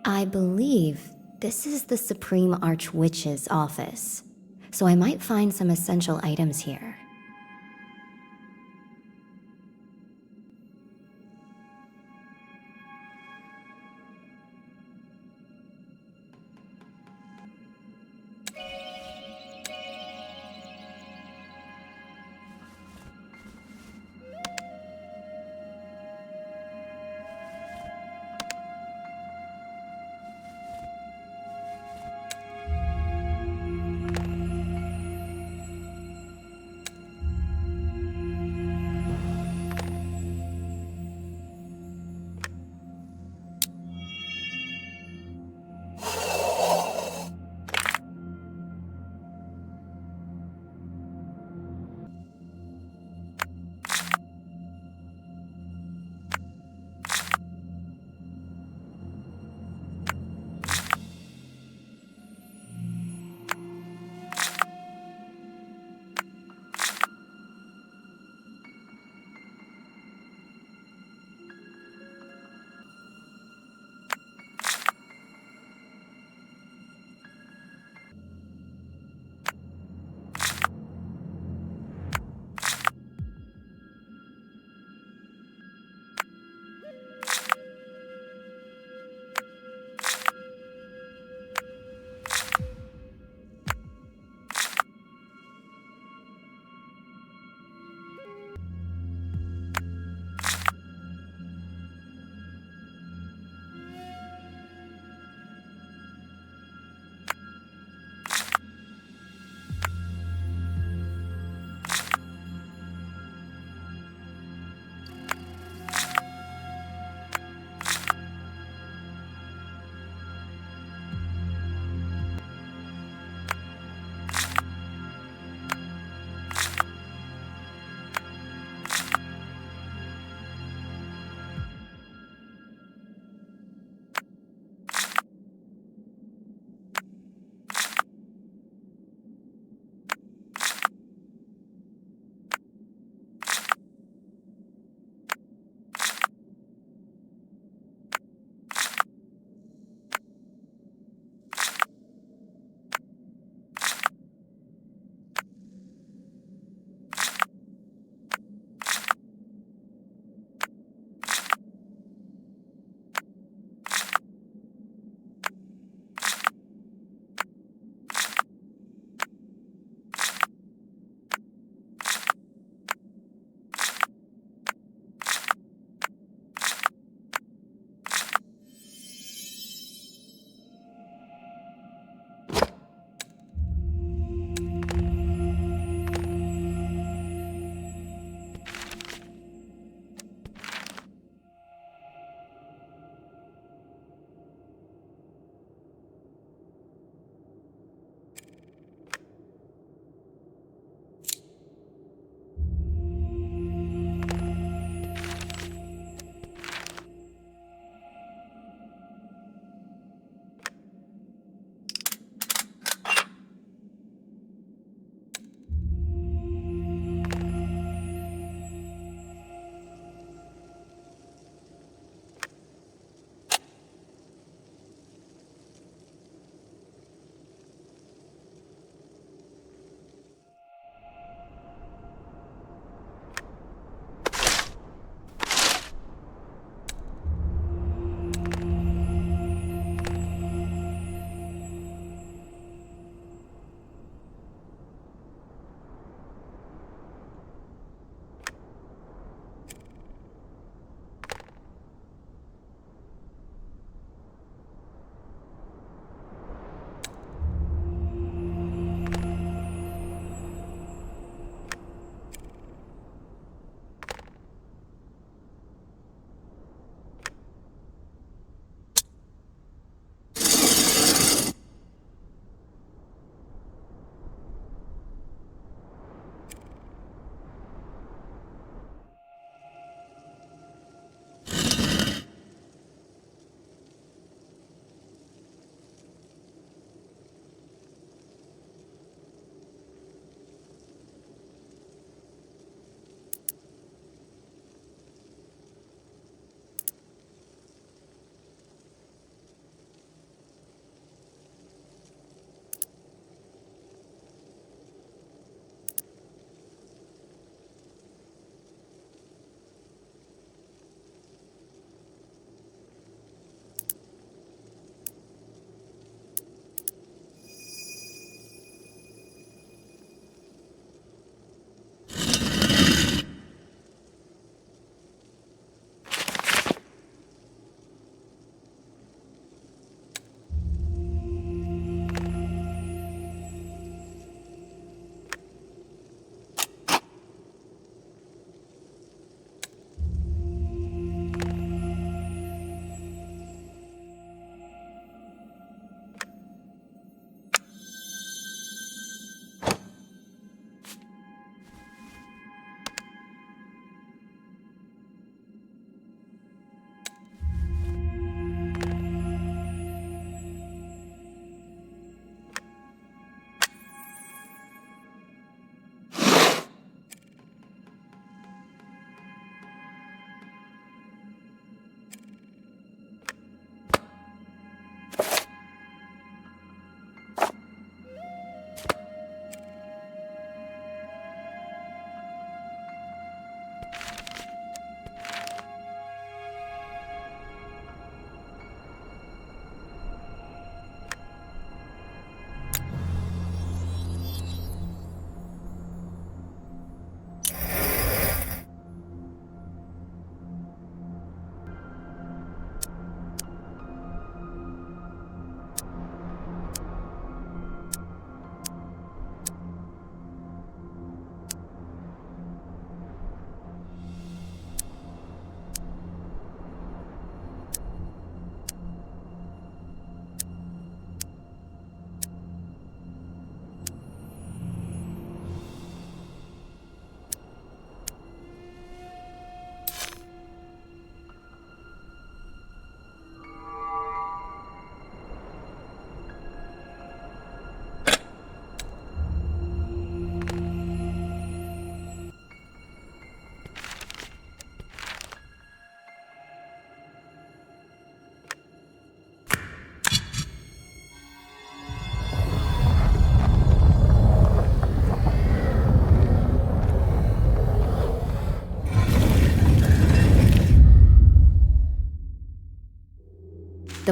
I believe this is the Supreme Archwitch's office, so I might find some essential items here.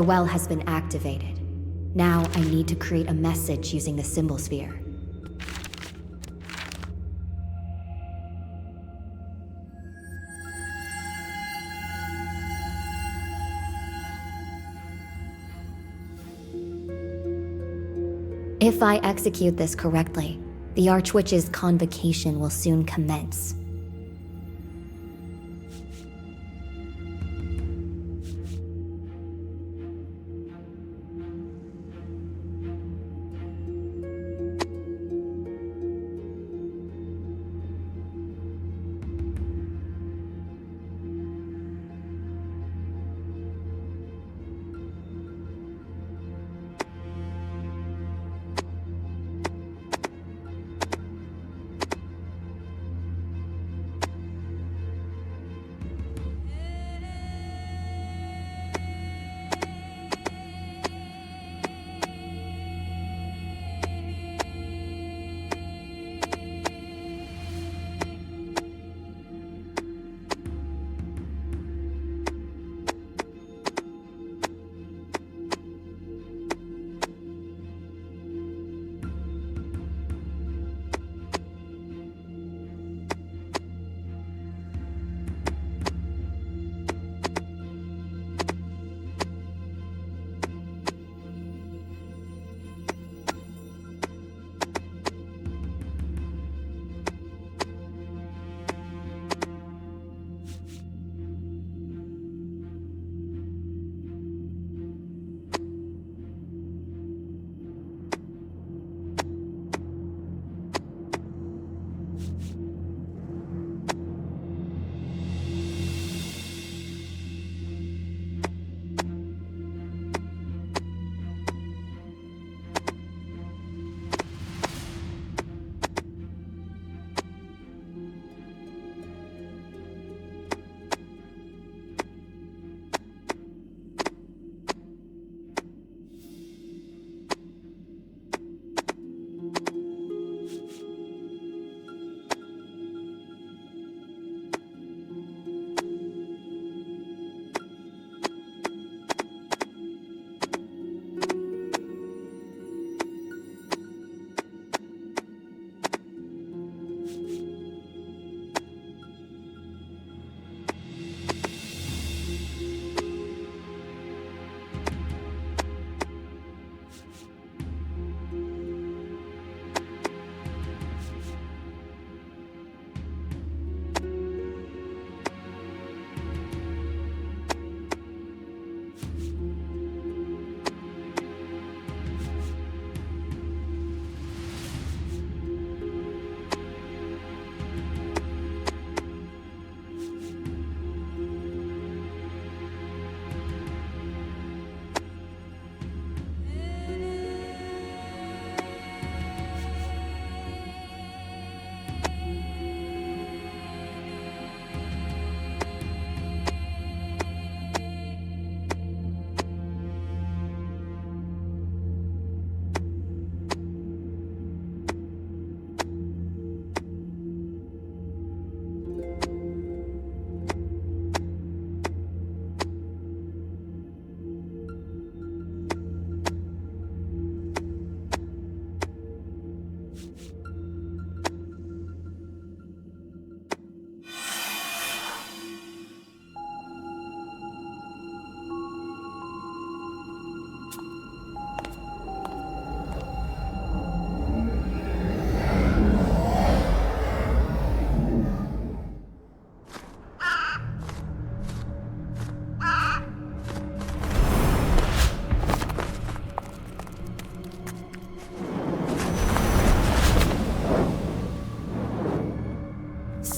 The well has been activated. Now I need to create a message using the symbol sphere. If I execute this correctly, the Archwitch's convocation will soon commence.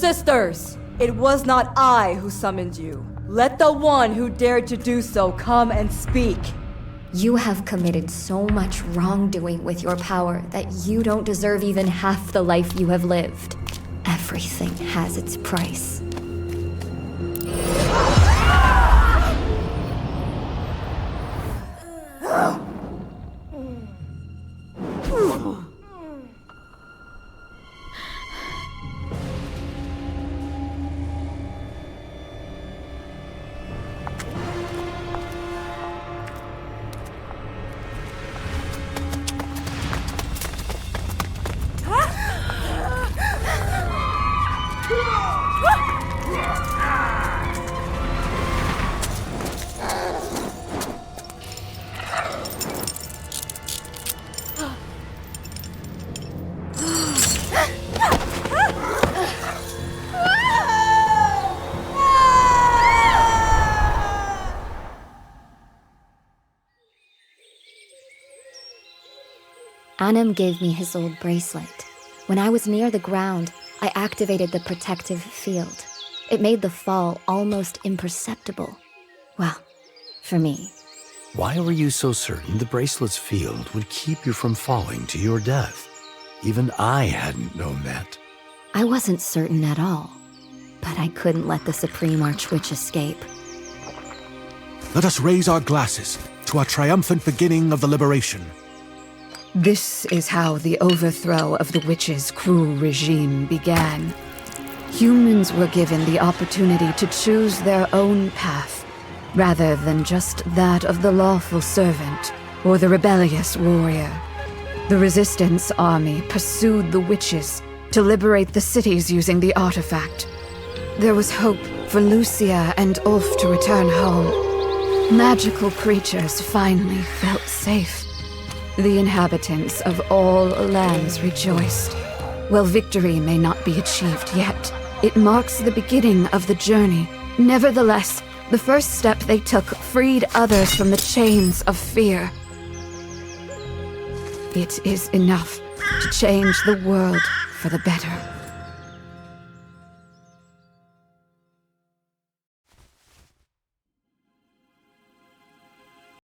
Sisters, it was not I who summoned you. Let the one who dared to do so come and speak. You have committed so much wrongdoing with your power that you don't deserve even half the life you have lived. Everything has its price. Anim gave me his old bracelet. When I was near the ground, I activated the protective field. It made the fall almost imperceptible. Well, for me. Why were you so certain the bracelet's field would keep you from falling to your death? Even I hadn't known that. I wasn't certain at all, but I couldn't let the Supreme Archwitch escape. Let us raise our glasses to our triumphant beginning of the liberation. This is how the overthrow of the witch's cruel regime began. Humans were given the opportunity to choose their own path, rather than just that of the lawful servant or the rebellious warrior. The Resistance army pursued the witches to liberate the cities using the artifact. There was hope for Lucia and Ulf to return home. Magical creatures finally felt safe. The inhabitants of all lands rejoiced. While victory may not be achieved yet, it marks the beginning of the journey. Nevertheless, the first step they took freed others from the chains of fear. It is enough to change the world for the better.